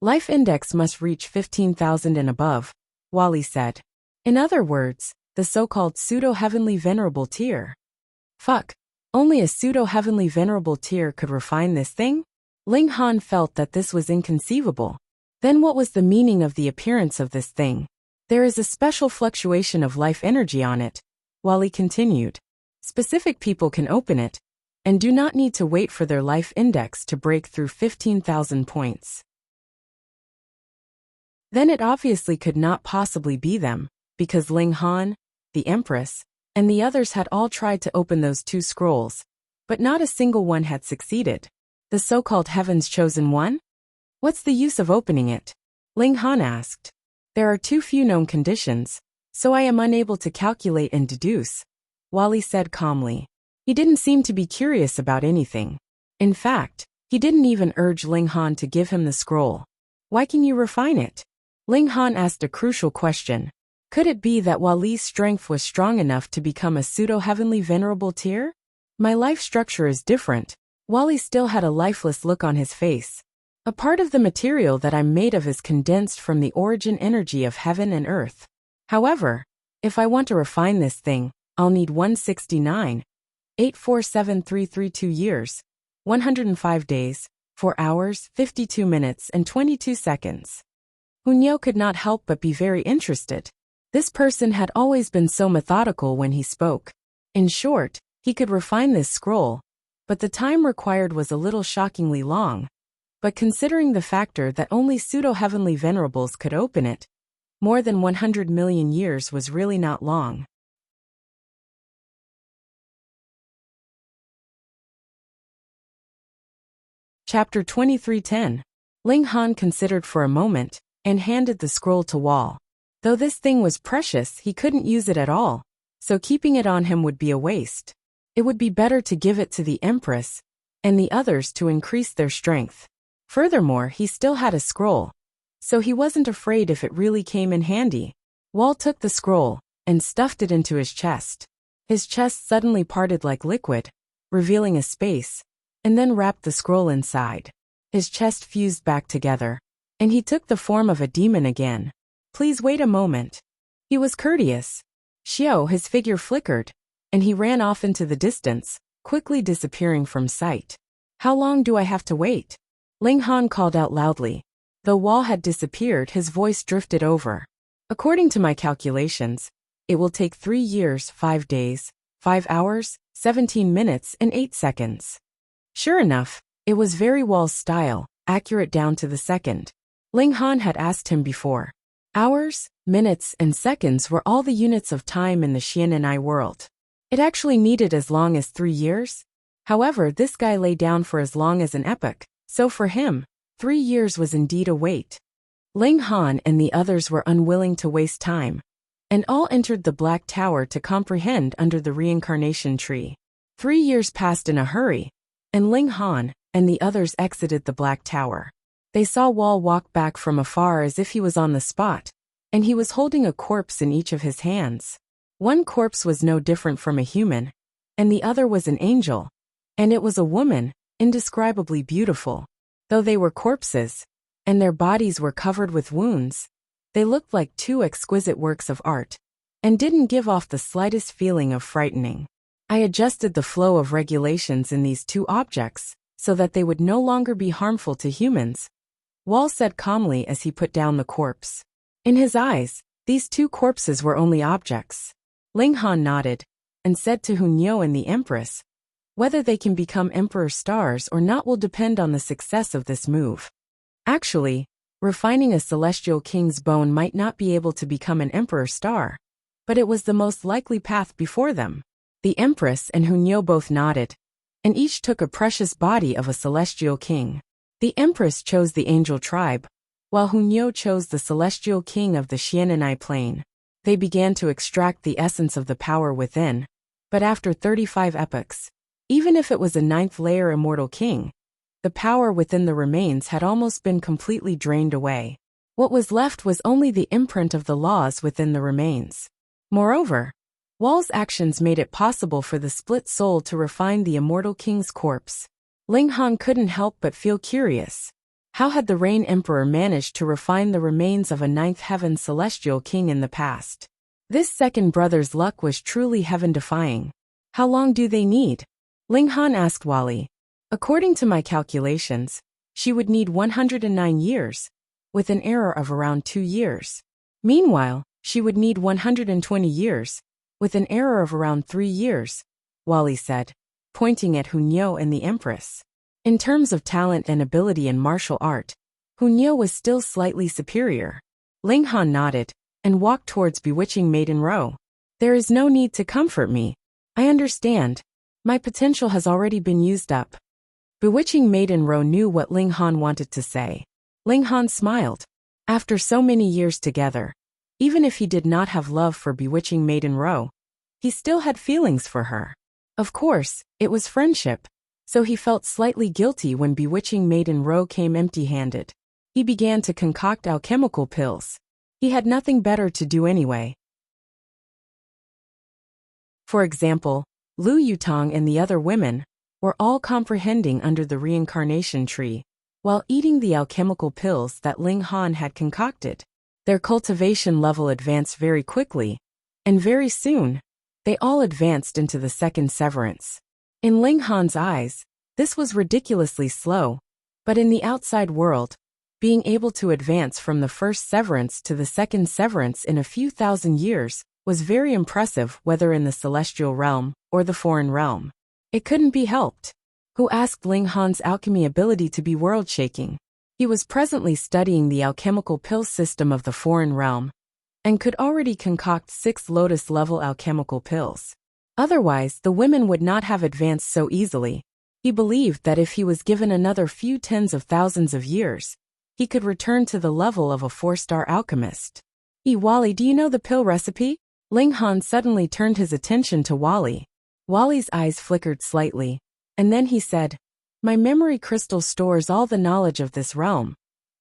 "Life index must reach 15,000 and above," Wally said. "In other words, the so-called pseudo-heavenly venerable tier." Fuck, only a pseudo-heavenly venerable tier could refine this thing? Ling Han felt that this was inconceivable. Then what was the meaning of the appearance of this thing? "There is a special fluctuation of life energy on it," Wally continued. "Specific people can open it, and do not need to wait for their life index to break through 15,000 points." Then it obviously could not possibly be them, because Ling Han, the Empress, and the others had all tried to open those 2 scrolls, but not a single one had succeeded. The so-called Heaven's Chosen One? What's the use of opening it? Ling Han asked. "There are too few known conditions, so I am unable to calculate and deduce," Wally said calmly. He didn't seem to be curious about anything. In fact, he didn't even urge Ling Han to give him the scroll. "Why can you refine it?" Ling Han asked a crucial question. Could it be that Wali's strength was strong enough to become a pseudo-heavenly venerable tier? "My life structure is different." Wally still had a lifeless look on his face. "A part of the material that I'm made of is condensed from the origin energy of heaven and earth. However, if I want to refine this thing, I'll need 169,847,332 years. 105 days, 4 hours, 52 minutes, and 22 seconds. Hunyo could not help but be very interested. This person had always been so methodical when he spoke. In short, he could refine this scroll, but the time required was a little shockingly long. But considering the factor that only pseudo-heavenly venerables could open it, more than 100 million years was really not long. Chapter 23:10. Ling Han considered for a moment, and handed the scroll to Wall. Though this thing was precious, he couldn't use it at all, so keeping it on him would be a waste. It would be better to give it to the Empress, and the others to increase their strength. Furthermore, he still had a scroll, so he wasn't afraid if it really came in handy. Wall took the scroll, and stuffed it into his chest. His chest suddenly parted like liquid, revealing a space, and then wrapped the scroll inside. His chest fused back together, and he took the form of a demon again. Please wait a moment. He was courteous. Xiao, his figure flickered, and he ran off into the distance, quickly disappearing from sight. How long do I have to wait? Ling Han called out loudly. Though Wall had disappeared, his voice drifted over. According to my calculations, it will take 3 years, 5 days, 5 hours, 17 minutes, and 8 seconds. Sure enough, it was very Wall's style, accurate down to the second. Ling Han had asked him before. Hours, minutes, and seconds were all the units of time in the Xian'an world. It actually needed as long as 3 years. However, this guy lay down for as long as an epoch, so for him, 3 years was indeed a wait. Ling Han and the others were unwilling to waste time, and all entered the Black Tower to comprehend under the reincarnation tree. 3 years passed in a hurry, and Ling Han and the others exited the Black Tower. They saw Wall walk back from afar as if he was on the spot, and he was holding a corpse in each of his hands. One corpse was no different from a human, and the other was an angel, and it was a woman, indescribably beautiful. Though they were corpses, and their bodies were covered with wounds, they looked like 2 exquisite works of art, and didn't give off the slightest feeling of frightening. I adjusted the flow of regulations in these 2 objects, so that they would no longer be harmful to humans, Wall said calmly as he put down the corpse. In his eyes, these 2 corpses were only objects. Ling Han nodded, and said to Hunyo and the Empress, whether they can become Emperor Stars or not will depend on the success of this move. Actually, refining a Celestial King's bone might not be able to become an Emperor Star, but it was the most likely path before them. The Empress and Hunyo both nodded, and each took a precious body of a Celestial King. The Empress chose the Angel tribe, while Hunyo chose the Celestial King of the Xian'an plane. They began to extract the essence of the power within, but after 35 epochs, even if it was a 9th layer Immortal King, the power within the remains had almost been completely drained away. What was left was only the imprint of the laws within the remains. Moreover, Wall's actions made it possible for the split soul to refine the Immortal King's corpse. Ling Han couldn't help but feel curious. How had the Rain Emperor managed to refine the remains of a 9th heaven Celestial King in the past? This second brother's luck was truly heaven-defying. How long do they need? Ling Han asked Wally. According to my calculations, she would need 109 years, with an error of around 2 years. Meanwhile, she would need 120 years, with an error of around 3 years, Wally said, pointing at Hunyo and the Empress. In terms of talent and ability in martial art, Hunyo was still slightly superior. Ling Han nodded, and walked towards Bewitching Maiden Row. There is no need to comfort me. I understand. My potential has already been used up. Bewitching Maiden Row knew what Ling Han wanted to say. Ling Han smiled. After so many years together, even if he did not have love for Bewitching Maiden Row, he still had feelings for her. Of course, it was friendship, so he felt slightly guilty when Bewitching Maiden Row came empty-handed. He began to concoct alchemical pills. He had nothing better to do anyway. For example, Lu Yutong and the other women were all comprehending under the reincarnation tree, while eating the alchemical pills that Ling Han had concocted. Their cultivation level advanced very quickly, and very soon, they all advanced into the second severance. In Ling Han's eyes, This was ridiculously slow, but in the outside world, being able to advance from the first severance to the second severance in a few thousand years was very impressive, whether in the celestial realm or the foreign realm. It couldn't be helped. Who asked Ling Han's alchemy ability to be world-shaking? He was presently studying the alchemical pill system of the foreign realm, and could already concoct 6 lotus-level alchemical pills. Otherwise, the women would not have advanced so easily. He believed that if he was given another few tens of thousands of years, he could return to the level of a 4-star alchemist. Wally, do you know the pill recipe? Ling Han suddenly turned his attention to Wally. Wally's eyes flickered slightly, and then he said, "My memory crystal stores all the knowledge of this realm,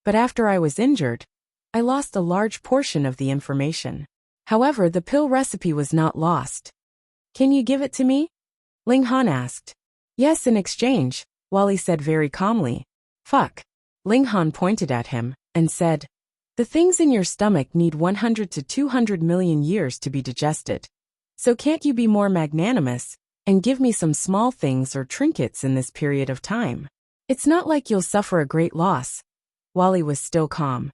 but after I was injured, I lost a large portion of the information. However, the pill recipe was not lost. Can you give it to me?" Ling Han asked. "Yes, in exchange," Wally said very calmly. "Fuck." Ling Han pointed at him and said, "The things in your stomach need 100 to 200 million years to be digested. So can't you be more magnanimous and give me some small things or trinkets in this period of time? It's not like you'll suffer a great loss." Wally was still calm.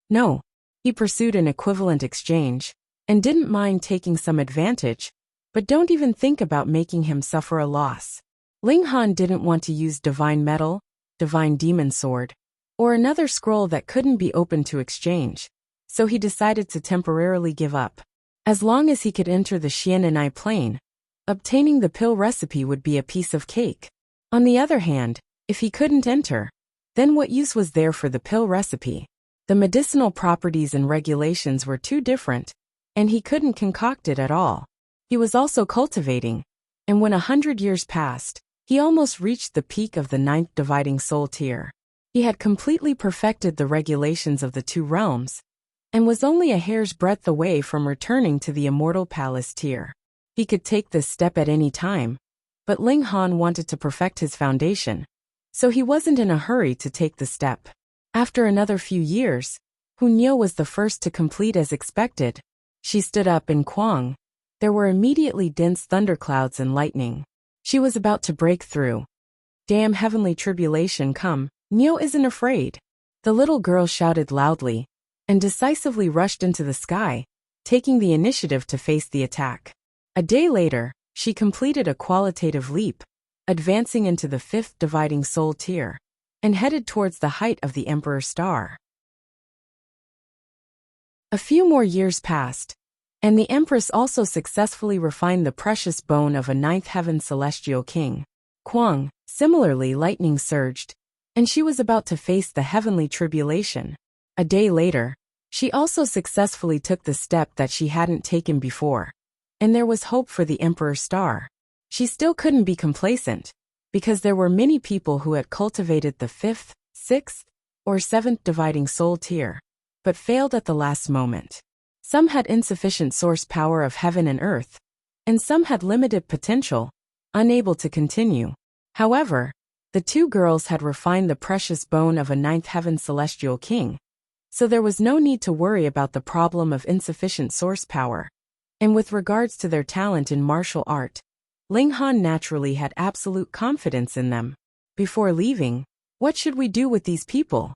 "No." He pursued an equivalent exchange, and didn't mind taking some advantage, but don't even think about making him suffer a loss. Ling Han didn't want to use divine metal, divine demon sword, or another scroll that couldn't be opened to exchange, so he decided to temporarily give up. As long as he could enter the Xian'an plane, obtaining the pill recipe would be a piece of cake. On the other hand, if he couldn't enter, then what use was there for the pill recipe? The medicinal properties and regulations were too different, and he couldn't concoct it at all. He was also cultivating, and when 100 years passed, he almost reached the peak of the 9th dividing soul tier. He had completely perfected the regulations of the 2 realms, and was only a hair's breadth away from returning to the immortal palace tier. He could take this step at any time, but Ling Han wanted to perfect his foundation, so he wasn't in a hurry to take the step. After another few years, Hunyeo was the first to complete as expected. She stood up in Kwang. There were immediately dense thunderclouds and lightning. She was about to break through. "Damn heavenly tribulation come, Neo isn't afraid." The little girl shouted loudly, and decisively rushed into the sky, taking the initiative to face the attack. A day later, she completed a qualitative leap, advancing into the 5th dividing soul tier, and headed towards the height of the Emperor Star. A few more years passed, and the Empress also successfully refined the precious bone of a 9th heaven celestial king. Kwang, similarly, lightning surged, and she was about to face the heavenly tribulation. A day later, she also successfully took the step that she hadn't taken before, and there was hope for the Emperor Star. She still couldn't be complacent, because there were many people who had cultivated the 5th, 6th, or 7th dividing soul tier, but failed at the last moment. Some had insufficient source power of heaven and earth, and some had limited potential, unable to continue. However, the 2 girls had refined the precious bone of a 9th heaven celestial king, so there was no need to worry about the problem of insufficient source power. And with regards to their talent in martial art, Ling Han naturally had absolute confidence in them. Before leaving, "What should we do with these people?"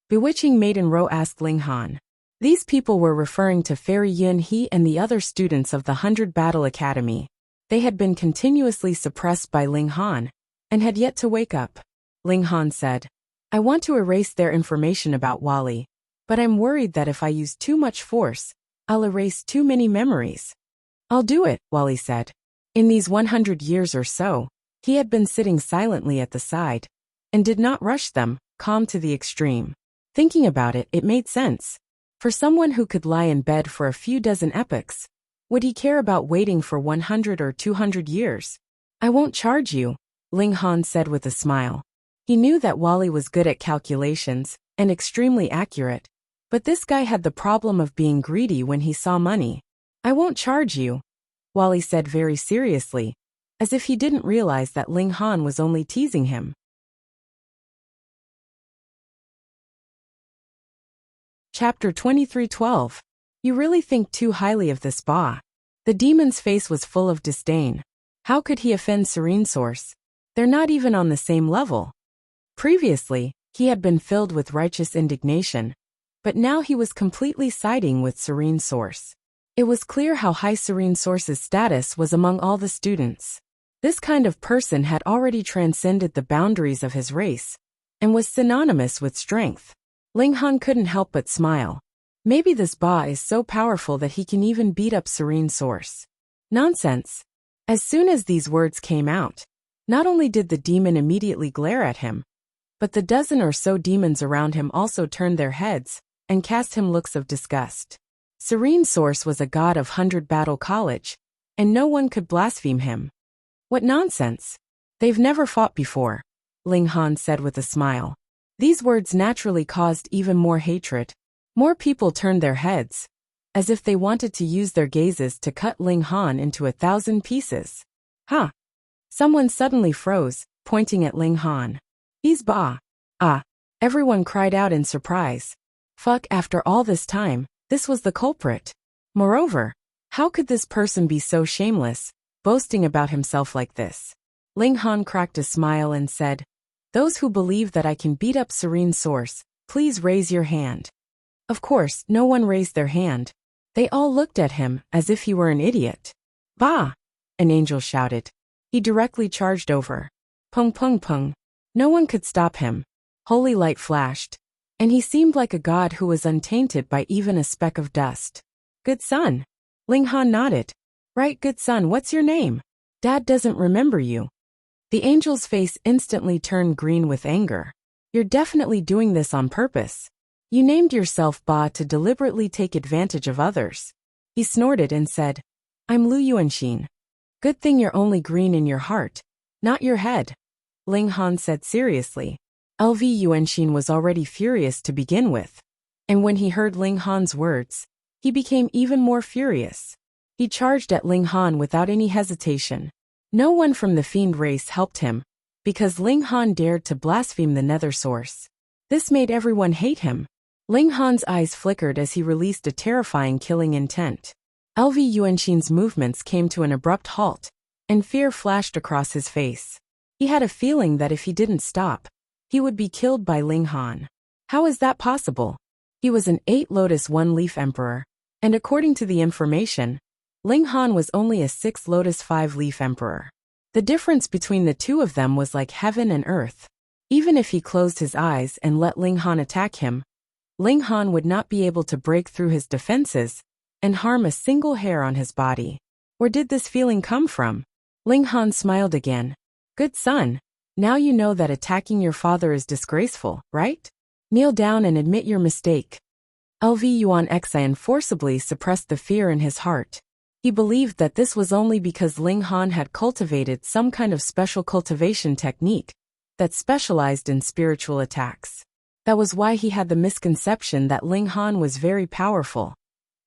Bewitching Maiden Ro asked Ling Han. These people were referring to Fairy Yun He and the other students of the 100 Battle Academy. They had been continuously suppressed by Ling Han, and had yet to wake up. Ling Han said, "I want to erase their information about Wally, but I'm worried that if I use too much force, I'll erase too many memories." "I'll do it," Wally said. In these 100 years or so, he had been sitting silently at the side, and did not rush them, calm to the extreme. Thinking about it, it made sense. For someone who could lie in bed for a few dozen epochs, would he care about waiting for 100 or 200 years? "I won't charge you," Ling Han said with a smile. He knew that Wally was good at calculations, and extremely accurate, but this guy had the problem of being greedy when he saw money. "I won't charge you," Wally said very seriously, as if he didn't realize that Ling Han was only teasing him. Chapter 23:12. You really think too highly of this Ba. The demon's face was full of disdain. How could he offend Serene Source? They're not even on the same level. Previously, he had been filled with righteous indignation, but now he was completely siding with Serene Source. It was clear how high Serene Source's status was among all the students. This kind of person had already transcended the boundaries of his race and was synonymous with strength. Ling Han couldn't help but smile. Maybe this Ba is so powerful that he can even beat up Serene Source. Nonsense. As soon as these words came out, not only did the demon immediately glare at him, but the dozen or so demons around him also turned their heads and cast him looks of disgust. Serene Source was a god of 100 Battle College, and no one could blaspheme him. What nonsense! They've never fought before, Ling Han said with a smile. These words naturally caused even more hatred. More people turned their heads, as if they wanted to use their gazes to cut Ling Han into 1,000 pieces. Huh! Someone suddenly froze, pointing at Ling Han. He's Ba. Ah! Everyone cried out in surprise. Fuck, after all this time, this was the culprit. Moreover, how could this person be so shameless, boasting about himself like this? Ling Han cracked a smile and said, "Those who believe that I can beat up Serene Source, please raise your hand." Of course, no one raised their hand. They all looked at him as if he were an idiot. "Bah!" an angel shouted. He directly charged over. Pung pung pung. No one could stop him. Holy light flashed, and he seemed like a god who was untainted by even a speck of dust. "Good son." Ling Han nodded. "Right, good son, what's your name? Dad doesn't remember you." The angel's face instantly turned green with anger. "You're definitely doing this on purpose. You named yourself Ba to deliberately take advantage of others." He snorted and said, "I'm Lu Yuanxin. Good thing you're only green in your heart, not your head," Ling Han said seriously. LV Yuanxin was already furious to begin with, and when he heard Ling Han's words, he became even more furious. He charged at Ling Han without any hesitation. No one from the fiend race helped him, because Ling Han dared to blaspheme the Nether Source. This made everyone hate him. Ling Han's eyes flickered as he released a terrifying killing intent. LV Yuanxin's movements came to an abrupt halt, and fear flashed across his face. He had a feeling that if he didn't stop, he would be killed by Ling Han. How is that possible? He was an 8 Lotus 1 Leaf Emperor, and according to the information, Ling Han was only a 6 Lotus 5 Leaf Emperor. The difference between the two of them was like heaven and earth. Even if he closed his eyes and let Ling Han attack him, Ling Han would not be able to break through his defenses and harm a single hair on his body. Where did this feeling come from? Ling Han smiled again. "Good son. Now you know that attacking your father is disgraceful, right? Kneel down and admit your mistake." LV Yuan Xian forcibly suppressed the fear in his heart. He believed that this was only because Ling Han had cultivated some kind of special cultivation technique that specialized in spiritual attacks. That was why he had the misconception that Ling Han was very powerful,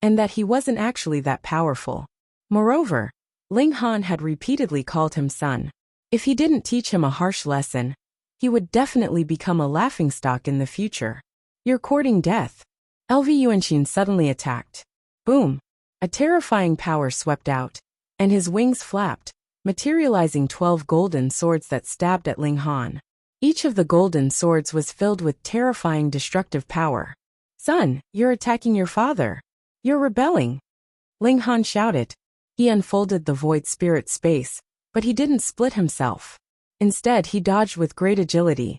and that he wasn't actually that powerful. Moreover, Ling Han had repeatedly called him son. If he didn't teach him a harsh lesson, he would definitely become a laughingstock in the future. "You're courting death." LV Yuanxin suddenly attacked. Boom! A terrifying power swept out, and his wings flapped, materializing 12 golden swords that stabbed at Ling Han. Each of the golden swords was filled with terrifying destructive power. "Son, you're attacking your father. You're rebelling," Ling Han shouted. He unfolded the void spirit space, but he didn't split himself. Instead, he dodged with great agility.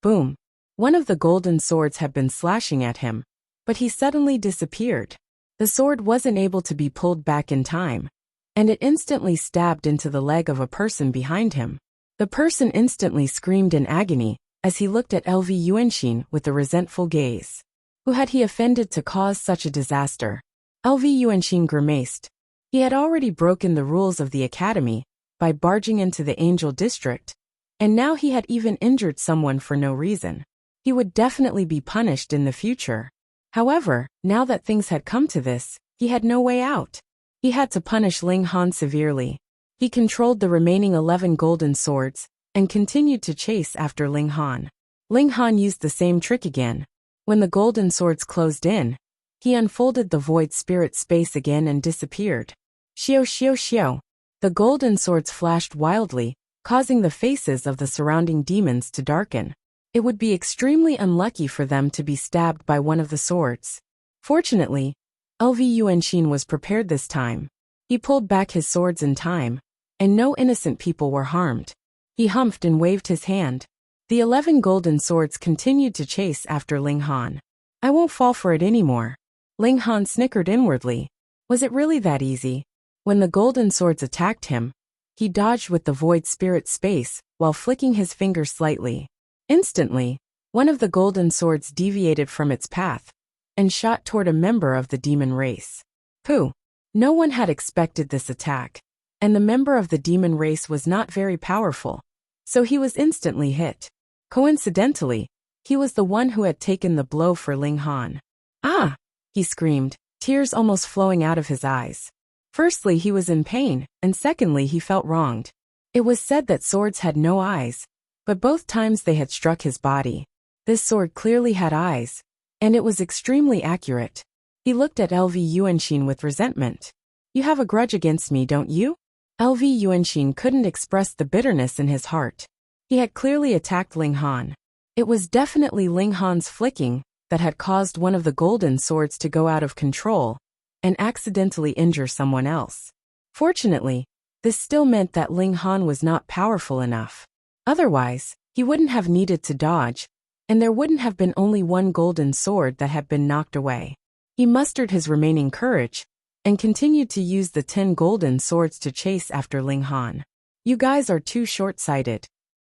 Boom! One of the golden swords had been slashing at him, but he suddenly disappeared. The sword wasn't able to be pulled back in time, and it instantly stabbed into the leg of a person behind him. The person instantly screamed in agony as he looked at LV Yuanxin with a resentful gaze. Who had he offended to cause such a disaster? LV Yuanxin grimaced. He had already broken the rules of the academy by barging into the Angel District, and now he had even injured someone for no reason. He would definitely be punished in the future. However, now that things had come to this, he had no way out. He had to punish Ling Han severely. He controlled the remaining 11 golden swords and continued to chase after Ling Han. Ling Han used the same trick again. When the golden swords closed in, he unfolded the void spirit space again and disappeared. Xiao xiao xiao. The golden swords flashed wildly, causing the faces of the surrounding demons to darken. It would be extremely unlucky for them to be stabbed by one of the swords. Fortunately, LV Yuanshin was prepared this time. He pulled back his swords in time, and no innocent people were harmed. He humphed and waved his hand. The 11 golden swords continued to chase after Ling Han. I won't fall for it anymore. Ling Han snickered inwardly. Was it really that easy? When the golden swords attacked him, he dodged with the void spirit space while flicking his fingers slightly. Instantly, one of the golden swords deviated from its path and shot toward a member of the demon race. Pooh! No one had expected this attack, and the member of the demon race was not very powerful, so he was instantly hit. Coincidentally, he was the one who had taken the blow for Ling Han. Ah! He screamed, tears almost flowing out of his eyes. Firstly, he was in pain, and secondly, he felt wronged. It was said that swords had no eyes, but both times they had struck his body. This sword clearly had eyes, and it was extremely accurate. He looked at LV Yuanshin with resentment. You have a grudge against me, don't you? LV Yuanshin couldn't express the bitterness in his heart. He had clearly attacked Ling Han. It was definitely Ling Han's flicking that had caused one of the golden swords to go out of control and accidentally injure someone else. Fortunately, this still meant that Ling Han was not powerful enough. Otherwise, he wouldn't have needed to dodge, and there wouldn't have been only one golden sword that had been knocked away. He mustered his remaining courage and continued to use the 10 golden swords to chase after Ling Han. You guys are too short-sighted.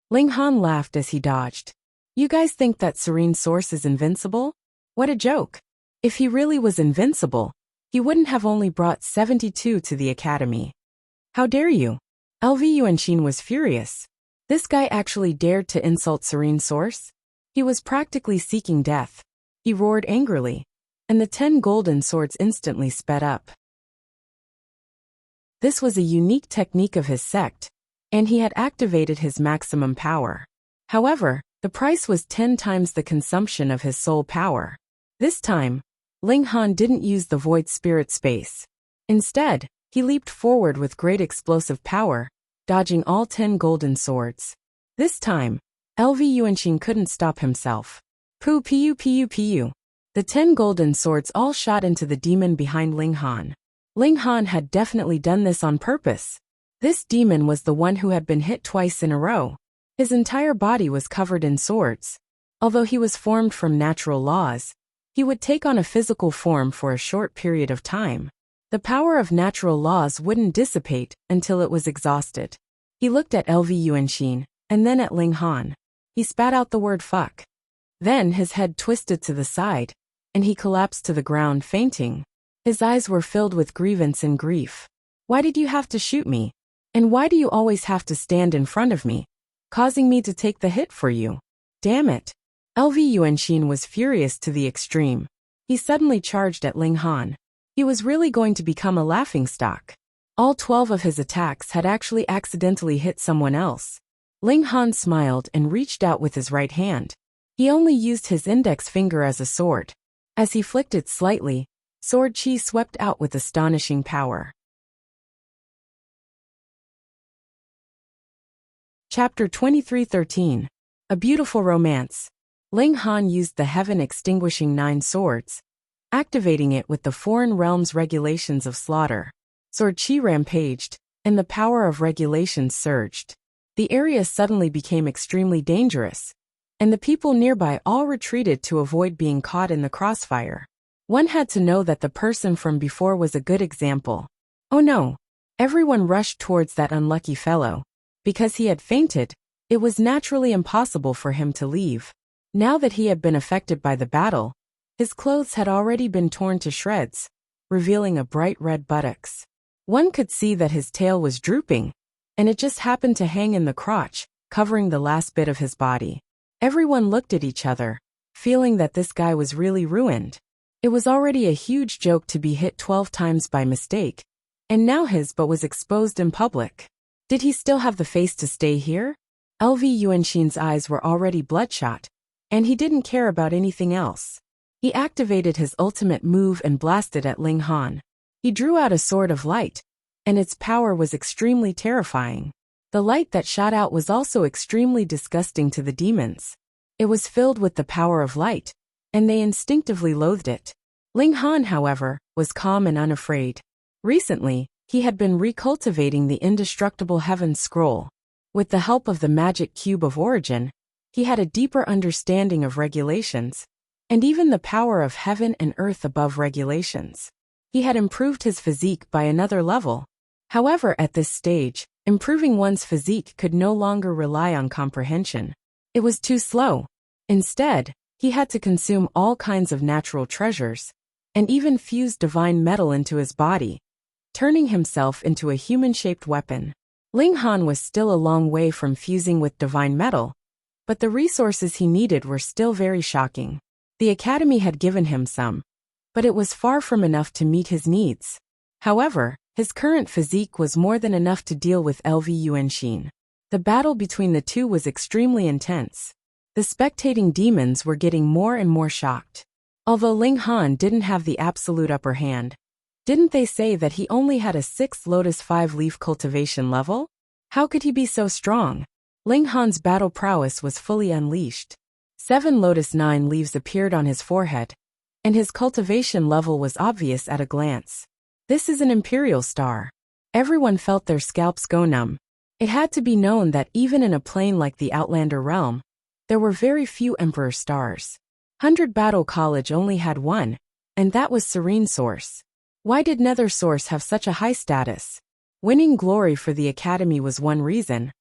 Ling Han laughed as he dodged. You guys think that Serene Source is invincible? What a joke. If he really was invincible, he wouldn't have only brought 72 to the academy. How dare you? LV Yuanshin was furious. This guy actually dared to insult Serene Source? He was practically seeking death. He roared angrily, and the 10 golden swords instantly sped up. This was a unique technique of his sect, and he had activated his maximum power. However, the price was 10 times the consumption of his soul power. This time, Ling Han didn't use the void spirit space. Instead, he leaped forward with great explosive power, dodging all 10 golden swords. This time, LV Yuanshin couldn't stop himself. Pu. The 10 golden swords all shot into the demon behind Ling Han. Ling Han had definitely done this on purpose. This demon was the one who had been hit twice in a row. His entire body was covered in swords. Although he was formed from natural laws, he would take on a physical form for a short period of time. The power of natural laws wouldn't dissipate until it was exhausted. He looked at LV Yuanshin, and then at Ling Han. He spat out the word fuck. Then his head twisted to the side, and he collapsed to the ground fainting. His eyes were filled with grievance and grief. Why did you have to shoot me? And why do you always have to stand in front of me, causing me to take the hit for you? Damn it. LV Yuanshin was furious to the extreme. He suddenly charged at Ling Han. He was really going to become a laughingstock. All 12 of his attacks had actually accidentally hit someone else. Ling Han smiled and reached out with his right hand. He only used his index finger as a sword. As he flicked it slightly, sword chi swept out with astonishing power. Chapter 23:13. A Beautiful Romance. Ling Han used the heaven-extinguishing 9 swords, activating it with the foreign realms regulations of slaughter. Sword chi rampaged, and the power of regulations surged. The area suddenly became extremely dangerous, and the people nearby all retreated to avoid being caught in the crossfire. One had to know that the person from before was a good example. Oh no! Everyone rushed towards that unlucky fellow. Because he had fainted, it was naturally impossible for him to leave. Now that he had been affected by the battle, his clothes had already been torn to shreds, revealing a bright red buttocks. One could see that his tail was drooping, and it just happened to hang in the crotch, covering the last bit of his body. Everyone looked at each other, feeling that this guy was really ruined. It was already a huge joke to be hit 12 times by mistake, and now his butt was exposed in public. Did he still have the face to stay here? LV Yuanshin's eyes were already bloodshot, and he didn't care about anything else. He activated his ultimate move and blasted at Ling Han. He drew out a sword of light, and its power was extremely terrifying. The light that shot out was also extremely disgusting to the demons. It was filled with the power of light, and they instinctively loathed it. Ling Han, however, was calm and unafraid. Recently, he had been recultivating the indestructible Heaven Scroll. With the help of the magic cube of origin, he had a deeper understanding of regulations, and even the power of heaven and earth above regulations. He had improved his physique by another level. However, at this stage, improving one's physique could no longer rely on comprehension. It was too slow. Instead, he had to consume all kinds of natural treasures, and even fuse divine metal into his body, turning himself into a human-shaped weapon. Ling Han was still a long way from fusing with divine metal, but the resources he needed were still very shocking. The Academy had given him some, but it was far from enough to meet his needs. However, his current physique was more than enough to deal with LV Yuanxin. The battle between the two was extremely intense. The spectating demons were getting more and more shocked. Although Ling Han didn't have the absolute upper hand, didn't they say that he only had a 6th Lotus 5-leaf cultivation level? How could he be so strong? Ling Han's battle prowess was fully unleashed. 7 Lotus 9 leaves appeared on his forehead, and his cultivation level was obvious at a glance. This is an imperial star. Everyone felt their scalps go numb. It had to be known that even in a plane like the Outlander realm, there were very few Emperor stars. 100 Battle College only had one, and that was Serene Source. Why did Nether Source have such a high status? Winning glory for the Academy was one reason,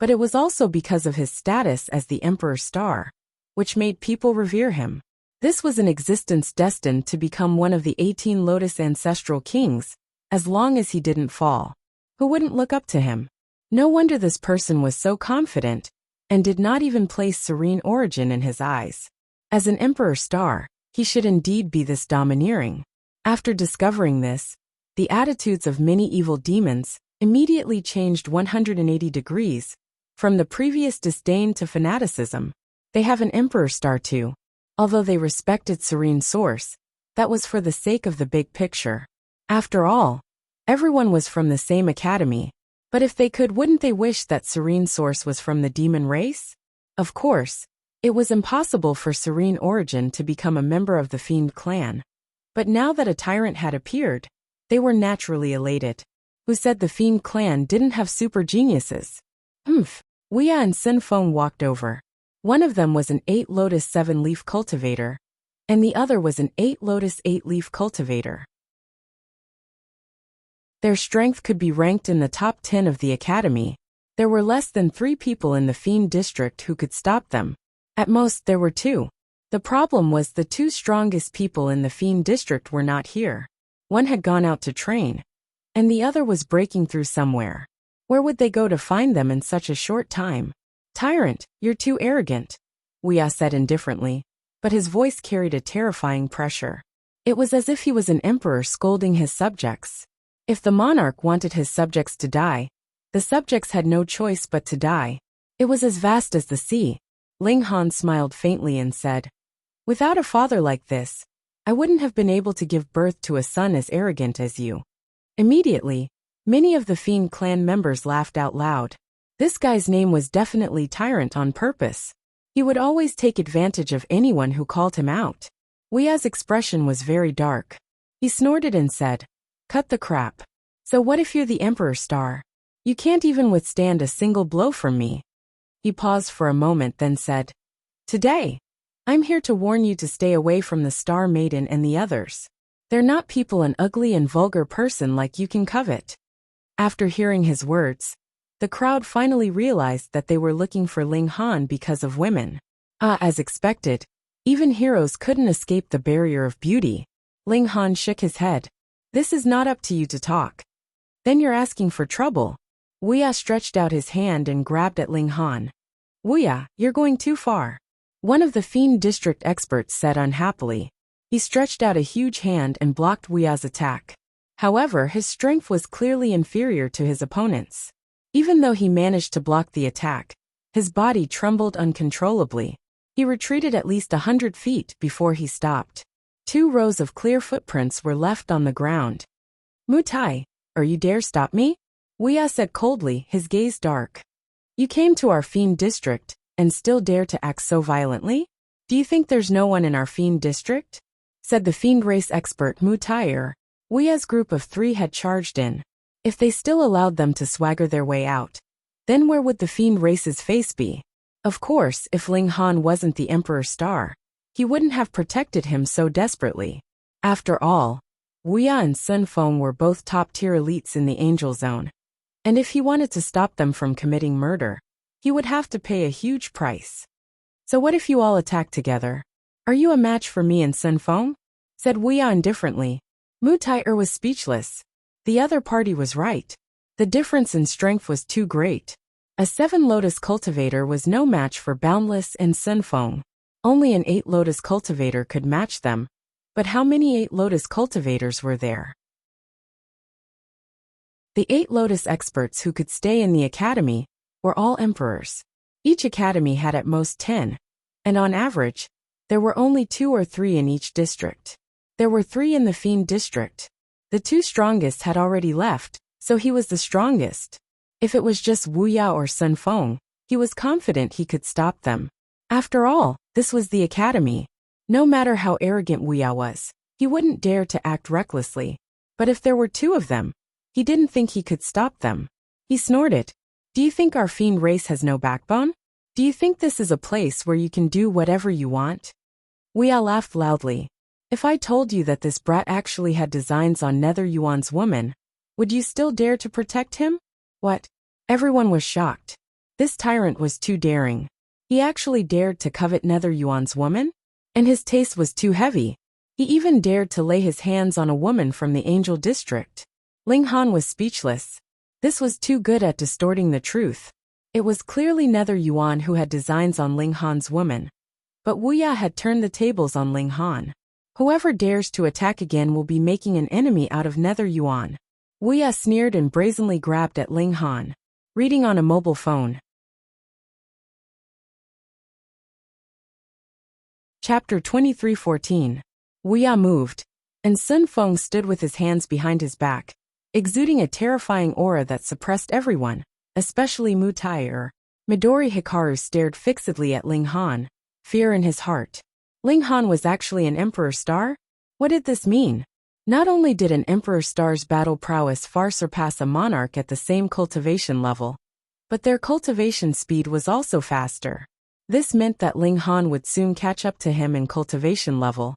but it was also because of his status as the Emperor Star, which made people revere him. This was an existence destined to become one of the 18 Lotus ancestral kings, as long as he didn't fall. Who wouldn't look up to him? No wonder this person was so confident, and did not even place serene origin in his eyes. As an Emperor Star, he should indeed be this domineering. After discovering this, the attitudes of many evil demons immediately changed 180 degrees, from the previous disdain to fanaticism. They have an Emperor Star too. Although they respected Serene Source, that was for the sake of the big picture. After all, everyone was from the same academy, but if they could, wouldn't they wish that Serene Source was from the demon race? Of course, it was impossible for Serene Origin to become a member of the Fiend clan. But now that a tyrant had appeared, they were naturally elated. Who said the Fiend clan didn't have super geniuses? Wuxia and Sinfeng walked over. One of them was an 8 Lotus 7-leaf cultivator, and the other was an 8 Lotus 8-leaf cultivator. Their strength could be ranked in the top 10 of the academy. There were less than 3 people in the Fiend district who could stop them. At most there were 2. The problem was the 2 strongest people in the Fiend district were not here. One had gone out to train, and the other was breaking through somewhere. Where would they go to find them in such a short time? Tyrant, you're too arrogant, Wuxia said indifferently, but his voice carried a terrifying pressure. It was as if he was an emperor scolding his subjects. If the monarch wanted his subjects to die, the subjects had no choice but to die. It was as vast as the sea. Ling Han smiled faintly and said, "Without a father like this, I wouldn't have been able to give birth to a son as arrogant as you." Immediately, many of the Fiend clan members laughed out loud. This guy's name was definitely Tyrant on purpose. He would always take advantage of anyone who called him out. Wuxia's expression was very dark. He snorted and said, "Cut the crap. So what if you're the Emperor Star? You can't even withstand a single blow from me." He paused for a moment, then said, "Today, I'm here to warn you to stay away from the Star Maiden and the others. They're not people an ugly and vulgar person like you can covet." After hearing his words, the crowd finally realized that they were looking for Ling Han because of women. As expected, even heroes couldn't escape the barrier of beauty. Ling Han shook his head. "This is not up to you to talk. Then you're asking for trouble." Wuxia stretched out his hand and grabbed at Ling Han. "Wuxia, you're going too far," one of the Fiend district experts said unhappily. He stretched out a huge hand and blocked Wuxia's attack. However, his strength was clearly inferior to his opponent's. Even though he managed to block the attack, his body trembled uncontrollably. He retreated at least 100 feet before he stopped. 2 rows of clear footprints were left on the ground. "Mutai, or you dare stop me? Wuya said coldly, his gaze dark. You came to our fiend district, and still dare to act so violently? Do you think there's no one in our fiend district? Said the fiend race expert Mu Tai'er. Wuya's group of 3 had charged in. If they still allowed them to swagger their way out, then where would the fiend race's face be? Of course, if Ling Han wasn't the Emperor's star, he wouldn't have protected him so desperately. After all, Wuya and Sun Feng were both top-tier elites in the Angel Zone, and if he wanted to stop them from committing murder, he would have to pay a huge price. So what if you all attack together? Are you a match for me and Sun Feng? Said Wuya indifferently. Mu Tai'er was speechless. The other party was right. The difference in strength was too great. A 7 Lotus cultivator was no match for Boundless and Sun Feng. Only an 8 Lotus cultivator could match them. But how many 8 Lotus cultivators were there? The 8 Lotus experts who could stay in the academy were all emperors. Each academy had at most 10, and on average, there were only 2 or 3 in each district. There were 3 in the Fiend district. The 2 strongest had already left, so he was the strongest. If it was just Wuya or Sun Feng, he was confident he could stop them. After all, this was the academy. No matter how arrogant Wuya was, he wouldn't dare to act recklessly. But if there were 2 of them, he didn't think he could stop them. He snorted. Do you think our fiend race has no backbone? Do you think this is a place where you can do whatever you want? Wuya laughed loudly. If I told you that this brat actually had designs on Nether Yuan's woman, would you still dare to protect him? What? Everyone was shocked. This tyrant was too daring. He actually dared to covet Nether Yuan's woman? And his taste was too heavy. He even dared to lay his hands on a woman from the Angel District. Ling Han was speechless. This was too good at distorting the truth. It was clearly Nether Yuan who had designs on Ling Han's woman. But Wuya had turned the tables on Ling Han. Whoever dares to attack again will be making an enemy out of Nether Yuan. Wuya sneered and brazenly grabbed at Ling Han, reading on a mobile phone. Chapter 23:14. Wuya moved, and Sun Feng stood with his hands behind his back, exuding a terrifying aura that suppressed everyone, especially Mu Tai'er. Midori Hikaru stared fixedly at Ling Han, fear in his heart. Ling Han was actually an Emperor Star? What did this mean? Not only did an Emperor Star's battle prowess far surpass a monarch at the same cultivation level, but their cultivation speed was also faster. This meant that Ling Han would soon catch up to him in cultivation level,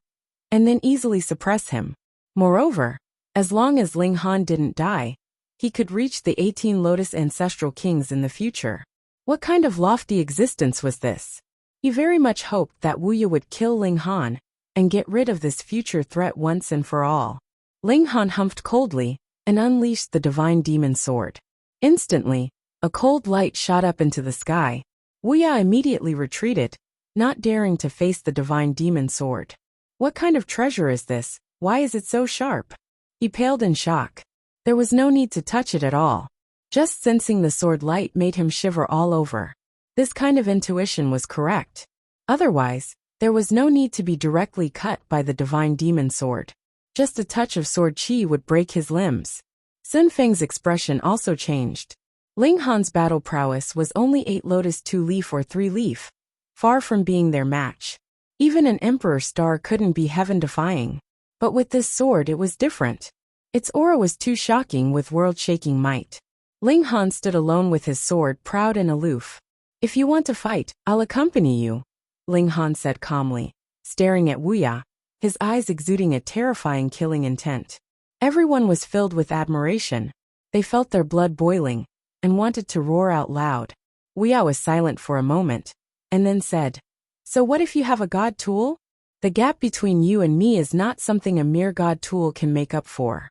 and then easily suppress him. Moreover, as long as Ling Han didn't die, he could reach the 18 Lotus Ancestral Kings in the future. What kind of lofty existence was this? He very much hoped that Wuya would kill Ling Han and get rid of this future threat once and for all. Ling Han humphed coldly and unleashed the divine demon sword. Instantly, a cold light shot up into the sky. Wuya immediately retreated, not daring to face the divine demon sword. What kind of treasure is this? Why is it so sharp? He paled in shock. There was no need to touch it at all. Just sensing the sword light made him shiver all over. This kind of intuition was correct. Otherwise, there was no need to be directly cut by the divine demon sword. Just a touch of sword chi would break his limbs. Sun Feng's expression also changed. Ling Han's battle prowess was only 8 Lotus 2-leaf or 3-leaf, far from being their match. Even an Emperor Star couldn't be heaven-defying. But with this sword it was different. Its aura was too shocking with world-shaking might. Ling Han stood alone with his sword, proud and aloof. If you want to fight, I'll accompany you, Ling Han said calmly, staring at Wuya, his eyes exuding a terrifying killing intent. Everyone was filled with admiration. They felt their blood boiling and wanted to roar out loud. Wuya was silent for a moment, and then said, "So what if you have a god tool? The gap between you and me is not something a mere god tool can make up for.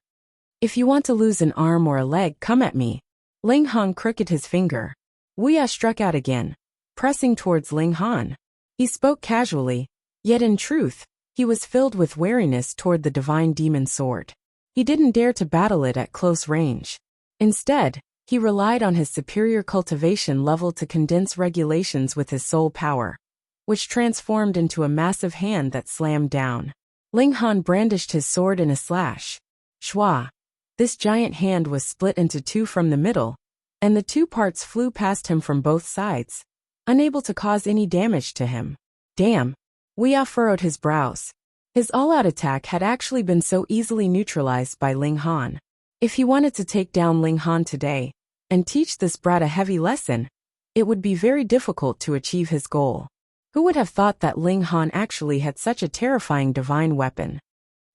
If you want to lose an arm or a leg, come at me." Ling Han crooked his finger. Wuya struck out again, pressing towards Ling Han. He spoke casually, yet in truth, he was filled with wariness toward the divine demon sword. He didn't dare to battle it at close range. Instead, he relied on his superior cultivation level to condense regulations with his soul power, which transformed into a massive hand that slammed down. Ling Han brandished his sword in a slash. Shwa! This giant hand was split into two from the middle, and the two parts flew past him from both sides, unable to cause any damage to him. Damn! Wuya furrowed his brows. His all-out attack had actually been so easily neutralized by Ling Han. If he wanted to take down Ling Han today, and teach this brat a heavy lesson, it would be very difficult to achieve his goal. Who would have thought that Ling Han actually had such a terrifying divine weapon?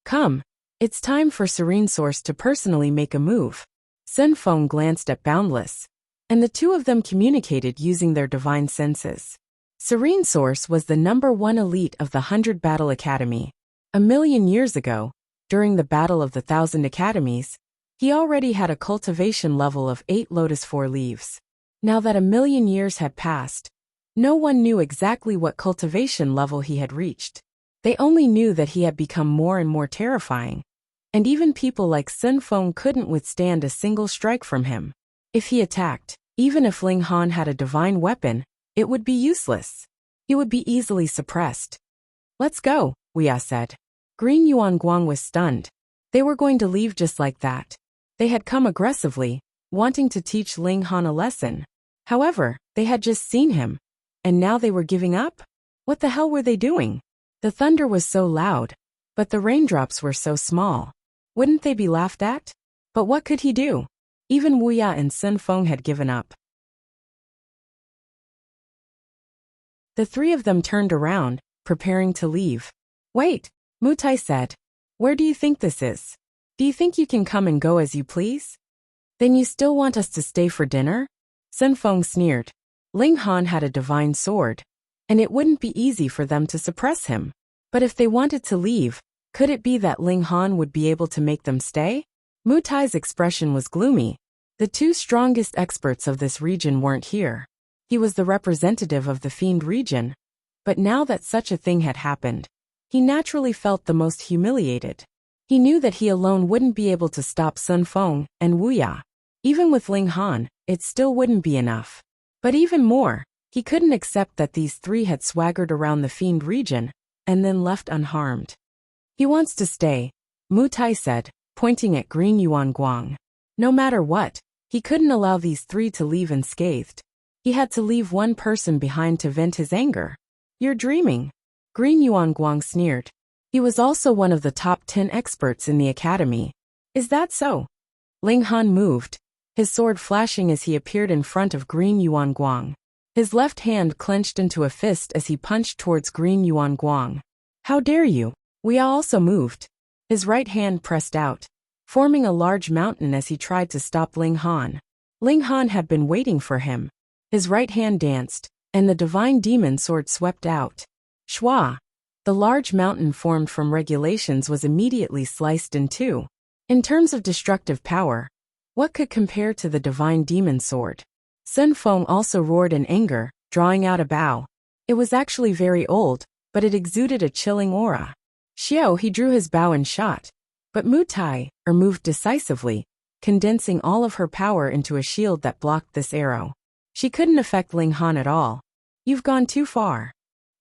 Come, it's time for Serene Source to personally make a move. Sun Feng glanced at Boundless, and the two of them communicated using their divine senses. Serene Source was the #1 elite of the 100 Battle Academy. 1,000,000 years ago, during the Battle of the 1,000 Academies, he already had a cultivation level of 8 Lotus 4 leaves. Now that 1,000,000 years had passed, no one knew exactly what cultivation level he had reached. They only knew that he had become more and more terrifying, and even people like Sun Feng couldn't withstand a single strike from him. If he attacked, even if Ling Han had a divine weapon, it would be useless. He would be easily suppressed. Let's go, Wuya said. Green Yuan Guang was stunned. They were going to leave just like that. They had come aggressively, wanting to teach Ling Han a lesson. However, they had just seen him, and now they were giving up? What the hell were they doing? The thunder was so loud, but the raindrops were so small. Wouldn't they be laughed at? But what could he do? Even Wuya and Sun Feng had given up. The three of them turned around, preparing to leave. Wait, Mutai said. Where do you think this is? Do you think you can come and go as you please? Then you still want us to stay for dinner? Sun Feng sneered. Ling Han had a divine sword, and it wouldn't be easy for them to suppress him. But if they wanted to leave, could it be that Ling Han would be able to make them stay? Mutai's expression was gloomy. The two strongest experts of this region weren't here. He was the representative of the Fiend region, but now that such a thing had happened, he naturally felt the most humiliated. He knew that he alone wouldn't be able to stop Sun Feng and Wuya. Even with Ling Han, it still wouldn't be enough. But even more, he couldn't accept that these three had swaggered around the Fiend region and then left unharmed. He wants to stay, Mutai said, pointing at Green Yuan Guang. No matter what, he couldn't allow these three to leave unscathed. He had to leave one person behind to vent his anger. You're dreaming. Green Yuan Guang sneered. He was also one of the top 10 experts in the academy. Is that so? Ling Han moved, his sword flashing as he appeared in front of Green Yuan Guang. His left hand clenched into a fist as he punched towards Green Yuan Guang. How dare you? Wuya also moved. His right hand pressed out, forming a large mountain as he tried to stop Ling Han. Ling Han had been waiting for him. His right hand danced, and the divine demon sword swept out. Shwa! The large mountain formed from regulations was immediately sliced in two. In terms of destructive power, what could compare to the divine demon sword? Sun Feng also roared in anger, drawing out a bow. It was actually very old, but it exuded a chilling aura. Xiao he drew his bow and shot, but Mutai moved decisively, condensing all of her power into a shield that blocked this arrow. She couldn't affect Ling Han at all. You've gone too far.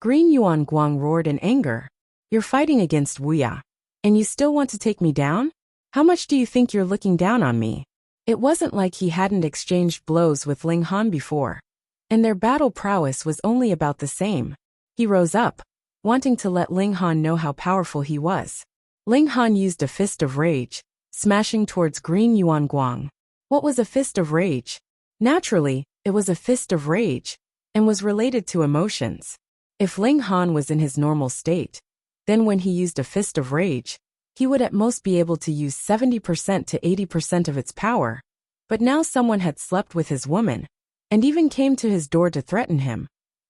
Green Yuan Guang roared in anger. You're fighting against Wuya, and you still want to take me down? How much do you think you're looking down on me? It wasn't like he hadn't exchanged blows with Ling Han before, and their battle prowess was only about the same. He rose up, wanting to let Ling Han know how powerful he was. Ling Han used a fist of rage, smashing towards Green Yuan Guang. What was a fist of rage? Naturally, it was a fist of rage, and was related to emotions. If Ling Han was in his normal state, then when he used a fist of rage, he would at most be able to use 70% to 80% of its power. But now someone had slept with his woman, and even came to his door to threaten him.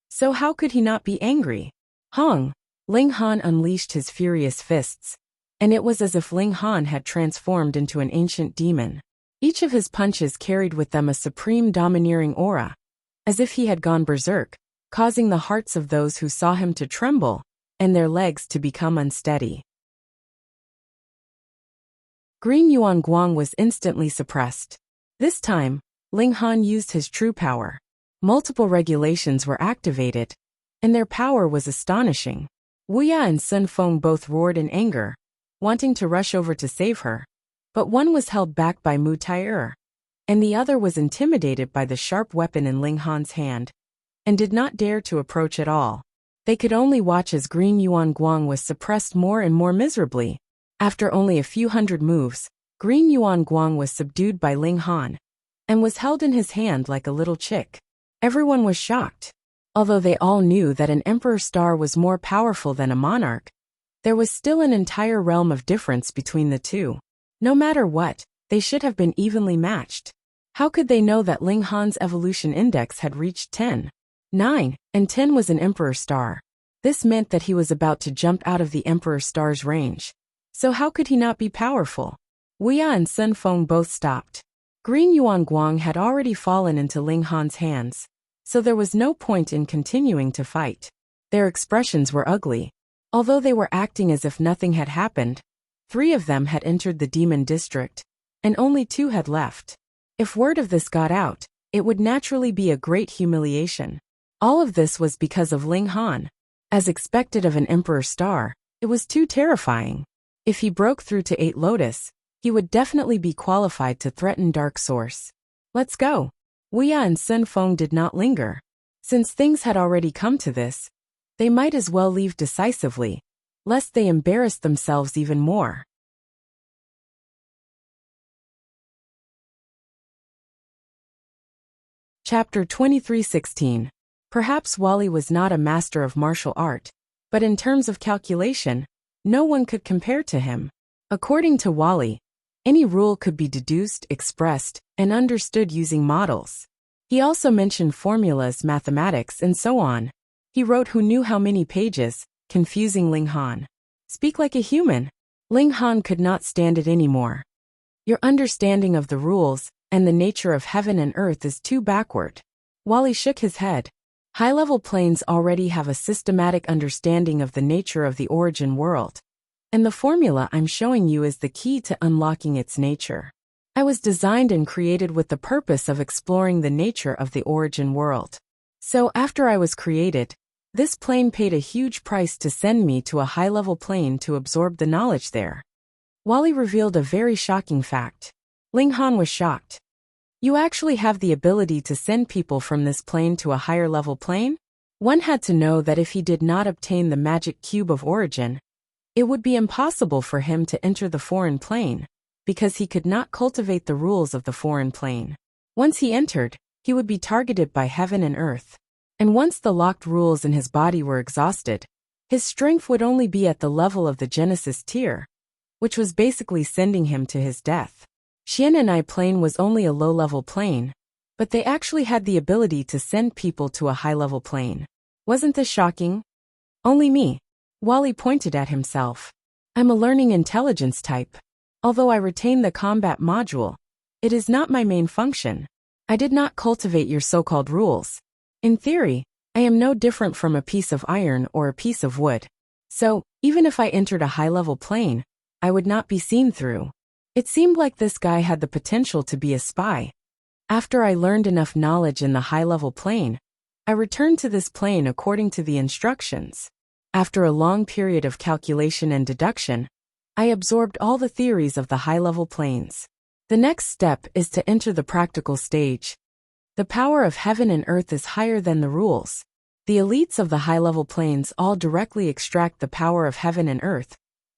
So how could he not be angry? Hong! Ling Han unleashed his furious fists, and it was as if Ling Han had transformed into an ancient demon. Each of his punches carried with them a supreme domineering aura, as if he had gone berserk, causing the hearts of those who saw him to tremble, and their legs to become unsteady. Green Yuan Guang was instantly suppressed. This time, Ling Han used his true power. Multiple regulations were activated, and their power was astonishing. Wuya and Sun Feng both roared in anger, wanting to rush over to save her. but one was held back by Mu Tai'er, and the other was intimidated by the sharp weapon in Ling Han's hand, and did not dare to approach at all. They could only watch as Green Yuan Guang was suppressed more and more miserably. After only a few hundred moves, Green Yuan Guang was subdued by Ling Han, and was held in his hand like a little chick. Everyone was shocked. Although they all knew that an emperor's star was more powerful than a monarch, there was still an entire realm of difference between the two. No matter what, they should have been evenly matched. How could they know that Ling Han's evolution index had reached 10? 9, and 10 was an emperor's star. This meant that he was about to jump out of the emperor's star's range. So how could he not be powerful? Wuxia and Sun Feng both stopped. Green Yuan Guang had already fallen into Ling Han's hands, so there was no point in continuing to fight. Their expressions were ugly. Although they were acting as if nothing had happened, 3 of them had entered the demon district, and only 2 had left. If word of this got out, it would naturally be a great humiliation. All of this was because of Ling Han. As expected of an emperor's star, it was too terrifying. If he broke through to 8 Lotus, he would definitely be qualified to threaten Dark Source. Let's go. Wuxia and Sun Feng did not linger. Since things had already come to this, they might as well leave decisively, lest they embarrassed themselves even more. Chapter 23:16. Perhaps Wally was not a master of martial art, but in terms of calculation, no one could compare to him. According to Wally, any rule could be deduced, expressed, and understood using models. He also mentioned formulas, mathematics, and so on. He wrote who knew how many pages, confusing Ling Han. Speak like a human. Ling Han could not stand it anymore. Your understanding of the rules and the nature of heaven and earth is too backward. Wally shook his head. High-level planes already have a systematic understanding of the nature of the origin world, and the formula I'm showing you is the key to unlocking its nature. I was designed and created with the purpose of exploring the nature of the origin world. So after I was created, this plane paid a huge price to send me to a high-level plane to absorb the knowledge there. Wally revealed a very shocking fact. Ling Han was shocked. You actually have the ability to send people from this plane to a higher level plane? One had to know that if he did not obtain the magic cube of origin, it would be impossible for him to enter the foreign plane, because he could not cultivate the rules of the foreign plane. Once he entered, he would be targeted by heaven and earth. And once the locked rules in his body were exhausted, his strength would only be at the level of the Genesis tier, which was basically sending him to his death. Xian and I plane was only a low-level plane, but they actually had the ability to send people to a high-level plane. Wasn't this shocking? Only me. Wally pointed at himself. I'm a learning intelligence type. Although I retain the combat module, it is not my main function. I did not cultivate your so-called rules. In theory, I am no different from a piece of iron or a piece of wood. So, even if I entered a high-level plane, I would not be seen through. It seemed like this guy had the potential to be a spy. After I learned enough knowledge in the high-level plane, I returned to this plane according to the instructions. After a long period of calculation and deduction, I absorbed all the theories of the high-level planes. The next step is to enter the practical stage. The power of heaven and earth is higher than the rules. The elites of the high-level planes all directly extract the power of heaven and earth,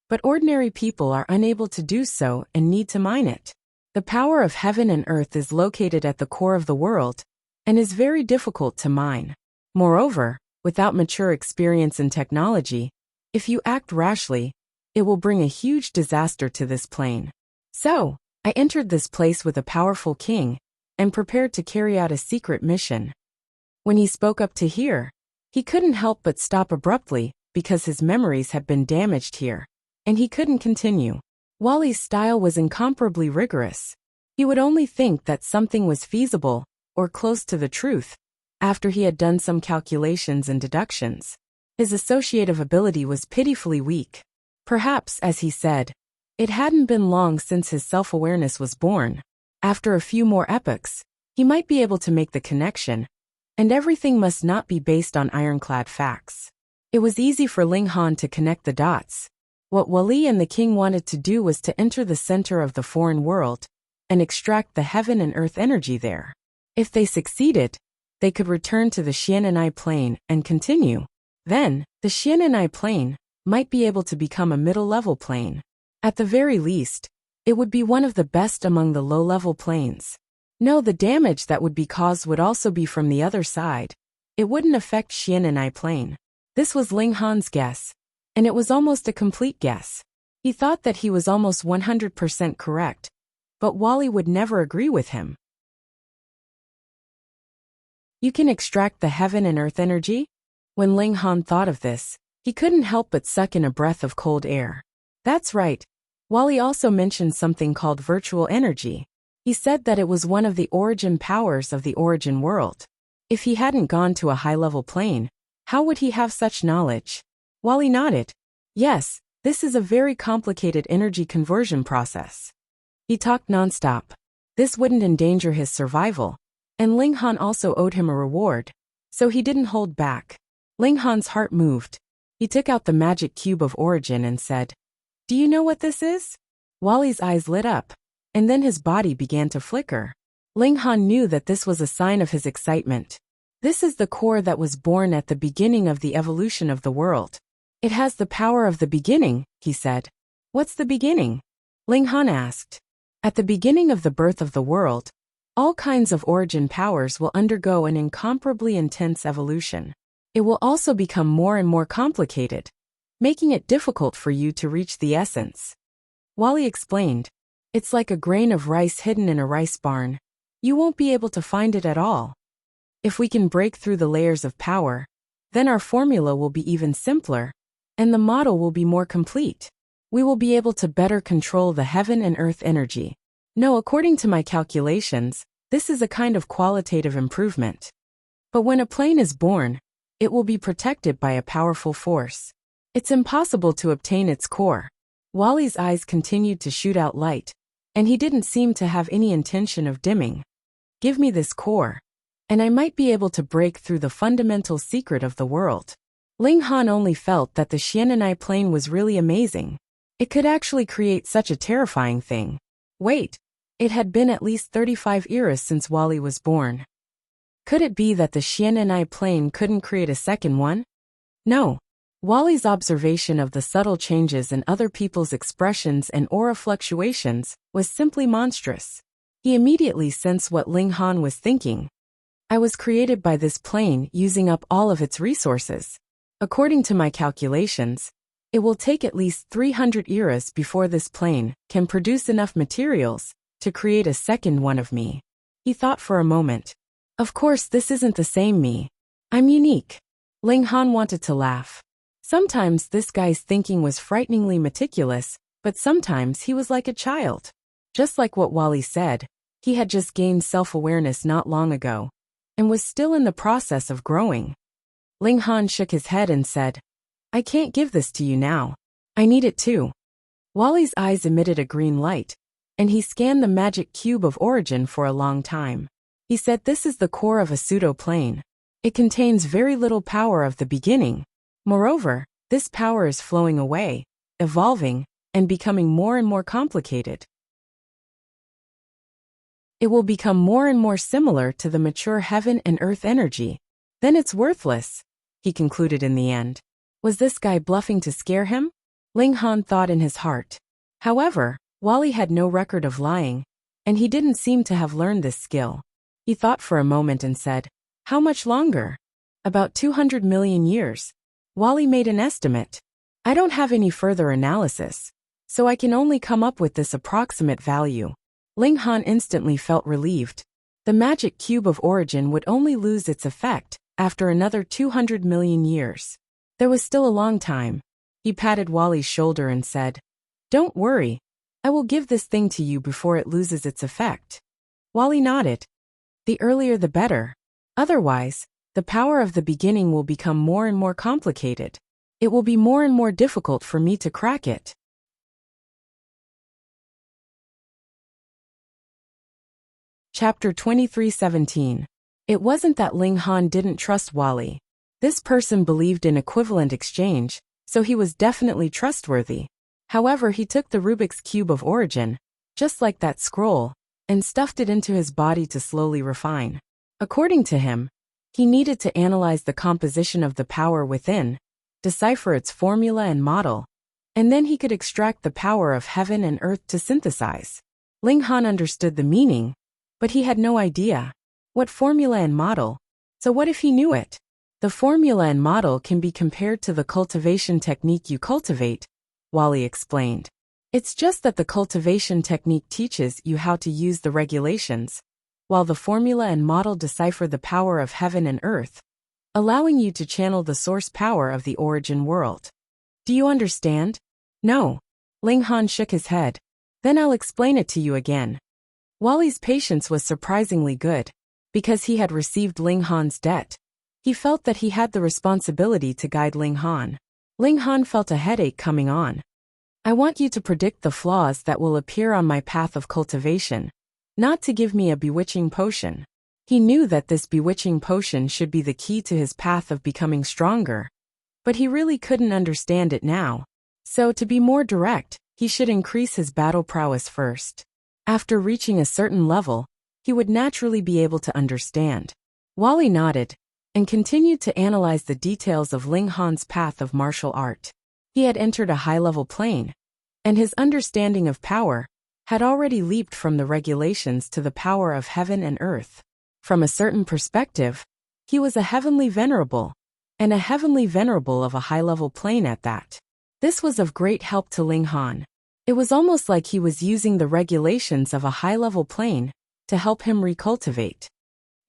but ordinary people are unable to do so and need to mine it. The power of heaven and earth is located at the core of the world, and is very difficult to mine. Moreover, without mature experience in technology, if you act rashly, it will bring a huge disaster to this plane. So, I entered this place with a powerful king, and prepared to carry out a secret mission. When he spoke up to here, he couldn't help but stop abruptly, because his memories had been damaged here, and he couldn't continue. Wally's style was incomparably rigorous. He would only think that something was feasible, or close to the truth, after he had done some calculations and deductions. His associative ability was pitifully weak. Perhaps, as he said, it hadn't been long since his self-awareness was born. After a few more epochs, he might be able to make the connection, and everything must not be based on ironclad facts. It was easy for Ling Han to connect the dots. What Wali and the king wanted to do was to enter the center of the foreign world and extract the heaven and earth energy there. If they succeeded, they could return to the Xian'anai Plain and continue. Then, the Xian'anai Plain might be able to become a middle-level plain. At the very least, it would be one of the best among the low-level plains. No, the damage that would be caused would also be from the other side. It wouldn't affect Xian'anai Plain. This was Ling Han's guess, and it was almost a complete guess. He thought that he was almost 100% correct, but Wally would never agree with him. You can extract the heaven and earth energy? When Ling Han thought of this, he couldn't help but suck in a breath of cold air. That's right. Wally also mentioned something called virtual energy. He said that it was one of the origin powers of the origin world. If he hadn't gone to a high-level plane, how would he have such knowledge? Wally nodded. Yes, this is a very complicated energy conversion process. He talked nonstop. This wouldn't endanger his survival, and Ling Han also owed him a reward, so he didn't hold back. Ling Han's heart moved. He took out the magic cube of origin and said, "Do you know what this is?" Wally's eyes lit up, and then his body began to flicker. Ling Han knew that this was a sign of his excitement. This is the core that was born at the beginning of the evolution of the world. It has the power of the beginning, he said. What's the beginning? Ling Han asked. At the beginning of the birth of the world, all kinds of origin powers will undergo an incomparably intense evolution. It will also become more and more complicated, making it difficult for you to reach the essence. Wally explained. It's like a grain of rice hidden in a rice barn. You won't be able to find it at all. If we can break through the layers of power, then our formula will be even simpler, and the model will be more complete. We will be able to better control the heaven and earth energy. No, according to my calculations, this is a kind of qualitative improvement. But when a plane is born, it will be protected by a powerful force. It's impossible to obtain its core. Wally's eyes continued to shoot out light, and he didn't seem to have any intention of dimming. Give me this core, and I might be able to break through the fundamental secret of the world. Ling Han only felt that the Xian'anai Plain was really amazing. It could actually create such a terrifying thing. Wait, it had been at least 35 eras since Wally was born. Could it be that the Xian'anai Plain couldn't create a second one? No. Wally's observation of the subtle changes in other people's expressions and aura fluctuations was simply monstrous. He immediately sensed what Ling Han was thinking. I was created by this plane using up all of its resources. According to my calculations, it will take at least 300 eras before this plane can produce enough materials to create a second one of me. He thought for a moment. Of course, this isn't the same me. I'm unique. Ling Han wanted to laugh. Sometimes this guy's thinking was frighteningly meticulous, but sometimes he was like a child. Just like what Wally said, he had just gained self-awareness not long ago, and was still in the process of growing. Ling Han shook his head and said, I can't give this to you now. I need it too. Wally's eyes emitted a green light, and he scanned the magic cube of origin for a long time. He said this is the core of a pseudo-plane. It contains very little power of the beginning. Moreover, this power is flowing away, evolving, and becoming more and more complicated. It will become more and more similar to the mature heaven and earth energy. Then it's worthless, he concluded in the end. Was this guy bluffing to scare him? Ling Han thought in his heart. However, Wally had no record of lying, and he didn't seem to have learned this skill. He thought for a moment and said, How much longer? About 200 million years. Wally made an estimate. I don't have any further analysis, so I can only come up with this approximate value. Ling Han instantly felt relieved. The magic cube of origin would only lose its effect after another 200 million years. There was still a long time. He patted Wally's shoulder and said, Don't worry, I will give this thing to you before it loses its effect. Wally nodded. The earlier the better. Otherwise, the power of the beginning will become more and more complicated. It will be more and more difficult for me to crack it. Chapter 23:17. It wasn't that Ling Han didn't trust Wally. This person believed in equivalent exchange, so he was definitely trustworthy. However, he took the Rubik's Cube of origin, just like that scroll, and stuffed it into his body to slowly refine. According to him, he needed to analyze the composition of the power within, decipher its formula and model, and then he could extract the power of heaven and earth to synthesize. Ling Han understood the meaning, but he had no idea. What formula and model? So what if he knew it? The formula and model can be compared to the cultivation technique you cultivate, Wally explained. It's just that the cultivation technique teaches you how to use the regulations, while the formula and model decipher the power of heaven and earth, allowing you to channel the source power of the origin world. Do you understand? No. Ling Han shook his head. Then I'll explain it to you again. Wally's patience was surprisingly good. Because he had received Ling Han's debt, he felt that he had the responsibility to guide Ling Han. Ling Han felt a headache coming on. I want you to predict the flaws that will appear on my path of cultivation, not to give me a bewitching potion. He knew that this bewitching potion should be the key to his path of becoming stronger, but he really couldn't understand it now. So to be more direct, he should increase his battle prowess first. After reaching a certain level, he would naturally be able to understand. Wally nodded and continued to analyze the details of Ling Han's path of martial art. He had entered a high-level plane, and his understanding of power had already leaped from the regulations to the power of heaven and earth. From a certain perspective, he was a heavenly venerable, and a heavenly venerable of a high-level plane at that. This was of great help to Ling Han. It was almost like he was using the regulations of a high-level plane to help him recultivate.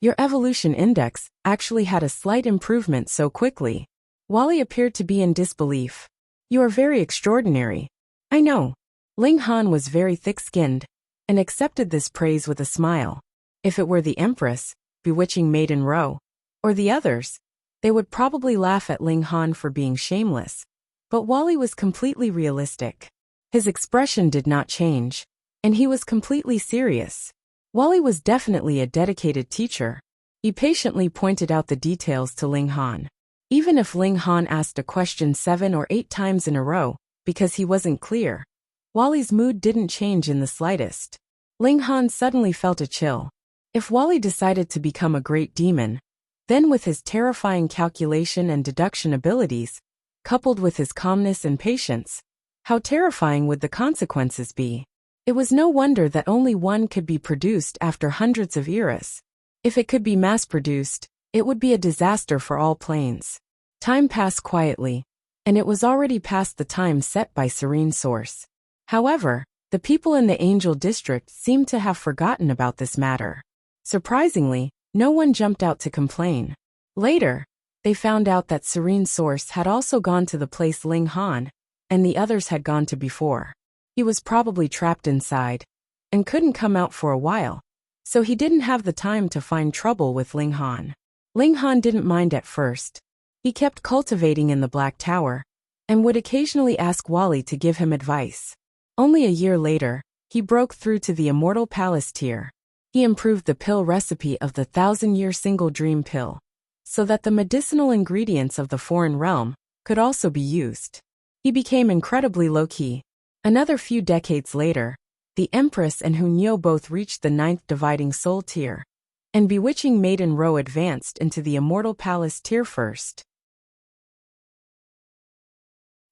Your evolution index actually had a slight improvement so quickly. Wally appeared to be in disbelief. You are very extraordinary. I know. Ling Han was very thick-skinned and accepted this praise with a smile. If it were the Empress, bewitching Maiden Row, or the others, they would probably laugh at Ling Han for being shameless. But Wally was completely realistic. His expression did not change, and he was completely serious. Wally was definitely a dedicated teacher. He patiently pointed out the details to Ling Han. Even if Ling Han asked a question 7 or 8 times in a row, because he wasn't clear, Wally's mood didn't change in the slightest. Ling Han suddenly felt a chill. If Wally decided to become a great demon, then with his terrifying calculation and deduction abilities, coupled with his calmness and patience, how terrifying would the consequences be? It was no wonder that only one could be produced after hundreds of eras. If it could be mass-produced, it would be a disaster for all planes. Time passed quietly, and it was already past the time set by Serene Source. However, the people in the Angel District seemed to have forgotten about this matter. Surprisingly, no one jumped out to complain. Later, they found out that Serene Source had also gone to the place Ling Han and the others had gone to before. He was probably trapped inside and couldn't come out for a while, so he didn't have the time to find trouble with Ling Han. Ling Han didn't mind at first. He kept cultivating in the Black Tower and would occasionally ask Wally to give him advice. Only a year later, he broke through to the Immortal Palace tier. He improved the pill recipe of the 1,000-year single dream pill, so that the medicinal ingredients of the foreign realm could also be used. He became incredibly low-key. Another few decades later, the Empress and Hunyo both reached the 9th dividing soul tier, and bewitching Maiden Row advanced into the Immortal Palace tier first.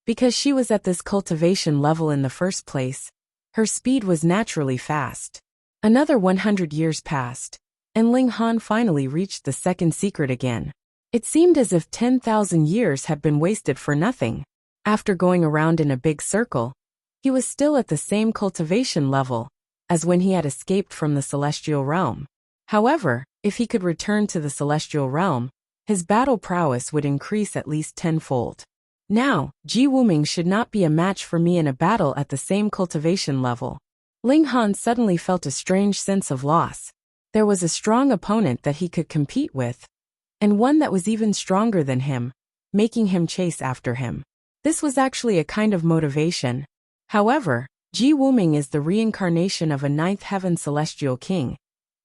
Because she was at this cultivation level in the first place, her speed was naturally fast. Another 100 years passed, and Ling Han finally reached the second secret again. It seemed as if 10,000 years had been wasted for nothing. After going around in a big circle, he was still at the same cultivation level as when he had escaped from the celestial realm. However, if he could return to the celestial realm, his battle prowess would increase at least tenfold. Now, Ji Wuming should not be a match for me in a battle at the same cultivation level. Ling Han suddenly felt a strange sense of loss. There was a strong opponent that he could compete with, and one that was even stronger than him, making him chase after him. This was actually a kind of motivation. However, Ji Wuming is the reincarnation of a 9th heaven celestial king,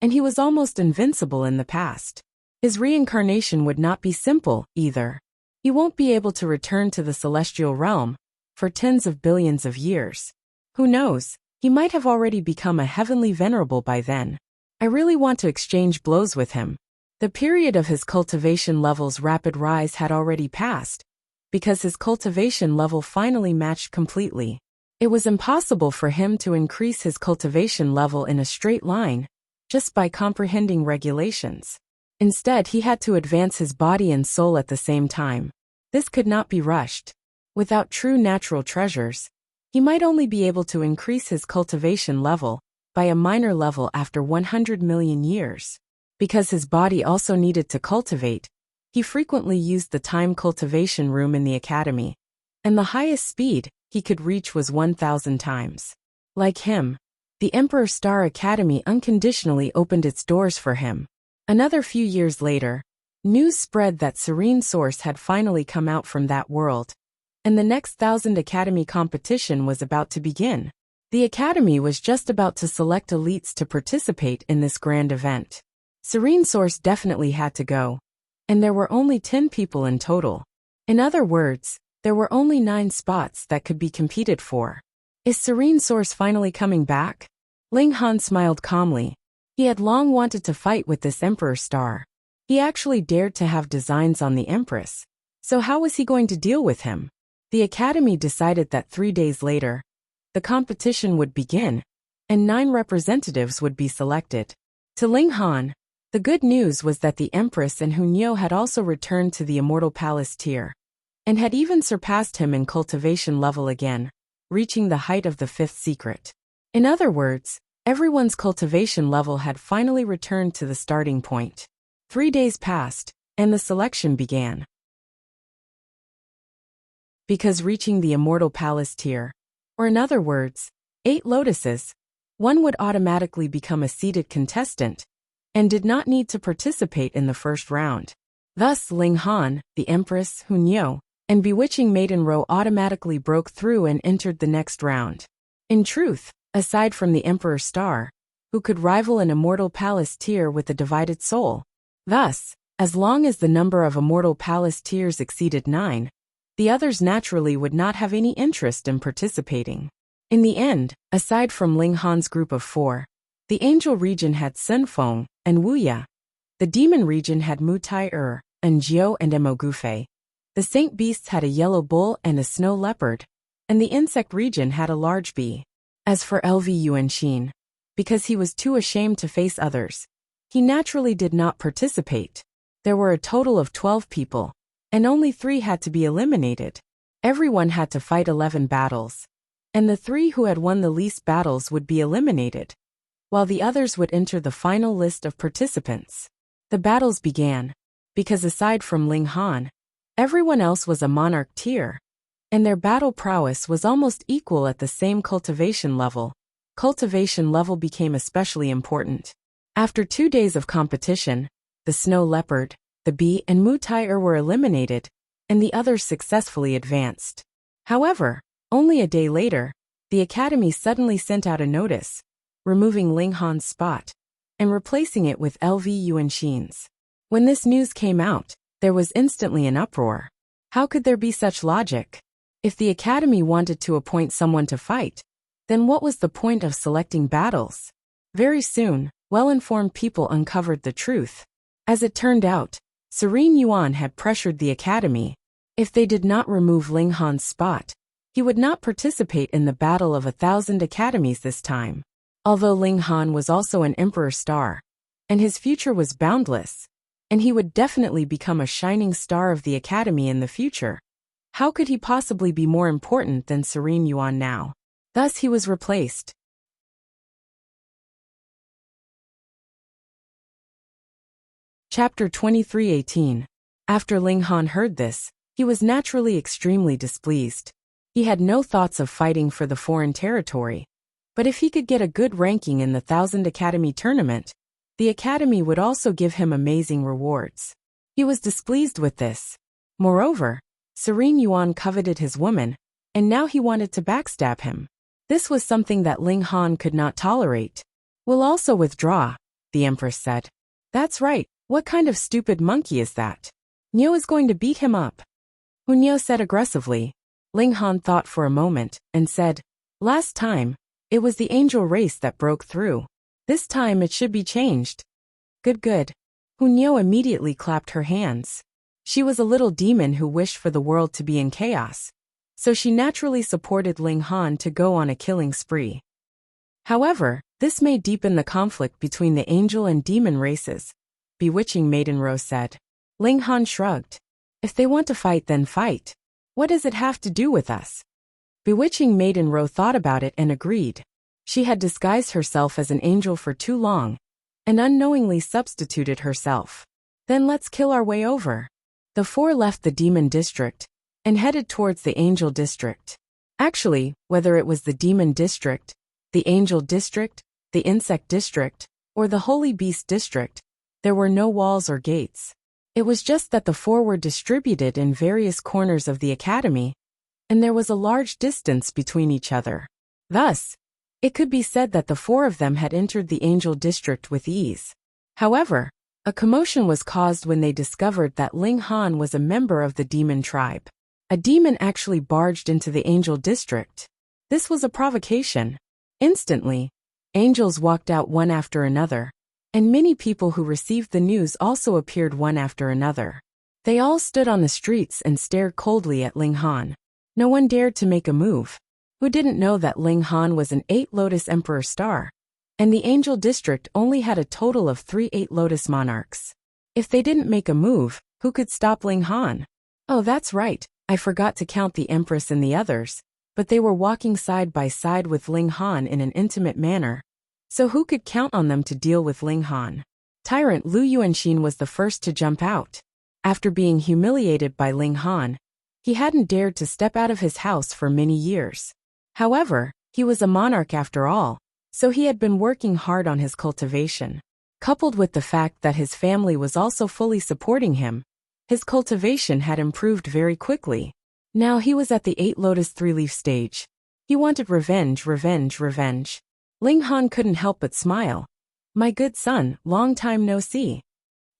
and he was almost invincible in the past. His reincarnation would not be simple, either. He won't be able to return to the celestial realm for tens of billions of years. Who knows, he might have already become a heavenly venerable by then. I really want to exchange blows with him. The period of his cultivation level's rapid rise had already passed, because his cultivation level finally matched completely. It was impossible for him to increase his cultivation level in a straight line, just by comprehending regulations. Instead, he had to advance his body and soul at the same time. This could not be rushed. Without true natural treasures, he might only be able to increase his cultivation level by a minor level after 100 million years. Because his body also needed to cultivate, he frequently used the time cultivation room in the academy, and the highest speed he could reach was 1,000 times. Like him, the Emperor Star Academy unconditionally opened its doors for him. Another few years later, news spread that Serene Source had finally come out from that world, and the next 1,000 Academy competition was about to begin. The Academy was just about to select elites to participate in this grand event. Serene Source definitely had to go, and there were only 10 people in total. In other words, there were only 9 spots that could be competed for. Is Serene Source finally coming back? Ling Han smiled calmly. He had long wanted to fight with this Emperor Star. He actually dared to have designs on the Empress. So how was he going to deal with him? The Academy decided that 3 days later, the competition would begin, and 9 representatives would be selected. To Ling Han, the good news was that the Empress and Hunyo had also returned to the Immortal Palace tier, and had even surpassed him in cultivation level again, reaching the height of the 5th secret. In other words, everyone's cultivation level had finally returned to the starting point. 3 days passed, and the selection began. Because reaching the Immortal Palace tier, or in other words, 8 lotuses, one would automatically become a seeded contestant, and did not need to participate in the first round. Thus Ling Han, the Empress, Hunyo, and Bewitching Maiden Row automatically broke through and entered the next round. In truth, aside from the Emperor Star, who could rival an Immortal Palace tier with a divided soul. Thus, as long as the number of Immortal Palace tiers exceeded 9, the others naturally would not have any interest in participating. In the end, aside from Ling Han's group of 4, the Angel region had Sunfeng and Wuxia. The Demon region had Mutai and Jiao and Emogufei. The Saint Beasts had a yellow bull and a snow leopard, and the Insect region had a large bee. As for LV Yuanxin, because he was too ashamed to face others, he naturally did not participate. There were a total of 12 people, and only 3 had to be eliminated. Everyone had to fight 11 battles, and the 3 who had won the least battles would be eliminated, while the others would enter the final list of participants. The battles began, because aside from Ling Han, everyone else was a monarch tier, and their battle prowess was almost equal at the same cultivation level. Cultivation level became especially important. After 2 days of competition, the snow leopard, the bee and Mutai were eliminated, and the others successfully advanced. However, only a day later, the Academy suddenly sent out a notice, removing Ling Han's spot, and replacing it with LV Yuanxin's. When this news came out, there was instantly an uproar. How could there be such logic? If the Academy wanted to appoint someone to fight, then what was the point of selecting battles? Very soon, well-informed people uncovered the truth. As it turned out, Serene Yuan had pressured the Academy. If they did not remove Ling Han's spot, he would not participate in the Battle of 1,000 Academies this time. Although Ling Han was also an Emperor Star, and his future was boundless, and he would definitely become a shining star of the Academy in the future, how could he possibly be more important than Serene Yuan now? Thus he was replaced. Chapter 23:18. After Ling Han heard this, he was naturally extremely displeased. He had no thoughts of fighting for the foreign territory, but if he could get a good ranking in the 1,000 Academy tournament, the Academy would also give him amazing rewards. He was displeased with this. Moreover, Serene Yuan coveted his woman, and now he wanted to backstab him. This was something that Ling Han could not tolerate. "We'll also withdraw," the Empress said. "That's right, what kind of stupid monkey is that? Nyo is going to beat him up," Hunyo said aggressively. Ling Han thought for a moment, and said, "Last time, it was the angel race that broke through. This time it should be changed." "Good, good." Hunyao immediately clapped her hands. She was a little demon who wished for the world to be in chaos, so she naturally supported Ling Han to go on a killing spree. However, this may deepen the conflict between the angel and demon races, Bewitching Maiden Rose said. Ling Han shrugged. "If they want to fight, then fight. What does it have to do with us?" Bewitching Maiden Rose thought about it and agreed. She had disguised herself as an angel for too long, and unknowingly substituted herself. "Then let's kill our way over." The four left the demon district and headed towards the angel district. Actually, whether it was the demon district, the angel district, the insect district, or the holy beast district, there were no walls or gates. It was just that the four were distributed in various corners of the academy, and there was a large distance between each other. Thus, it could be said that the four of them had entered the angel district with ease. However, a commotion was caused when they discovered that Ling Han was a member of the demon tribe. A demon actually barged into the angel district. This was a provocation. Instantly, angels walked out one after another, and many people who received the news also appeared one after another. They all stood on the streets and stared coldly at Ling Han. No one dared to make a move. Who didn't know that Ling Han was an 8 Lotus Emperor star, and the angel district only had a total of 3 8 Lotus monarchs? If they didn't make a move, who could stop Ling Han? Oh, that's right, I forgot to count the Empress and the others, but they were walking side by side with Ling Han in an intimate manner. So who could count on them to deal with Ling Han? Tyrant Lu Yuanxin was the first to jump out. After being humiliated by Ling Han, he hadn't dared to step out of his house for many years. However, he was a monarch after all, so he had been working hard on his cultivation. Coupled with the fact that his family was also fully supporting him, his cultivation had improved very quickly. Now he was at the 8 Lotus 3-leaf stage. He wanted revenge, revenge, revenge. Ling Han couldn't help but smile. "My good son, long time no see."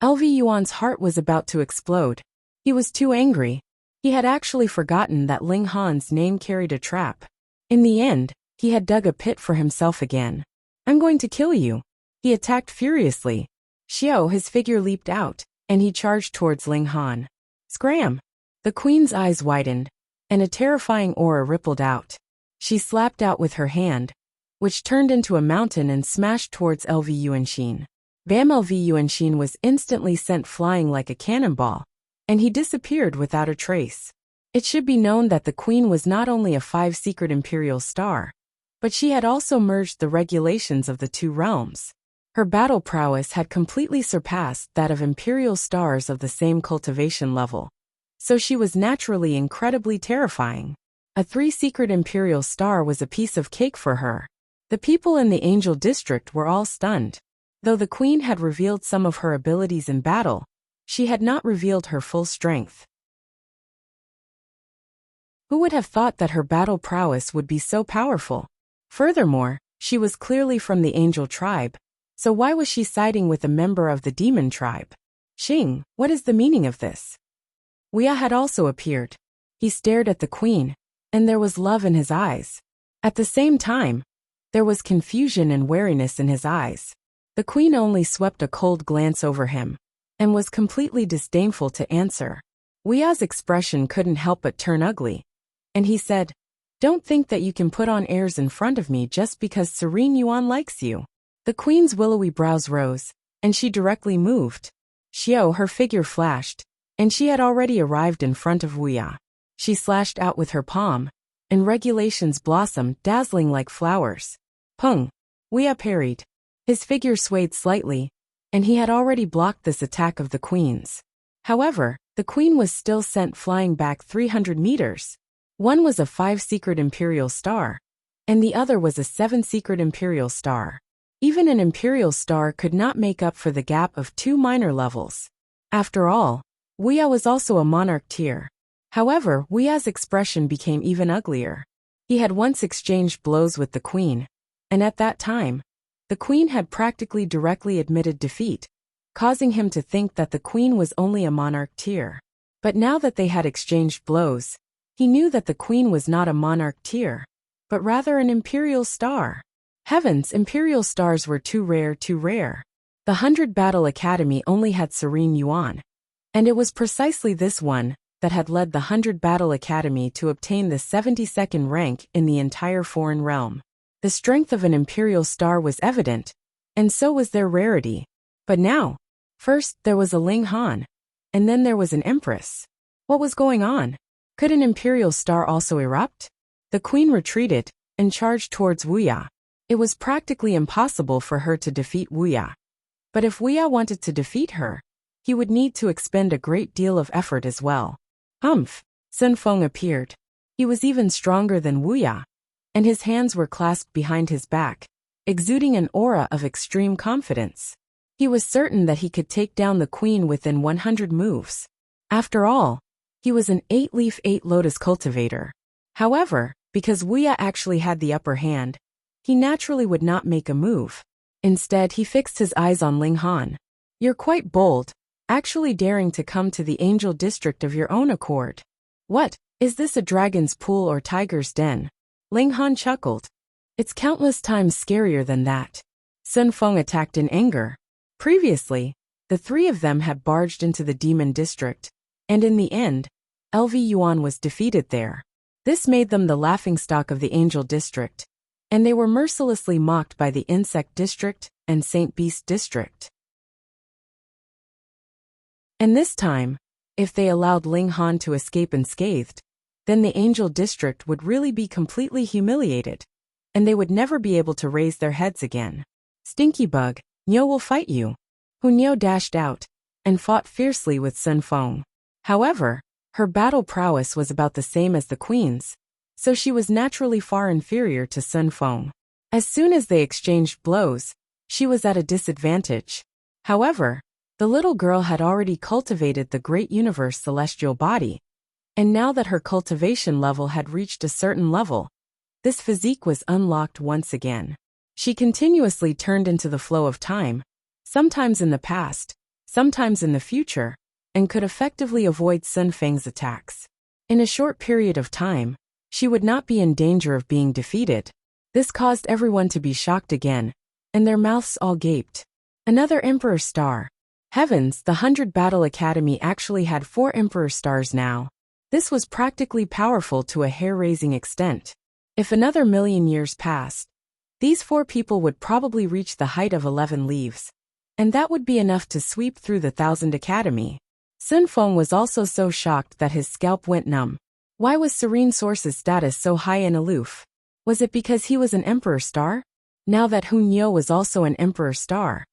LV Yuan's heart was about to explode. He was too angry. He had actually forgotten that Ling Han's name carried a trap. In the end, he had dug a pit for himself again. "I'm going to kill you." He attacked furiously. Xiao, his figure leaped out, and he charged towards Ling Han. Scram! The queen's eyes widened, and a terrifying aura rippled out. She slapped out with her hand, which turned into a mountain and smashed towards LV Yuanxin. Bam! LV Yuanxin was instantly sent flying like a cannonball, and he disappeared without a trace. It should be known that the queen was not only a 5 secret imperial star, but she had also merged the regulations of the 2 realms. Her battle prowess had completely surpassed that of imperial stars of the same cultivation level, so she was naturally incredibly terrifying. A 3 secret imperial star was a piece of cake for her. The people in the angel district were all stunned. Though the queen had revealed some of her abilities in battle, she had not revealed her full strength. Who would have thought that her battle prowess would be so powerful? Furthermore, she was clearly from the angel tribe, so why was she siding with a member of the demon tribe? Xing, what is the meaning of this? Wuxia had also appeared. He stared at the queen, and there was love in his eyes. At the same time, there was confusion and wariness in his eyes. The queen only swept a cold glance over him, and was completely disdainful to answer. Wuxia's expression couldn't help but turn ugly, and he said, "Don't think that you can put on airs in front of me just because Serene Yuan likes you." The queen's willowy brows rose, and she directly moved. Xiao, her figure flashed, and she had already arrived in front of Wuxia. She slashed out with her palm, and regulations blossomed, dazzling like flowers. Pung! Wuxia parried. His figure swayed slightly, and he had already blocked this attack of the queen's. However, the queen was still sent flying back 300 meters. One was a 5 secret imperial star, and the other was a 7 secret imperial star. Even an imperial star could not make up for the gap of 2 minor levels. After all, Wuxia was also a monarch tier. However, Wuxia's expression became even uglier. He had once exchanged blows with the queen, and at that time, the queen had practically directly admitted defeat, causing him to think that the queen was only a monarch tier. But now that they had exchanged blows, He knew that the queen was not a monarch tier, but rather an imperial star. Heavens, imperial stars were too rare, too rare. The 100 Battle Academy only had Serene Yuan. And it was precisely this one that had led the 100 Battle Academy to obtain the 72nd rank in the entire foreign realm. The strength of an imperial star was evident, and so was their rarity. But now, first there was a Ling Han, and then there was an empress. What was going on? Could an imperial star also erupt? The queen retreated and charged towards Wuxia. It was practically impossible for her to defeat Wuxia. But if Wuxia wanted to defeat her, he would need to expend a great deal of effort as well. Humph! Sun Feng appeared. He was even stronger than Wuxia, and his hands were clasped behind his back, exuding an aura of extreme confidence. He was certain that he could take down the queen within 100 moves. After all, he was an 8-leaf 8-lotus cultivator. However, because Wuxia actually had the upper hand, he naturally would not make a move. Instead, he fixed his eyes on Ling Han. You're quite bold, actually daring to come to the Angel District of your own accord. What, is this a dragon's pool or tiger's den? Ling Han chuckled. It's countless times scarier than that. Sun Feng attacked in anger. Previously, the three of them had barged into the Demon District, and in the end, LV Yuan was defeated there. This made them the laughingstock of the Angel District, and they were mercilessly mocked by the Insect District and Saint Beast District. And this time, if they allowed Ling Han to escape unscathed, then the Angel District would really be completely humiliated, and they would never be able to raise their heads again. Stinky Bug, Niu will fight you. Hu Niu dashed out and fought fiercely with Sun Feng. However, her battle prowess was about the same as the queen's, so she was naturally far inferior to Sun Feng. As soon as they exchanged blows, she was at a disadvantage. However, the little girl had already cultivated the great universe celestial body, and now that her cultivation level had reached a certain level, this physique was unlocked once again. She continuously turned into the flow of time, sometimes in the past, sometimes in the future, and could effectively avoid Sun Feng's attacks. In a short period of time, she would not be in danger of being defeated. This caused everyone to be shocked again, and their mouths all gaped. Another Emperor Star. Heavens, the 100 Battle Academy actually had 4 Emperor Stars now. This was practically powerful to a hair-raising extent. If another million years passed, these 4 people would probably reach the height of 11 leaves, and that would be enough to sweep through the 1000 Academy. Sun Feng was also so shocked that his scalp went numb. Why was Serene Source's status so high and aloof? Was it because he was an Emperor Star? Now that Hu Niu was also an Emperor Star,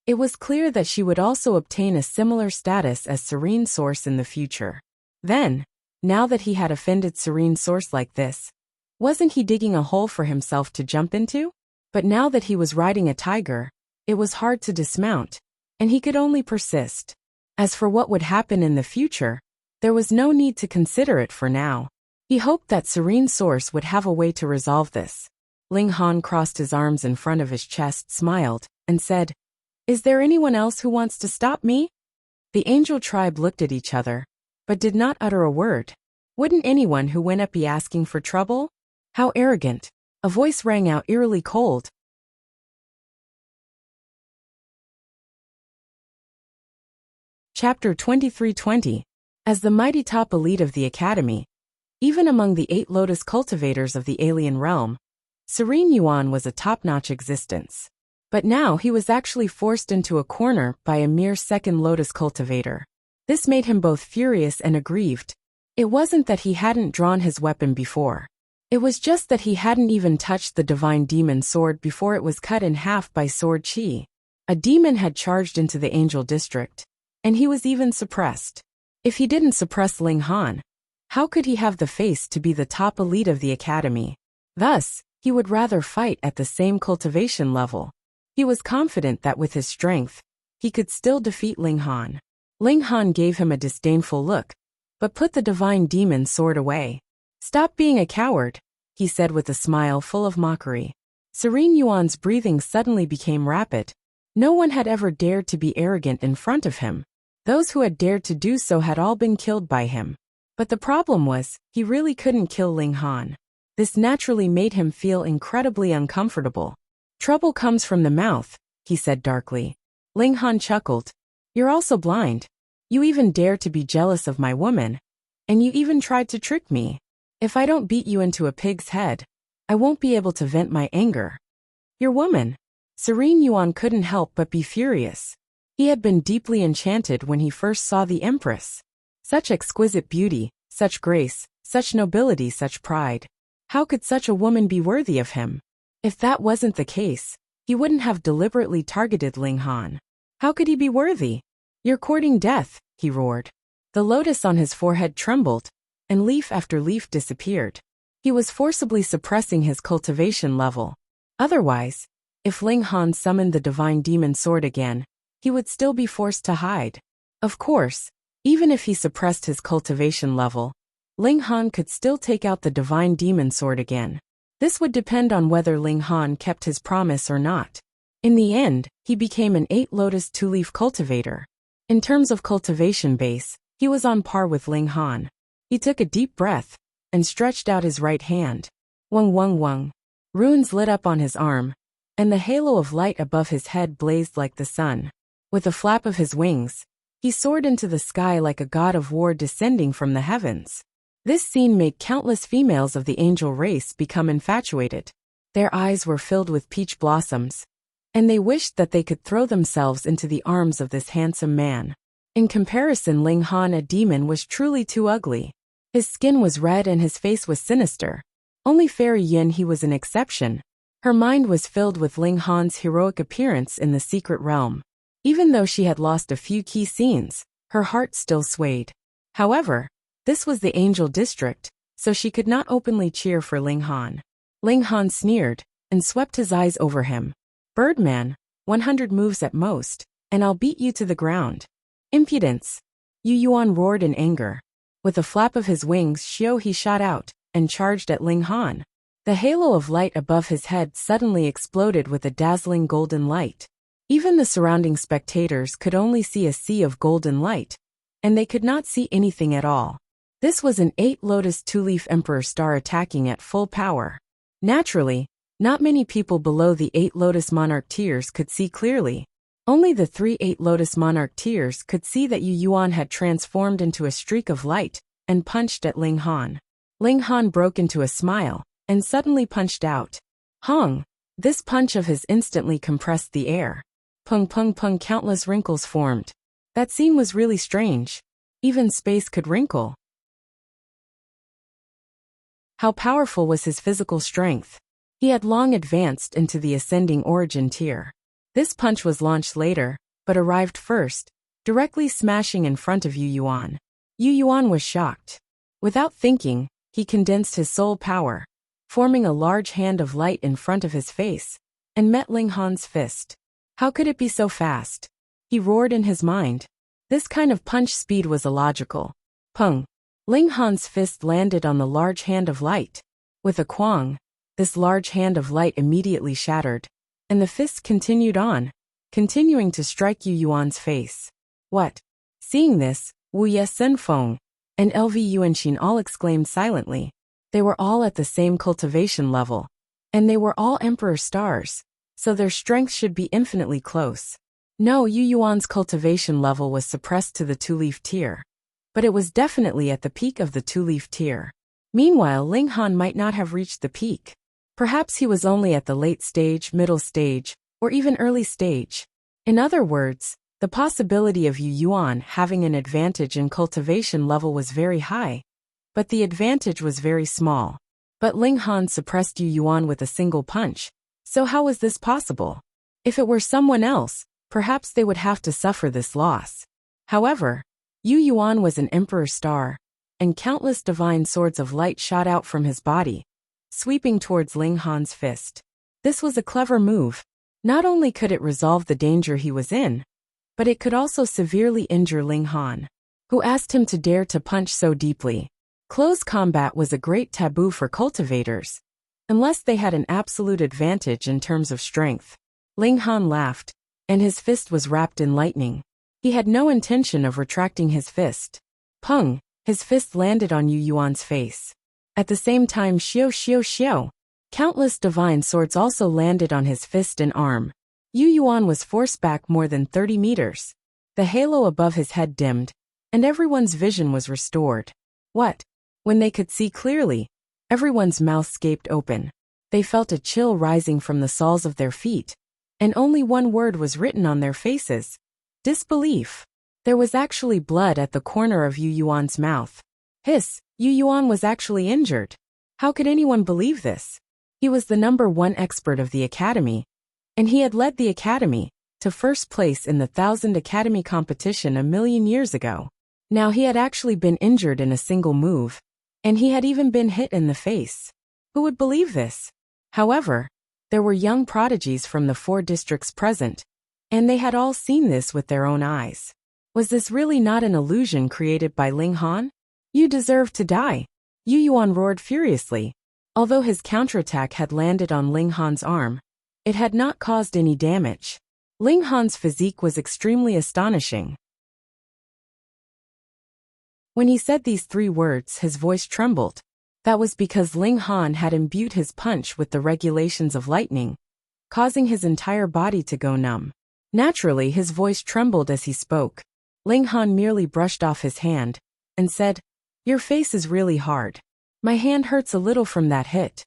it was clear that she would also obtain a similar status as Serene Source in the future. Then, now that he had offended Serene Source like this, wasn't he digging a hole for himself to jump into? But now that he was riding a tiger, it was hard to dismount, and he could only persist. As for what would happen in the future, there was no need to consider it for now. He hoped that Serene Source would have a way to resolve this. Ling Han crossed his arms in front of his chest, smiled, and said, "Is there anyone else who wants to stop me?" The angel tribe looked at each other, but did not utter a word. Wouldn't anyone who went up be asking for trouble? How arrogant. A voice rang out eerily cold. Chapter 2320. As the mighty top elite of the Academy, even among the 8 Lotus cultivators of the alien realm, Serene Yuan was a top-notch existence. But now he was actually forced into a corner by a mere 2nd Lotus cultivator. This made him both furious and aggrieved. It wasn't that he hadn't drawn his weapon before. It was just that he hadn't even touched the divine demon sword before it was cut in half by sword chi. A demon had charged into the Angel District, and he was even suppressed. If he didn't suppress Ling Han, how could he have the face to be the top elite of the Academy? Thus, he would rather fight at the same cultivation level. He was confident that with his strength, he could still defeat Ling Han. Ling Han gave him a disdainful look, but put the divine demon sword away. "Stop being a coward," he said with a smile full of mockery. Serene Yuan's breathing suddenly became rapid. No one had ever dared to be arrogant in front of him. Those who had dared to do so had all been killed by him. But the problem was, he really couldn't kill Ling Han. This naturally made him feel incredibly uncomfortable. Trouble comes from the mouth, he said darkly. Ling Han chuckled. You're also blind. You even dare to be jealous of my woman. And you even tried to trick me. If I don't beat you into a pig's head, I won't be able to vent my anger. Your woman. Serene Yuan couldn't help but be furious. He had been deeply enchanted when he first saw the Empress. Such exquisite beauty, such grace, such nobility, such pride. How could such a woman be worthy of him? If that wasn't the case, he wouldn't have deliberately targeted Ling Han. How could he be worthy? You're courting death, he roared. The lotus on his forehead trembled, and leaf after leaf disappeared. He was forcibly suppressing his cultivation level. Otherwise, if Ling Han summoned the divine demon sword again, he would still be forced to hide. Of course, even if he suppressed his cultivation level, Ling Han could still take out the divine demon sword again. This would depend on whether Ling Han kept his promise or not. In the end, he became an 8-lotus 2-leaf cultivator. In terms of cultivation base, he was on par with Ling Han. He took a deep breath and stretched out his right hand. Wung wung wung. Runes lit up on his arm, and the halo of light above his head blazed like the sun. With a flap of his wings, he soared into the sky like a god of war descending from the heavens. This scene made countless females of the angel race become infatuated. Their eyes were filled with peach blossoms, and they wished that they could throw themselves into the arms of this handsome man. In comparison, Ling Han, a demon, was truly too ugly. His skin was red and his face was sinister. Only Fairy Yin, he was an exception. Her mind was filled with Ling Han's heroic appearance in the secret realm. Even though she had lost a few key scenes, her heart still swayed. However, this was the Angel District, so she could not openly cheer for Ling Han. Ling Han sneered and swept his eyes over him. Birdman, 100 moves at most, and I'll beat you to the ground. Impudence. Yu Yuan roared in anger. With a flap of his wings, he shot out and charged at Ling Han. The halo of light above his head suddenly exploded with a dazzling golden light. Even the surrounding spectators could only see a sea of golden light, and they could not see anything at all. This was an 8-lotus 2-leaf Emperor Star attacking at full power. Naturally, not many people below the 8-lotus Monarch tiers could see clearly. Only the 3 8-lotus Monarch tiers could see that Yu Yuan had transformed into a streak of light and punched at Ling Han. Ling Han broke into a smile and suddenly punched out. Hong! This punch of his instantly compressed the air. Pung pung pung, countless wrinkles formed. That scene was really strange. Even space could wrinkle. How powerful was his physical strength? He had long advanced into the ascending origin tier. This punch was launched later, but arrived first, directly smashing in front of Yu Yuan. Yu Yuan was shocked. Without thinking, he condensed his soul power, forming a large hand of light in front of his face, and met Ling Han's fist. How could it be so fast? He roared in his mind. This kind of punch speed was illogical. Pung! Ling Han's fist landed on the large hand of light. With a kwang, this large hand of light immediately shattered, and the fist continued on, continuing to strike Yu Yuan's face. What? Seeing this, Wu Ye Senfeng and LV Yuanxin all exclaimed silently. They were all at the same cultivation level, and they were all Emperor Stars, so their strength should be infinitely close. No, Yu Yuan's cultivation level was suppressed to the 2-leaf tier, but it was definitely at the peak of the 2-leaf tier. Meanwhile, Ling Han might not have reached the peak. Perhaps he was only at the late stage, middle stage, or even early stage. In other words, the possibility of Yu Yuan having an advantage in cultivation level was very high, but the advantage was very small. But Ling Han suppressed Yu Yuan with a single punch, so how was this possible? If it were someone else, perhaps they would have to suffer this loss. However, Yu Yuan was an Emperor Star, and countless divine swords of light shot out from his body, sweeping towards Ling Han's fist. This was a clever move. Not only could it resolve the danger he was in, but it could also severely injure Ling Han, who asked him to dare to punch so deeply. Close combat was a great taboo for cultivators, unless they had an absolute advantage in terms of strength. Ling Han laughed, and his fist was wrapped in lightning. He had no intention of retracting his fist. Pung! His fist landed on Yu Yuan's face. At the same time, xiao xiao xiao. Countless divine swords also landed on his fist and arm. Yu Yuan was forced back more than 30 meters. The halo above his head dimmed, and everyone's vision was restored. What? When they could see clearly, everyone's mouths gaped open. They felt a chill rising from the soles of their feet, and only one word was written on their faces: disbelief. There was actually blood at the corner of Yu Yuan's mouth. Hiss, Yu Yuan was actually injured. How could anyone believe this? He was the #1 expert of the academy, and he had led the academy to first place in the 1000 Academy competition a million years ago. Now he had actually been injured in a single move, and he had even been hit in the face. Who would believe this? However, there were young prodigies from the 4 districts present, and they had all seen this with their own eyes. Was this really not an illusion created by Ling Han? You deserve to die. Yu Yuan roared furiously. Although his counterattack had landed on Ling Han's arm, it had not caused any damage. Ling Han's physique was extremely astonishing. When he said these 3 words, his voice trembled. That was because Ling Han had imbued his punch with the regulations of lightning, causing his entire body to go numb. Naturally, his voice trembled as he spoke. Ling Han merely brushed off his hand and said, "Your face is really hard. My hand hurts a little from that hit."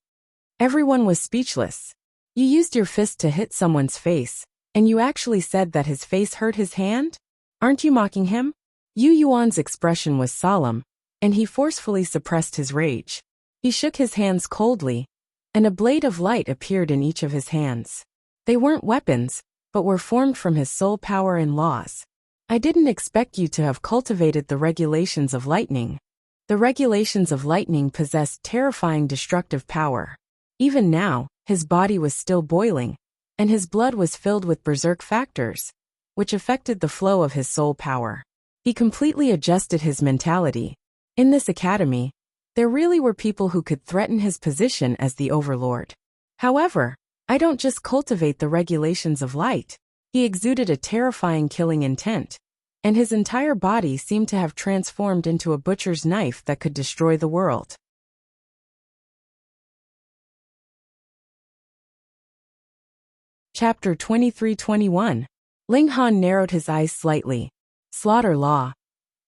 Everyone was speechless. You used your fist to hit someone's face, and you actually said that his face hurt his hand? Aren't you mocking him? Yu Yuan's expression was solemn, and he forcefully suppressed his rage. He shook his hands coldly, and a blade of light appeared in each of his hands. They weren't weapons, but were formed from his soul power and laws. I didn't expect you to have cultivated the regulations of lightning. The regulations of lightning possessed terrifying destructive power. Even now, his body was still boiling, and his blood was filled with berserk factors, which affected the flow of his soul power. He completely adjusted his mentality. In this academy, there really were people who could threaten his position as the overlord. However, I don't just cultivate the regulations of light. He exuded a terrifying killing intent, and his entire body seemed to have transformed into a butcher's knife that could destroy the world. Chapter 23-21. Ling Han narrowed his eyes slightly. Slaughter law.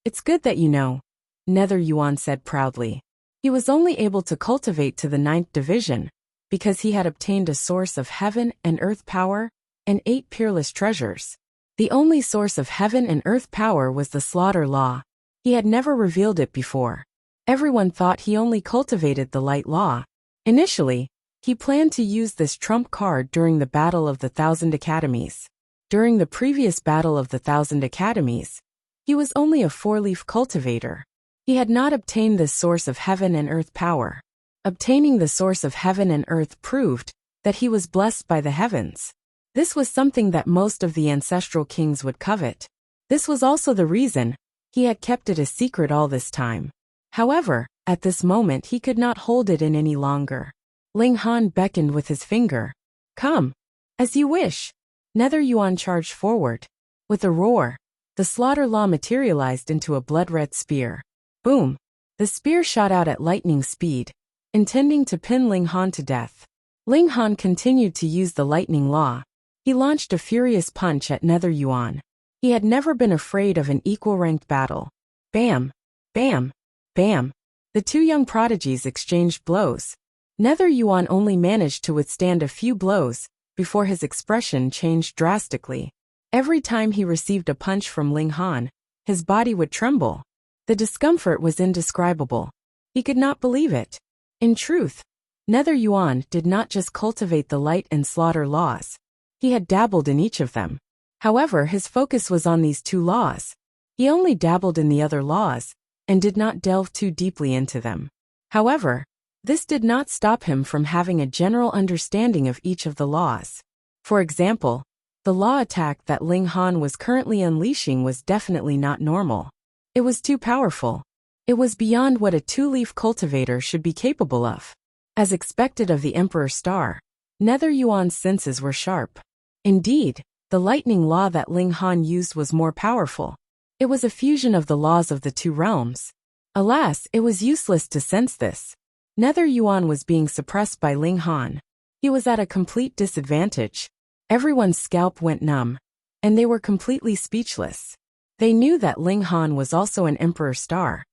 It's good that you know, Nether Yuan said proudly. He was only able to cultivate to the 9th division, because he had obtained a source of heaven and earth power, and 8 peerless treasures. The only source of heaven and earth power was the slaughter law. He had never revealed it before. Everyone thought he only cultivated the light law. Initially, he planned to use this trump card during the Battle of the 1000 Academies. During the previous Battle of the 1000 Academies, he was only a 4-leaf cultivator. He had not obtained this source of heaven and earth power. Obtaining the source of heaven and earth proved that he was blessed by the heavens. This was something that most of the ancestral kings would covet. This was also the reason he had kept it a secret all this time. However, at this moment he could not hold it in any longer. Ling Han beckoned with his finger. Come. As you wish. Nether Yuan charged forward. With a roar, the slaughter law materialized into a blood-red spear. Boom! The spear shot out at lightning speed, intending to pin Ling Han to death. Ling Han continued to use the lightning law. He launched a furious punch at Nether Yuan. He had never been afraid of an equal-ranked battle. Bam! Bam! Bam! The 2 young prodigies exchanged blows. Nether Yuan only managed to withstand a few blows before his expression changed drastically. Every time he received a punch from Ling Han, his body would tremble. The discomfort was indescribable. He could not believe it. In truth, Nether Yuan did not just cultivate the light and slaughter laws. He had dabbled in each of them. However, his focus was on these 2 laws. He only dabbled in the other laws, and did not delve too deeply into them. However, this did not stop him from having a general understanding of each of the laws. For example, the law attack that Ling Han was currently unleashing was definitely not normal. It was too powerful. It was beyond what a 2-leaf cultivator should be capable of. As expected of the Emperor Star, Nether Yuan's senses were sharp. Indeed, the lightning law that Ling Han used was more powerful. It was a fusion of the laws of the 2 realms. Alas, it was useless to sense this. Nether Yuan was being suppressed by Ling Han. He was at a complete disadvantage. Everyone's scalp went numb, and they were completely speechless. They knew that Ling Han was also an Emperor Star.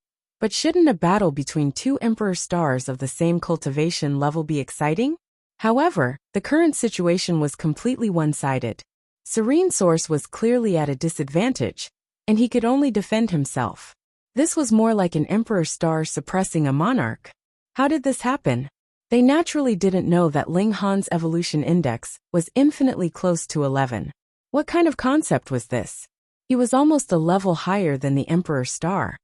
But shouldn't a battle between two Emperor Stars of the same cultivation level be exciting? However, the current situation was completely one-sided. Serene Source was clearly at a disadvantage, and he could only defend himself. This was more like an Emperor Star suppressing a monarch. How did this happen? They naturally didn't know that Ling Han's evolution index was infinitely close to 11. What kind of concept was this? He was almost a level higher than the Emperor Star.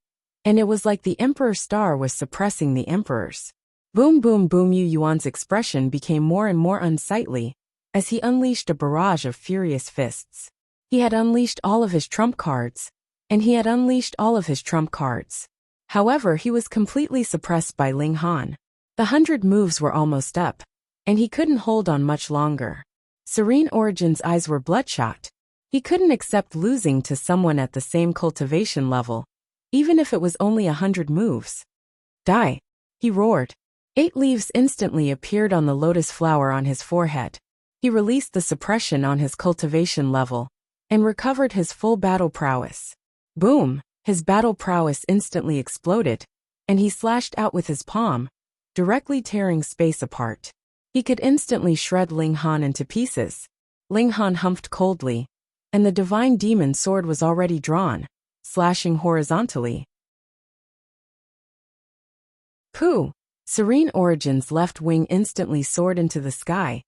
And it was like the Emperor Star was suppressing the Emperors. Boom boom boom. Yu Yuan's expression became more and more unsightly as he unleashed a barrage of furious fists. He had unleashed all of his trump cards, and he had unleashed all of his trump cards. However, he was completely suppressed by Ling Han. The 100 moves were almost up, and he couldn't hold on much longer. Serene Origin's eyes were bloodshot. He couldn't accept losing to someone at the same cultivation level, even if it was only 100 moves. Die! He roared. 8 leaves instantly appeared on the lotus flower on his forehead. He released the suppression on his cultivation level, and recovered his full battle prowess. Boom! His battle prowess instantly exploded, and he slashed out with his palm, directly tearing space apart. He could instantly shred Ling Han into pieces. Ling Han humphed coldly, and the divine demon sword was already drawn, slashing horizontally. Pooh! Serene Origin's left wing instantly soared into the sky,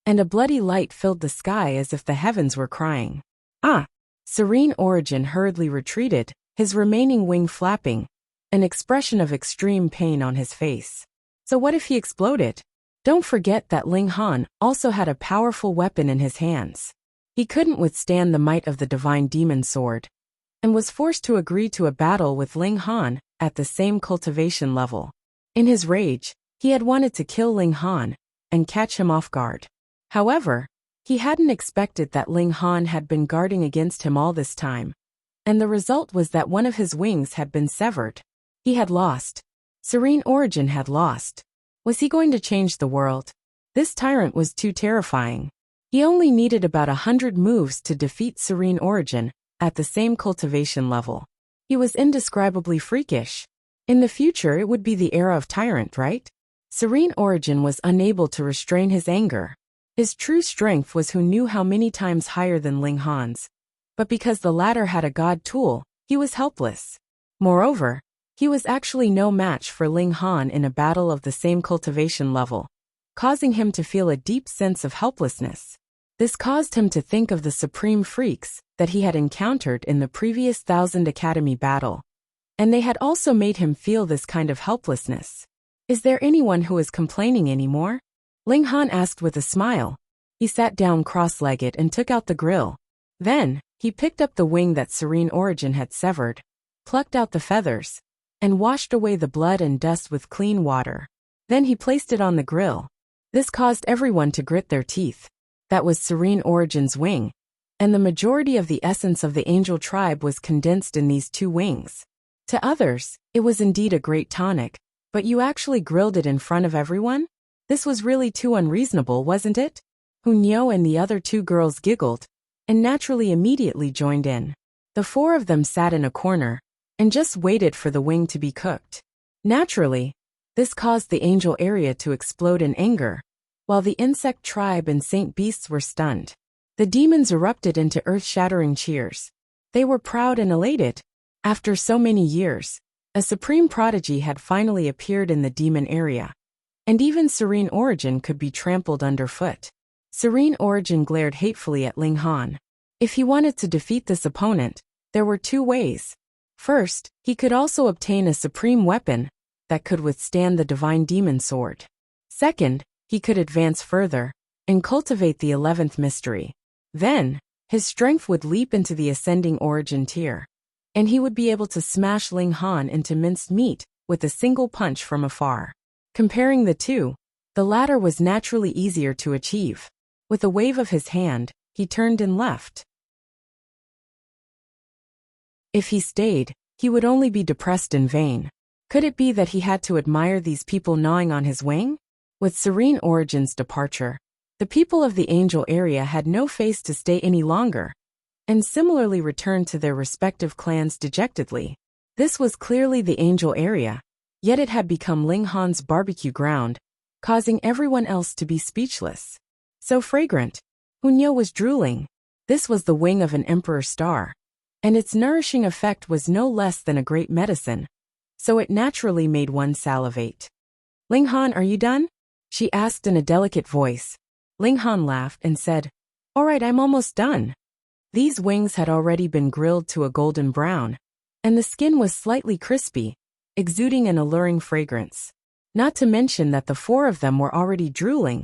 and a bloody light filled the sky as if the heavens were crying. Ah! Serene Origin hurriedly retreated, his remaining wing flapping, an expression of extreme pain on his face. So what if he exploded? Don't forget that Ling Han also had a powerful weapon in his hands. He couldn't withstand the might of the divine demon sword, and was forced to agree to a battle with Ling Han at the same cultivation level. In his rage, he had wanted to kill Ling Han and catch him off guard. However, he hadn't expected that Ling Han had been guarding against him all this time, and the result was that one of his wings had been severed. He had lost. Serene Origin had lost. Was he going to change the world? This tyrant was too terrifying. He only needed about 100 moves to defeat Serene Origin at the same cultivation level. He was indescribably freakish. In the future it would be the era of tyrant, right? Serene Origin was unable to restrain his anger. His true strength was who knew how many times higher than Ling Han's. But because the latter had a god tool, he was helpless. Moreover, he was actually no match for Ling Han in a battle of the same cultivation level, causing him to feel a deep sense of helplessness. This caused him to think of the supreme freaks that he had encountered in the previous 1000 Academy battle. And they had also made him feel this kind of helplessness. Is there anyone who is complaining anymore? Ling Han asked with a smile. He sat down cross-legged and took out the grill. Then, he picked up the wing that Serene Origin had severed, plucked out the feathers, and washed away the blood and dust with clean water. Then he placed it on the grill. This caused everyone to grit their teeth. That was Serene Origin's wing, and the majority of the essence of the angel tribe was condensed in these 2 wings. To others, it was indeed a great tonic, but you actually grilled it in front of everyone? This was really too unreasonable, wasn't it? Hunyo and the other 2 girls giggled, and naturally immediately joined in. The 4 of them sat in a corner, and just waited for the wing to be cooked. Naturally, this caused the angel area to explode in anger, while the insect tribe and saint beasts were stunned. The demons erupted into earth-shattering cheers. They were proud and elated. After so many years, a supreme prodigy had finally appeared in the demon area, and even Serene Origin could be trampled underfoot. Serene Origin glared hatefully at Ling Han. If he wanted to defeat this opponent, there were 2 ways. First, he could also obtain a supreme weapon that could withstand the divine demon sword. Second, he could advance further and cultivate the 11th mystery. Then, his strength would leap into the ascending origin tier, and he would be able to smash Ling Han into minced meat with a single punch from afar. Comparing the 2, the latter was naturally easier to achieve. With a wave of his hand, he turned and left. If he stayed, he would only be depressed in vain. Could it be that he had to admire these people gnawing on his wing? With Serene Origin's departure, the people of the Angel area had no face to stay any longer, and similarly returned to their respective clans dejectedly. This was clearly the Angel area, yet it had become Ling Han's barbecue ground, causing everyone else to be speechless. So fragrant. Hunyo was drooling. This was the wing of an emperor star, and its nourishing effect was no less than a great medicine, so it naturally made one salivate. Ling Han, are you done? She asked in a delicate voice. Ling Han laughed and said, All right, I'm almost done. These wings had already been grilled to a golden brown, and the skin was slightly crispy, exuding an alluring fragrance. Not to mention that the four of them were already drooling.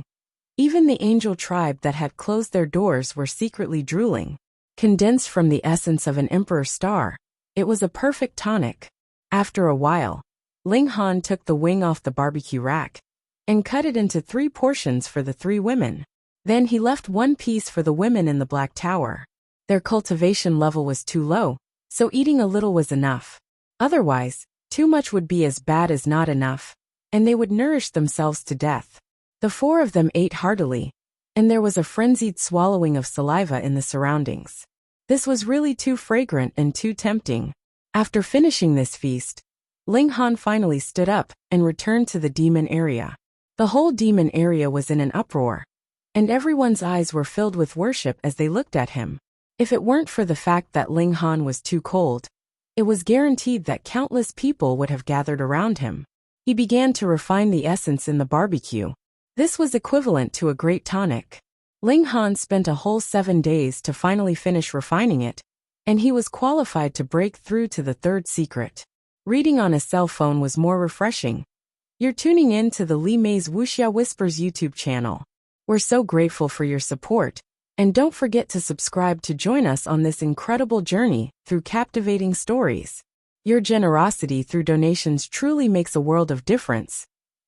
Even the angel tribe that had closed their doors were secretly drooling. Condensed from the essence of an emperor star, it was a perfect tonic. After a while, Ling Han took the wing off the barbecue rack and cut it into 3 portions for the 3 women. Then he left 1 piece for the women in the Black Tower. Their cultivation level was too low, so eating a little was enough. Otherwise, too much would be as bad as not enough, and they would nourish themselves to death. The 4 of them ate heartily, and there was a frenzied swallowing of saliva in the surroundings. This was really too fragrant and too tempting. After finishing this feast, Ling Han finally stood up and returned to the demon area. The whole demon area was in an uproar, and everyone's eyes were filled with worship as they looked at him. If it weren't for the fact that Ling Han was too cold, it was guaranteed that countless people would have gathered around him. He began to refine the essence in the barbecue. This was equivalent to a great tonic. Ling Han spent a whole 7 days to finally finish refining it, and he was qualified to break through to the 3rd secret. Reading on a cell phone was more refreshing. You're tuning in to the Li Mei's Wuxia Whispers YouTube channel. We're so grateful for your support, and don't forget to subscribe to join us on this incredible journey through captivating stories. Your generosity through donations truly makes a world of difference,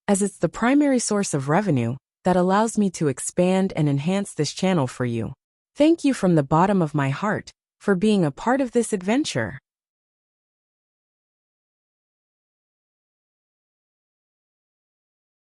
as it's the primary source of revenue that allows me to expand and enhance this channel for you. Thank you from the bottom of my heart for being a part of this adventure.